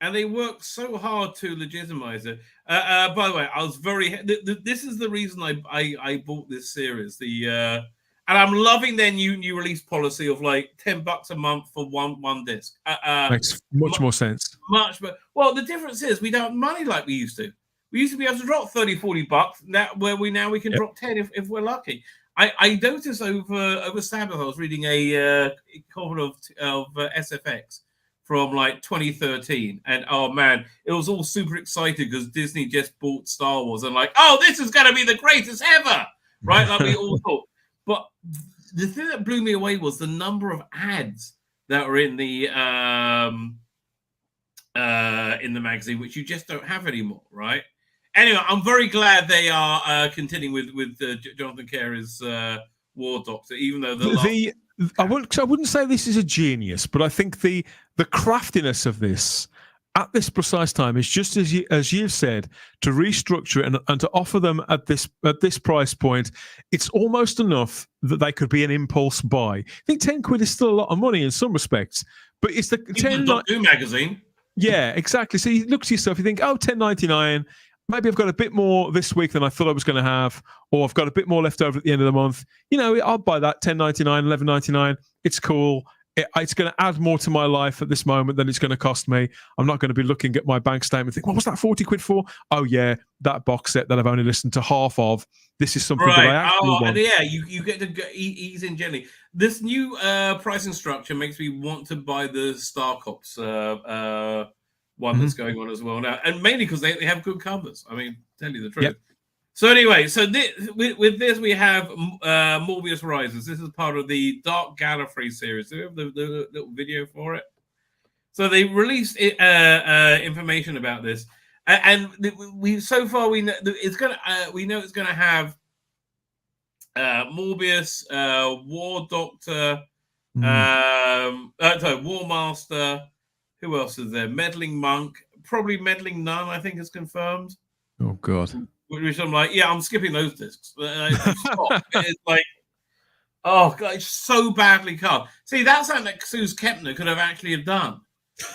And they worked so hard to legitimize it. By the way, I was very. This is the reason I bought this series. And I'm loving their new release policy of like $10 a month for one disc. Makes much more sense. Well, the difference is we don't have money like we used to. We used to be able to drop $30-$40. Now we can drop 10 if we're lucky. I noticed over Sabbath I was reading a cover of SFX from like 2013, and oh man, it was all super excited because Disney just bought Star Wars and like, oh, this is going to be the greatest ever, right? Like we all thought. But the thing that blew me away was the number of ads that were in the magazine, which you just don't have anymore, right? Anyway, I'm very glad they are continuing with Jonathan Carey's War Doctor, even though I wouldn't say this is a genius, but I think the craftiness of this at this precise time is just as you've said, to restructure it and to offer them at this price point. It's almost enough that they could be an impulse buy. I think £10 is still a lot of money in some respects, but it's the $10 magazine. Yeah, exactly. So you look to yourself, you think, oh, $10.99. Maybe I've got a bit more this week than I thought I was going to have, or I've got a bit more left over at the end of the month. I'll buy that $10.99, $11.99. It's cool. It's going to add more to my life at this moment than it's going to cost me. I'm not going to be looking at my bank statement and think, what was that £40 for? Oh, yeah, that box set that I've only listened to half of. This is something that I actually want. Yeah, you get to ease in gently. This new pricing structure makes me want to buy the Star Cops one that's going on as well now, and mainly because they have good covers. I mean, tell you the truth. Yep. So anyway, so with this we have Morbius Rises. This is part of the Dark Gallifrey series. Do we have the little video for it? So they released information about this, and we know it's gonna have Morbius, War Doctor, War Master. Who else is there? Meddling Monk, probably Meddling Nun. I think is confirmed. Oh God. Which I'm like, yeah, I'm skipping those discs. It's like, oh God, it's so badly cut. See, that's something that Suze Kepner could have actually have done.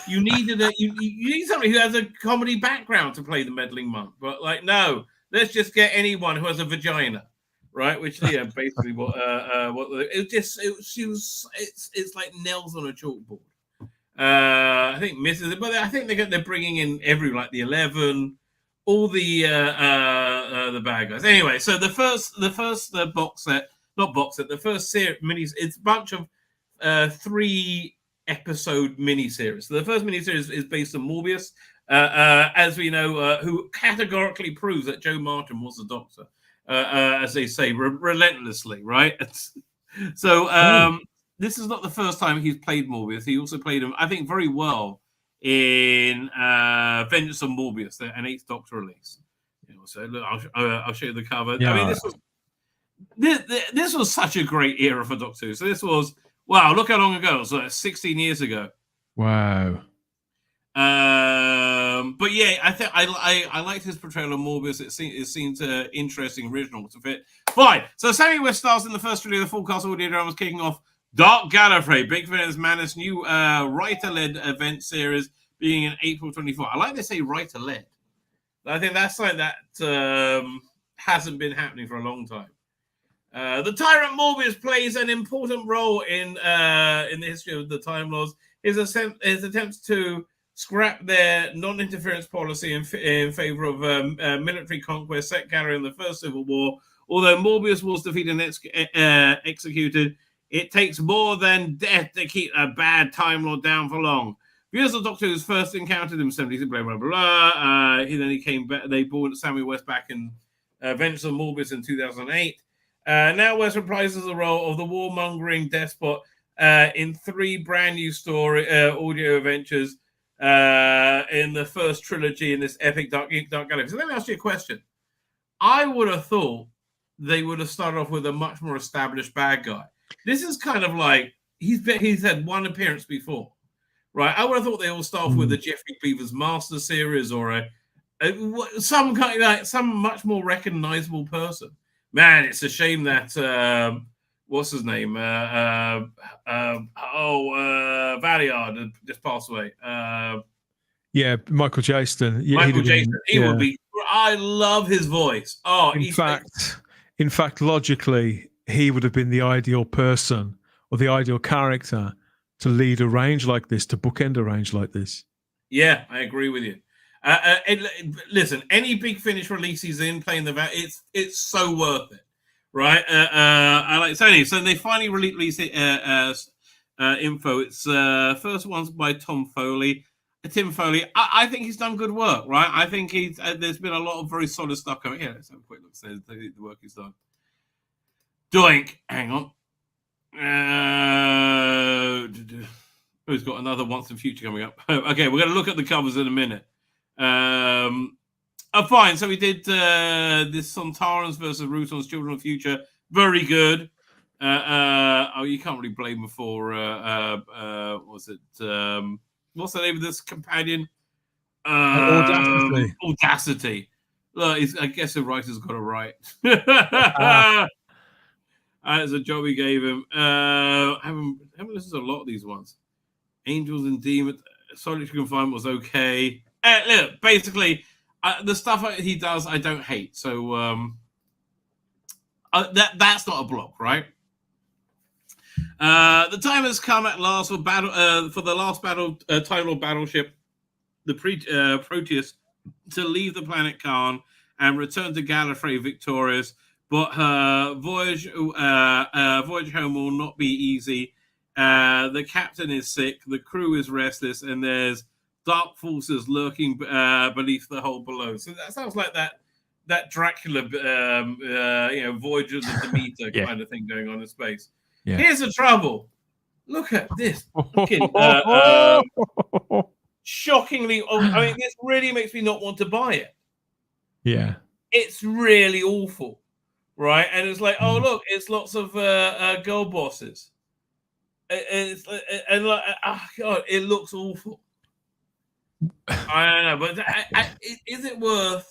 You needed you need somebody who has a comedy background to play the meddling monk, but like, no, let's just get anyone who has a vagina, right? Which basically what it's like nails on a chalkboard. I think misses it, but I think they're bringing in the 11. All the bad guys. Anyway, so the first box set, not box set, the first series it's a bunch of 3-episode miniseries. So the first miniseries is based on Morbius, as we know, who categorically proves that Joe Martin was the Doctor, as they say, relentlessly, right? So this is not the first time he's played Morbius. He also played him, I think, very well in Vengeance on Morbius, an 8th Doctor release. So look, I'll show you the cover. Yeah. I mean, this was such a great era for Doctor Who. So this was, wow, look how long ago. It was like 16 years ago. Wow. But yeah, I think I liked his portrayal of Morbius. It seemed interesting, original to fit. Fine. So Sammy West stars in the first trilogy of the full cast audio dramas, kicking off Dark Gallifrey, Big Finish Manus' new writer-led event series, being in April 24. I like they say writer-led. I think that's something that hasn't been happening for a long time. The Tyrant Morbius plays an important role in the history of the Time Lords. His attempts to scrap their non-interference policy in favor of military conquest set Gallifrey in the First Civil War. Although Morbius was defeated and executed, it takes more than death to keep a bad Time Lord down for long. Viewers of Doctor Who's first encountered him, 70s, blah, blah, blah. He came back. They brought Samuel West back in Vengeance on Morbius in 2008. Now West reprises the role of the warmongering despot in 3 brand new audio adventures in the first trilogy in this epic Dark Galaxy. So let me ask you a question. I would have thought they would have started off with a much more established bad guy. This is kind of like he's had one appearance before, right? I would have thought they all start off with the Jeffrey Beavers Master series or some kind of like some much more recognizable person. Man, it's a shame that what's his name? Valiard just passed away. Yeah, Michael Jaston. Yeah, Michael Jaston. He would be. I love his voice. Oh, in fact, logically, he would have been the ideal person or the ideal character to lead a range like this, to bookend a range like this. Yeah, I agree with you. Listen, any Big Finish release he's in playing it's so worth it, right? I like so they finally released info. It's first one's by Tim Foley. I think he's done good work, right? I think there's been a lot of very solid stuff coming. Yeah, let's have a quick look. So the work he's done. Doink. Hang on. Who's got another Once in Future coming up? Okay, we're going to look at the covers in a minute. Fine. So we did this Sontarans versus Routons, Children of the Future. Very good. You can't really blame him for what's the name of this companion? Audacity. Look, I guess the writer's got it right. That's a job he gave him. I haven't listened to a lot of these ones. Angels and Demons. Solitary Confinement was okay. Look, basically, the stuff he does, I don't hate. So that's not a block, right? The time has come at last for the last battle, Time Lord battleship, the Proteus, to leave the planet Karn and return to Gallifrey victorious. But her voyage home will not be easy. The captain is sick, the crew is restless, and there's dark forces lurking beneath the hull below. So that sounds like that Dracula, Voyage of the Demeter kind of thing going on in space. Yeah. Here's the trouble. Look at this. Shockingly, I mean, this really makes me not want to buy it. Yeah. It's really awful, right? And it's like, oh, look, it's lots of girl bosses. God, it looks awful. I don't know, but is it worth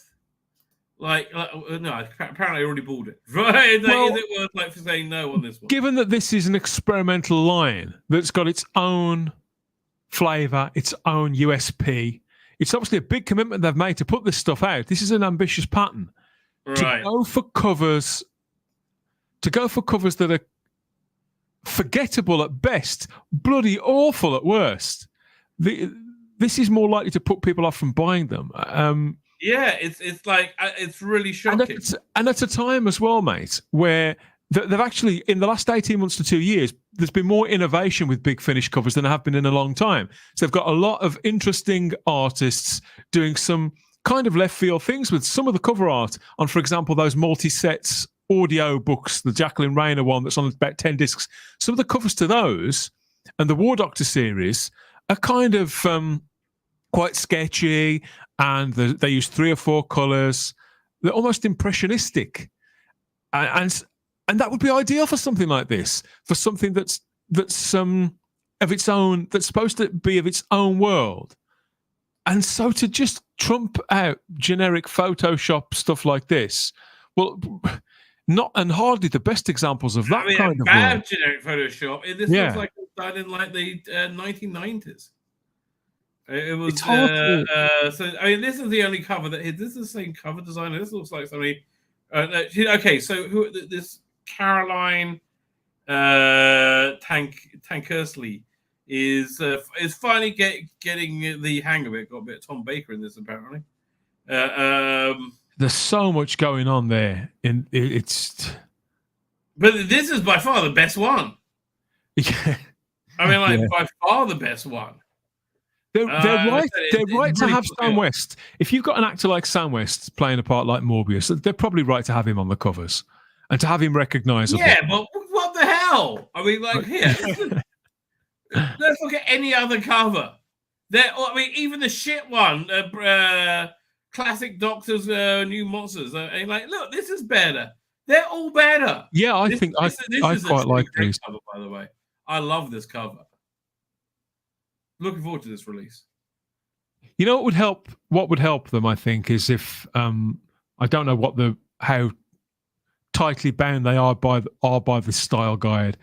no? Apparently, I already bought it. Right? Well, is it worth saying no on this one? Given that this is an experimental line that's got its own flavor, its own USP, it's obviously a big commitment they've made to put this stuff out. This is an ambitious pattern. Right. To go for covers that are forgettable at best, bloody awful at worst. This is more likely to put people off from buying them. Yeah, it's like it's really shocking. And at a time as well, mate, where they've actually, in the last 18 months to 2 years, there's been more innovation with Big Finish covers than there have been in a long time. So they've got a lot of interesting artists doing some kind of left field things with some of the cover art on, for example, those multi-sets audio books, the Jacqueline Rayner one that's on about 10 discs. Some of the covers to those and the War Doctor series are kind of quite sketchy, and they use 3 or 4 colours. They're almost impressionistic, and that would be ideal for something like this, for something that's of its own, that's supposed to be of its own world. And so to just trump out generic Photoshop stuff like this, well, not and hardly the best examples of that kind of bad world. Generic Photoshop. This looks like it was done in like the 1990s. It was so. I mean, this is the only cover that this is the same cover designer. This looks like somebody. Okay, so this Caroline Tankersley is finally getting the hang of it. Got a bit of Tom Baker in this apparently. There's so much going on there, but this is by far the best one. Yeah, I mean, by far the best one. They're right. They're right to have Sam West. If you've got an actor like Sam West playing a part like Morbius, they're probably right to have him on the covers and to have him recognisable. Yeah, but what the hell? I mean, here, let's look at any other cover. Even the shit one, Classic Doctors, New Monsters. Look, this is better. They're all better. Yeah, I quite like these. Cover, by the way, I love this cover. Looking forward to this release. You know what would help? What would help them, I think, is if I don't know how tightly bound they are by the style guide,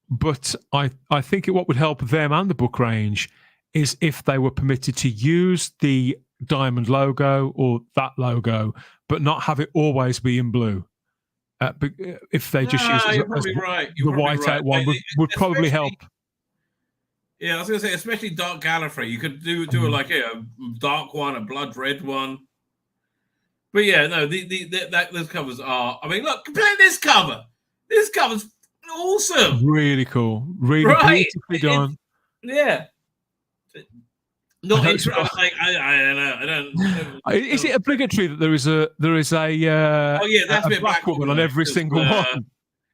but I think what would help them and the book range is if they were permitted to use the diamond logo or that logo, but not have it always be in blue. If they just use the whiteout one, would probably help. Yeah, I was going to say, especially Dark Gallifrey. You could do a dark one, a blood red one. But yeah, no, those covers are. I mean, look, compare this cover. This cover's awesome. Really cool. Really beautifully done. Yeah. Not I don't know. I don't. Is it obligatory that there is a that's a black woman on every single one?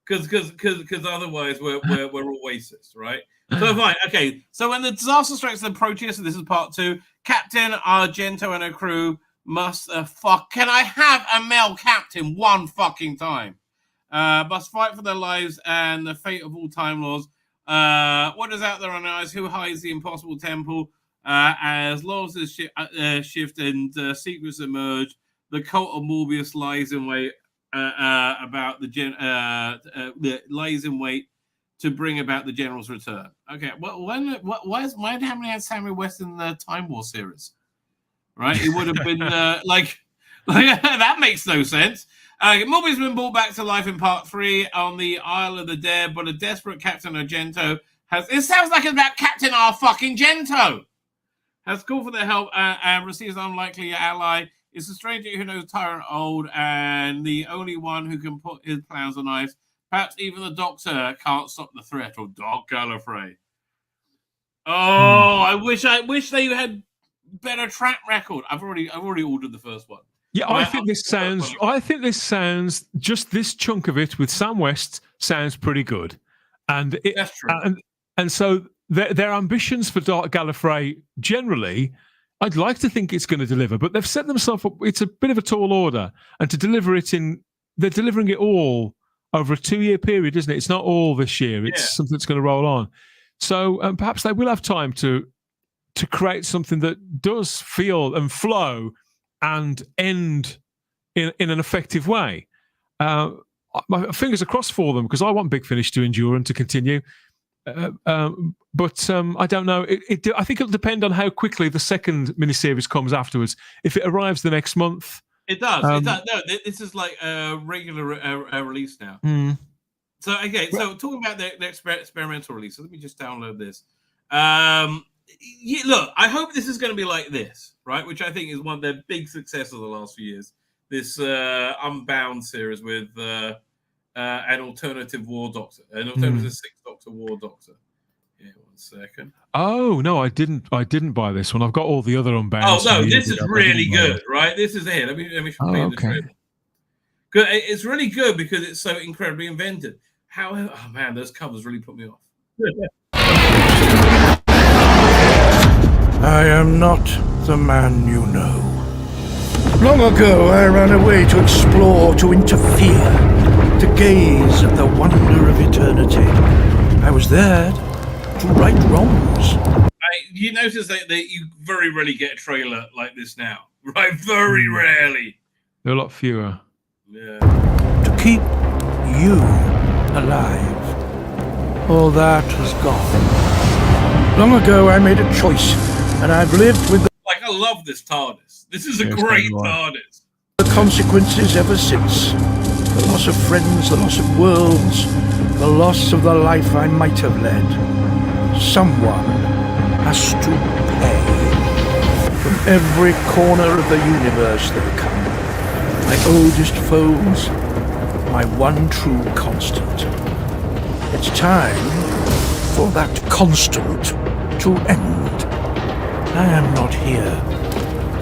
Because otherwise we're all racist, right? So fine, okay. So when the disaster strikes the Proteus, and this is part 2, Captain Argento and her crew must Can I have a male captain one fucking time? Must fight for their lives and the fate of all Time Lords. What is out there on the eyes? Who hides the impossible temple? As losses shift and secrets emerge, the cult of Morbius lies in wait lies in wait to bring about the General's return. Okay, well, why haven't we had Samuel West in the Time War series? Right, it would have been like that makes no sense. Morbius has been brought back to life in part 3 on the Isle of the Dead, but a desperate Captain Argento has. It sounds like it's about Captain Gento. Has called for their help and receives an unlikely ally. It's a stranger who knows Tyrant Old and the only one who can put his plans on ice. Perhaps even the Doctor can't stop the threat of Dark Gallifrey. Oh, I wish they had better track record. I've already ordered the first one. Yeah, I think this sounds. Just this chunk of it with Sam West sounds pretty good, and that's true. And so their ambitions for Dark Gallifrey generally, I'd like to think it's going to deliver, but they've set themselves up. It's a bit of a tall order, and to deliver it they're delivering it all over a 2-year period, isn't it? It's not all this year. It's something that's going to roll on. So perhaps they will have time to create something that does feel and flow and end in an effective way. My fingers are crossed for them because I want Big Finish to endure and to continue. But I don't know. I think it'll depend on how quickly the second miniseries comes afterwards. If it arrives the next month, it does. It does. No, this is like a regular release now. So so talking about the experimental release. So let me just download this. Look, I hope this is going to be like this, right? Which I think is one of their big successes of the last few years. This Unbound series with an alternative War Doctor, an alternative Sixth Doctor War Doctor. Yeah, 1 second. Oh no, I didn't buy this one. I've got all the other Unbound. Oh no, this is really good, right? This is it. Let me show you the trailer. Good. It's really good because it's so incredibly invented. Oh man, those covers really put me off. I am not the man you know. Long ago, I ran away to explore, to interfere, to gaze at the wonder of eternity. I was there to right wrongs. You notice that you very rarely get a trailer like this now, right? Very rarely. There are a lot fewer. Yeah. To keep you alive. All that has gone. Long ago, I made a choice, and I've lived with I love this TARDIS. This is a great TARDIS. The consequences ever since. The loss of friends, the loss of worlds, the loss of the life I might have led. Someone has to pay. From every corner of the universe they come. My oldest foes, my one true constant. It's time for that constant to end. I am not here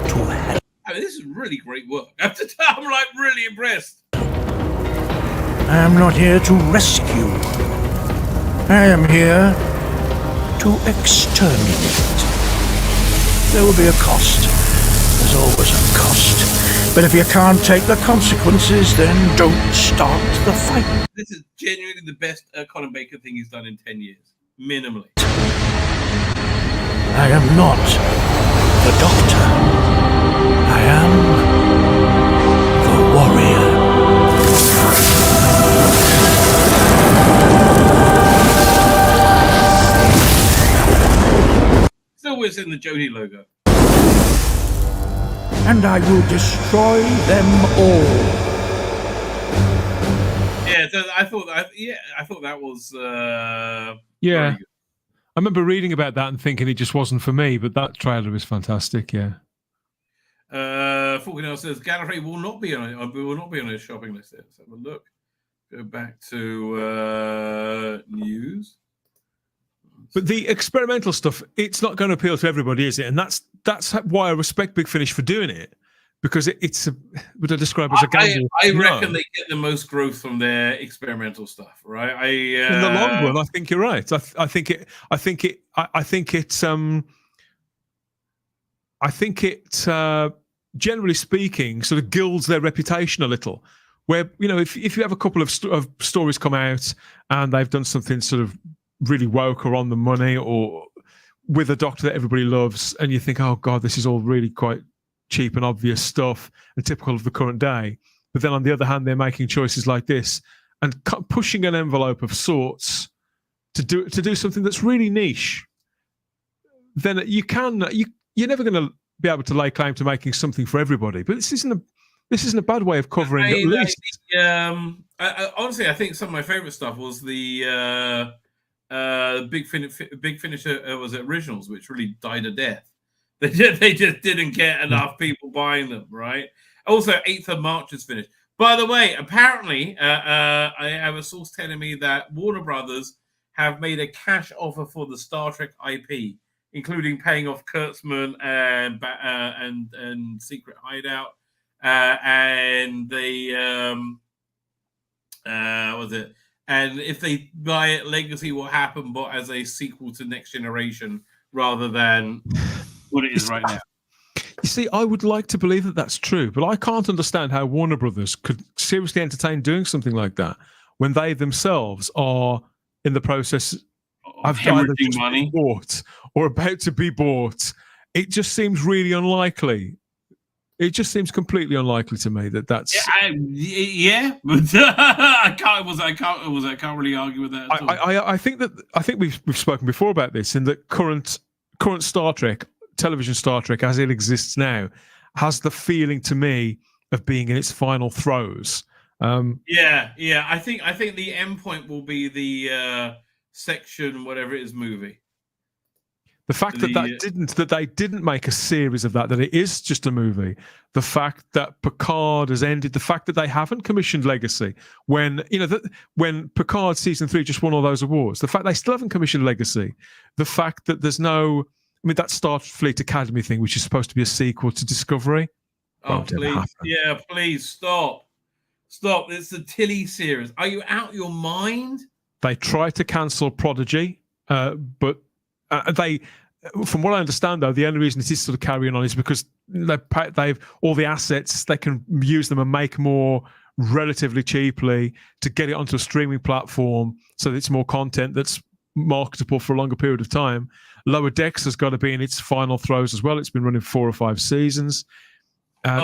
to help. I mean, this is really great work. I'm like really impressed. I am not here to rescue. I am here to exterminate. There will be a cost. There's always a cost. But if you can't take the consequences, then don't start the fight. This is genuinely the best Colin Baker thing he's done in 10 years. Minimally. I am not the Doctor. I am the warrior. Still was in the Jodie logo. And I will destroy them all. Yeah, I thought that was yeah. I remember reading about that and thinking it just wasn't for me, but that trailer was fantastic. Yeah. Falcon says Gallifrey will not be on a shopping list. Let's have a look. Go back to news. But the experimental stuff, it's not going to appeal to everybody, is it? And that's why I respect Big Finish for doing it, because it's would I describe it as a gamble? I reckon they get the most growth from their experimental stuff, right? In the long run, I think you're right. I think it generally speaking sort of gilds their reputation a little. Where if you have a couple of stories come out and they've done something sort of really woke or on the money or with a Doctor that everybody loves, and you think, oh God, this is all really quite cheap and obvious stuff and typical of the current day. But then on the other hand, they're making choices like this and pushing an envelope of sorts to do something that's really niche. Then you're never going to be able to lay claim to making something for everybody. But this isn't a bad way of covering at least. Honestly, I think some of my favorite stuff was the Big Finish was it originals, which really died a death. They just didn't get enough people buying them, right? Also, 8th of March is finished. By the way, apparently, I have a source telling me that Warner Brothers have made a cash offer for the Star Trek IP including paying off Kurtzman and Secret Hideout, and the was it? And if they buy it, Legacy will happen, but as a sequel to Next Generation rather than what it is right now. You see, I would like to believe that that's true, but I can't understand how Warner Brothers could seriously entertain doing something like that when they themselves are in the process of either just money bought or about to be bought. It just seems really unlikely. It just seems completely unlikely to me that that's. Yeah, but I can't really argue with that. At all. I think we've spoken before about this, in that current Star Trek, television Star Trek as it exists now, has the feeling to me of being in its final throes. Yeah. I think the end point will be the section whatever it is movie. The fact that they didn't make a series of that it is just a movie. The fact that Picard has ended. The fact that they haven't commissioned Legacy when when Picard season 3 just won all those awards. The fact they still haven't commissioned Legacy. The fact that there's no. I mean, that Starfleet Academy thing, which is supposed to be a sequel to Discovery. Oh, please stop! It's the Tilly series. Are you out your mind? They tried to cancel Prodigy, but they. From what I understand, though, the only reason it is sort of carrying on is because they've all the assets. They can use them and make more relatively cheaply to get it onto a streaming platform, so that it's more content that's marketable for a longer period of time. Lower Decks has got to be in its final throes as well. It's been running 4 or 5 seasons.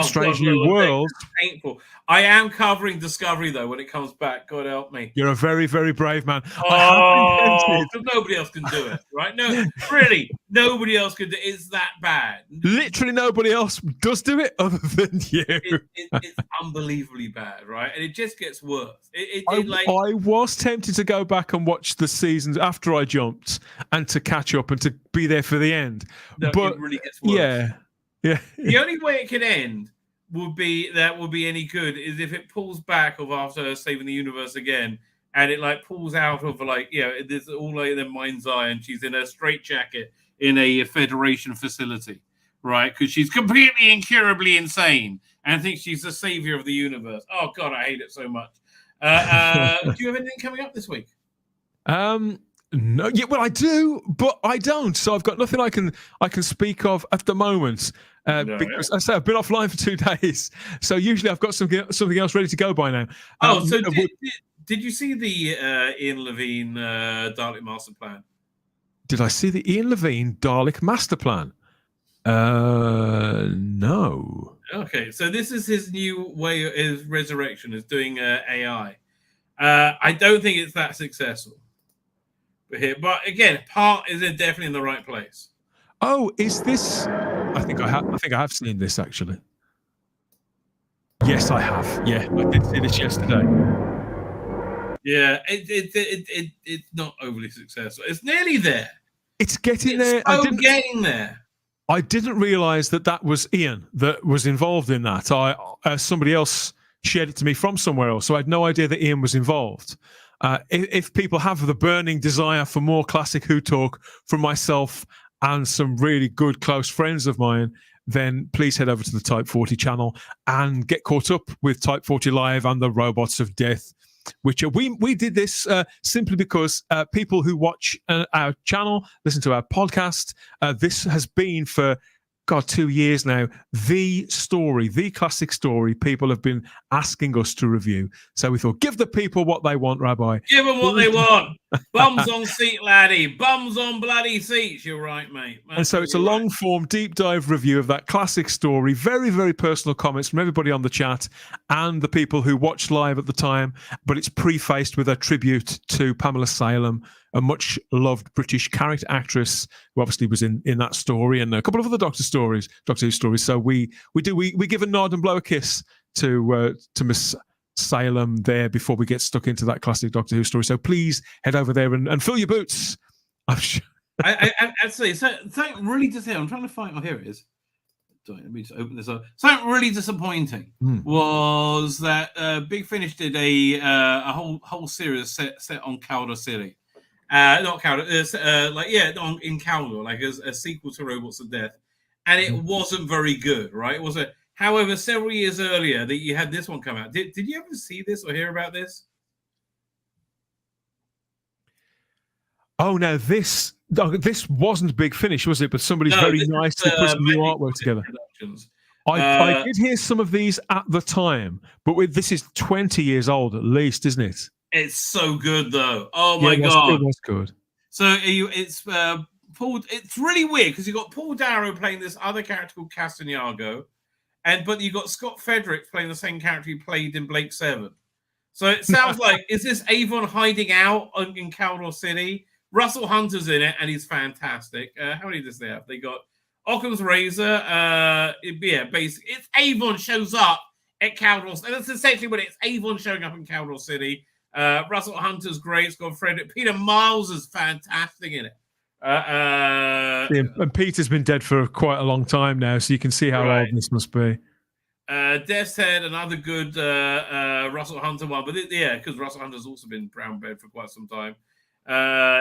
Strange New World. Painful. I am covering Discovery though when it comes back. God help me. You're a very, very brave man. Nobody else can do it, right? No, really, nobody else can do it. It's that bad. Literally nobody else does do it other than you. It's unbelievably bad, right? And it just gets worse. I was tempted to go back and watch the seasons after I jumped and to catch up and to be there for the end. No, but it really gets worse. Yeah. The only way it can end would be any good is if it pulls back of after saving the universe again, and it pulls out of this all their mind's eye, and she's in a straitjacket in a Federation facility, right? Because she's completely incurably insane and thinks she's the savior of the universe. Oh God, I hate it so much. Do you have anything coming up this week? No, yeah, well, I do, but I don't. So I've got nothing I can speak of at the moment. Because I say I've been offline for 2 days, so usually I've got something else ready to go by now. Did you see the Ian Levine Dalek Master Plan? Did I see the Ian Levine Dalek Master Plan? No. Okay, so this is his new way of his resurrection, is doing AI. I don't think it's that successful. But again, part is definitely in the right place. Oh, is this? I think I have seen this actually. Yes, I have. Yeah, I did see this yesterday. Yeah, it's not overly successful. It's nearly there. It's getting there. Getting there. I didn't realise that was Ian that was involved in that. Somebody else shared it to me from somewhere else, so I had no idea that Ian was involved. If people have the burning desire for more classic Who Talk from myself and some really good close friends of mine, then please head over to the Type 40 channel and get caught up with Type 40 Live and the Robots of Death, which we did this simply because people who watch our channel, listen to our podcast, this has been for 2 years now, the classic story people have been asking us to review. So we thought, give the people what they want, Rabbi. Give them what they want. Bums on seat, laddie. Bums on bloody seats. You're right, mate. And so it's a long-form, deep dive review of that classic story. Very, very personal comments from everybody on the chat and the people who watched live at the time. But it's prefaced with a tribute to Pamela Salem, a much-loved British character actress who obviously was in that story, and a couple of other Doctor Who stories. So we give a nod and blow a kiss to Miss Salem there before we get stuck into that classic Doctor Who story. So please head over there and fill your boots. I'm sure. I actually, something really disappointing. I'm trying to find. Oh, here it is. Let me just open this up. Something really disappointing was that Big Finish did a whole series set on Calder City. Not Caldor, in Caldor, like a sequel to Robots of Death, and it wasn't very good, right? It was however, several years earlier that you had this one come out. Did you ever see this or hear about this? Oh, now this wasn't Big Finish, was it? But somebody's very nicely put some new artwork together. I did hear some of these at the time, but this is 20 years old at least, isn't it? It's so good though. Oh my god, it was good. So it's Paul. It's really weird because you got Paul Darrow playing this other character called Castagnago, but you got Scott Fedrick playing the same character he played in Blake 7. So it sounds like, is this Avon hiding out in Caldor City? Russell Hunter's in it, and he's fantastic. How many does they have? They got Occam's Razor. Basically, it's Avon shows up at Caldor, and that's essentially what it's Avon showing up in Caldor City. Russell Hunter's great. Scott Frederick. Peter Miles is fantastic in it. And Peter's been dead for quite a long time now, so you can see how old this must be. Death's Head, another good Russell Hunter one, but because Russell Hunter's also been brown bed for quite some time.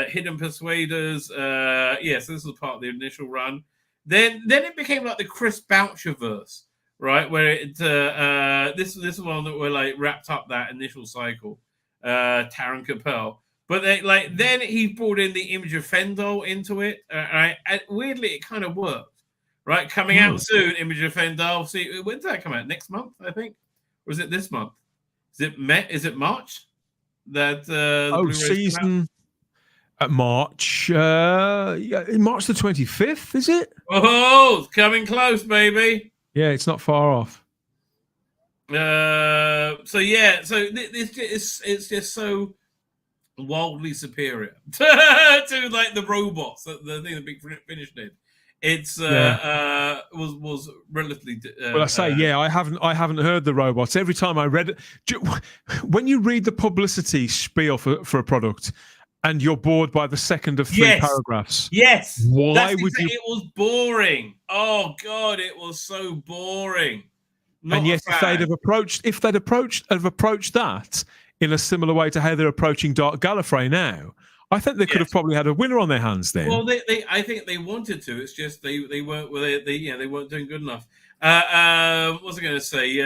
Hidden Persuaders, so this was part of the initial run. Then it became like the Chris Boucher verse, right? Where this one that were like wrapped up that initial cycle, Taron Capel. But then he brought in the image of Fendel into it, right? And weirdly, it kind of worked, right? Coming out soon, image of Fendel. See, when does that come out? Next month, I think, or is it this month? Is it March? That season. At March, March the 25th, is it? Oh, it's coming close, baby. Yeah, it's not far off. It's just so wildly superior to like the robots, the thing that Big Finish did. It's was relatively. Well, I say, I haven't heard the robots. Every time I read it, when you read the publicity spiel for a product. And you're bored by the second of 3 paragraphs. Yes. Why would you? It was boring. Oh God, it was so boring. And yet, if they'd approached that in a similar way to how they're approaching Dark Gallifrey now, I think they could have probably had a winner on their hands then. Well, I think they wanted to. It's just they weren't. They weren't doing good enough. What was I going to say? You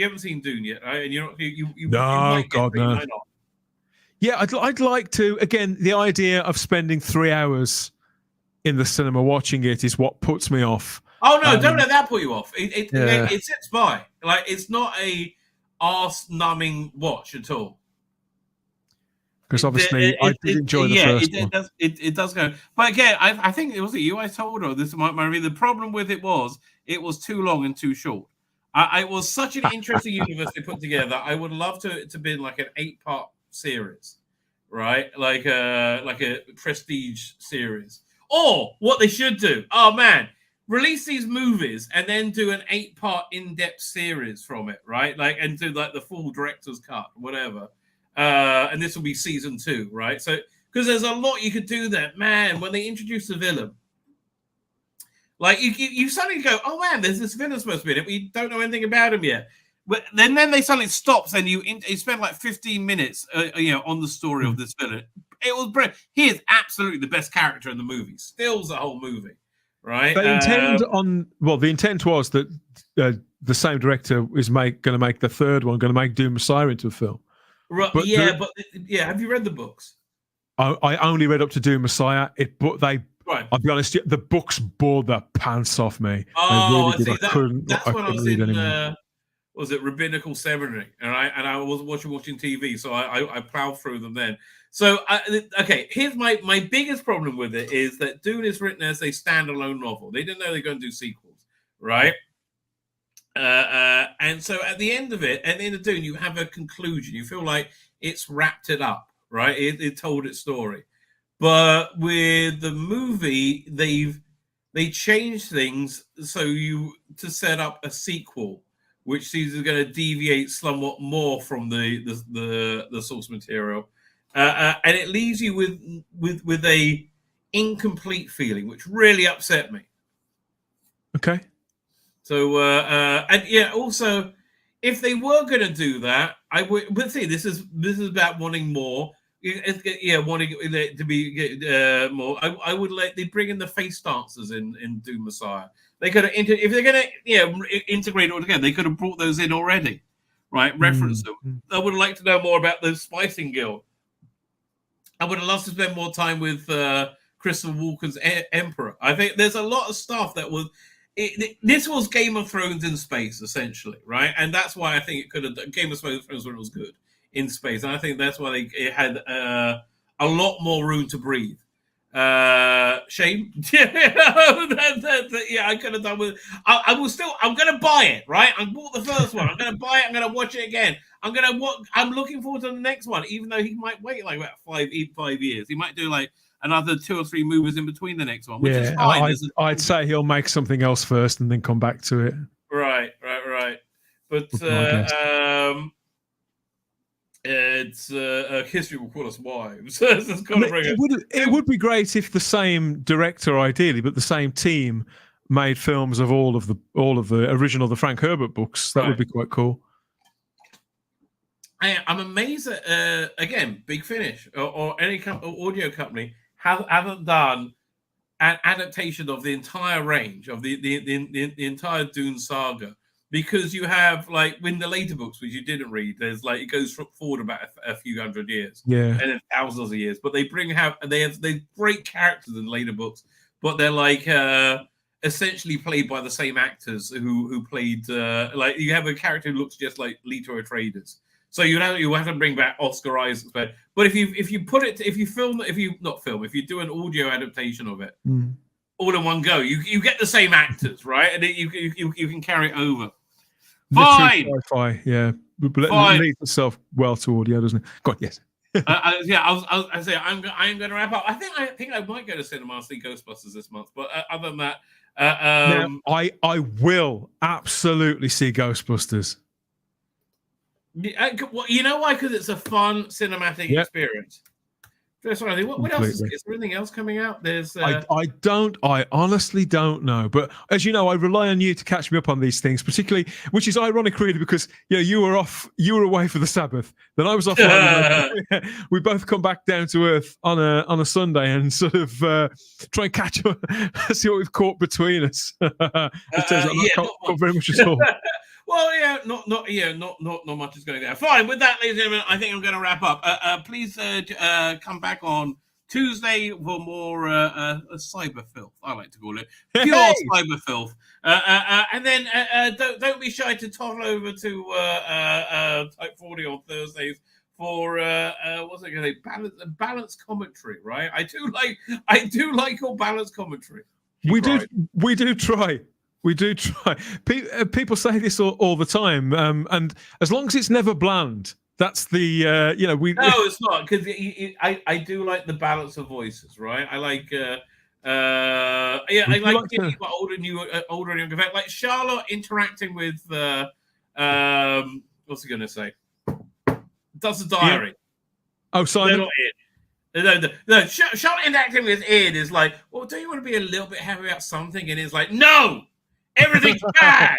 haven't seen Dune yet, right? And you're not. No, God, no. Why not? Yeah, I'd like to. Again, the idea of spending 3 hours in the cinema watching it is what puts me off. Oh no! Don't let that put you off. It sits by. Like it's not a arse-numbing watch at all. Because obviously, I did enjoy the first one. It does go. But again, I think it was you I told her this might be the problem with it was too long and too short. It was such an interesting universe they put together. I would love to be like an 8-part series, right? Like a prestige series. Or what they should do, release these movies and then do an 8-part in-depth series from it, right? Like, and do like the full director's cut, whatever. And this will be season 2, right? So, because there's a lot you could do there, man. When they introduce the villain, like you suddenly go, oh man, there's this villain supposed to be in it. We don't know anything about him yet. But then they suddenly stops and you spend like 15 minutes, on the story of this villain. It was brilliant. He is absolutely the best character in the movie. Steals the whole movie, right? The intent was that the same director is going to make the third one, going to make Doom Messiah into a film. Right, but have you read the books? I only read up to Doom Messiah. I'll be honest, the books bored the pants off me. Oh, I see. That's when I was in. Was it Rabbinical Seminary? And I was watching TV, so I plowed through them then. So here's my biggest problem with it is that Dune is written as a standalone novel. They didn't know they were going to do sequels, right? And so at the end of Dune, you have a conclusion. You feel like it's wrapped it up, right? It told its story. But with the movie, they changed things to set up a sequel, which seems is going to deviate somewhat more from the source material, and it leaves you with a incomplete feeling, which really upset me. Okay. So also, if they were going to do that, I would. But see, this is about wanting more. Wanting it to be more. I would let they bring in the face dancers in Doom Messiah. They could have if they're going to integrate it all together. They could have brought those in already, right? Reference them. I would like to know more about the Spicing Guild. I would have loved to spend more time with Christopher Walken's Emperor. I think there's a lot of stuff that was. This was Game of Thrones in space, essentially, right? And that's why I think it could have Game of Thrones when it was good in space, and I think that's why it had a lot more room to breathe. Shame, I could have done with. I'm going to buy it, right? I bought the first one. I'm going to buy it. I'm going to watch it again. I'm looking forward to the next one, even though he might wait like about 5 years. He might do like another 2 or 3 movies in between the next one, which is fine. I'd say he'll make something else first and then come back to it. Right. But it's history will call us wives. It would be great if the same director, ideally, but the same team made films of all of the original the Frank Herbert books. That would be quite cool. I'm amazed that again, Big Finish or any audio company haven't done an adaptation of the entire range of the entire Dune saga. Because you have like in the later books, which you didn't read, there's like it goes forward about a few hundred years, and then thousands of years. But they have great characters in later books, but they're like essentially played by the same actors who played like you have a character who looks just like Leto Atreides. So you have to bring back Oscar Isaac, but if you do an audio adaptation of it. All in one go, you get the same actors, right? And you can carry it over. Fine. Sci-fi, yeah. Leads itself well to audio, doesn't it? God, yes. I'm going to wrap up. I think I might go to cinema and see Ghostbusters this month, but other than that, I will absolutely see Ghostbusters. You know why? Because it's a fun cinematic experience. What else is there anything else coming out? There's I honestly don't know. But as you know, I rely on you to catch me up on these things, particularly, which is ironic really, because you were away for the Sabbath, then I was off. We both come back down to earth on a Sunday and sort of try and catch up, see what we've caught between us. Not very much at all. Well, not much is going there. Fine. With that, ladies and gentlemen, I think I'm going to wrap up. Please come back on Tuesday for more cyber filth. I like to call it pure cyber filth. And then don't be shy to toddle over to Type 40 on Thursdays for what's it going to say? Balanced commentary, right? I do like your balanced commentary. We do try. We do try. People say this all the time, and as long as it's never bland, that's the we. No, it's not, because I do like the balance of voices, right? I like I like older and younger. Like Charlotte interacting with what's he going to say? Does the diary? Yeah. Oh, Simon. They're not in. No. Charlotte interacting with Ed is like, well, do you want to be a little bit happy about something? And it's like, no. Everything's bad.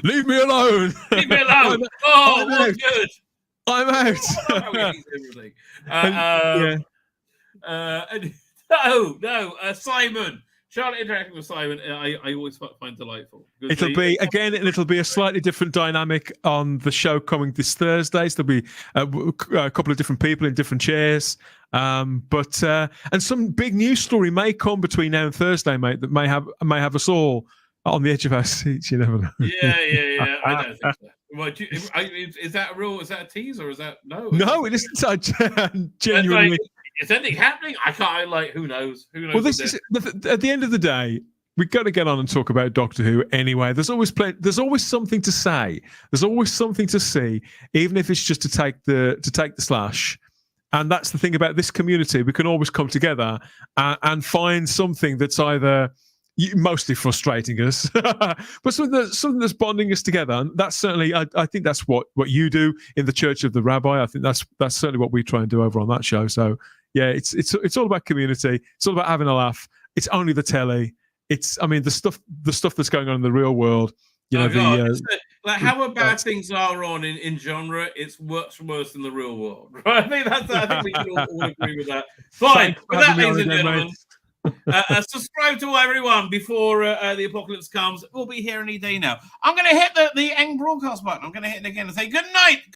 Leave me alone. Leave me alone. I'm good. I'm out. Simon. Charlotte interacting with Simon, I always find delightful. It'll be a slightly different dynamic on the show coming this Thursday. So there'll be a couple of different people in different chairs. But some big news story may come between now and Thursday, mate, that may have us all on the edge of our seats. You never know. Yeah. I don't think so. Well, is that a rule? Is that a tease, or is that no? No, it isn't. Genuinely, is anything happening? I can't. Who knows? Well, this is at the end of the day. We've got to get on and talk about Doctor Who anyway. There's always something to say. There's always something to see, even if it's just to take the slash. And that's the thing about this community. We can always come together and find something that's either mostly frustrating us, but something that's bonding us together. And that's certainly, I think that's what you do in the Church of the Rabbi. I think that's certainly what we try and do over on that show. So yeah, it's all about community. It's all about having a laugh. It's only the telly. The stuff that's going on in the real world You know, like how bad things are on in genre, it's worse in the real world, right? I think we can all agree with that. Fine. With that, ladies and gentlemen, subscribe to everyone before the apocalypse comes. We'll be here any day now. I'm going to hit the end broadcast button. I'm going to hit it again and say good night.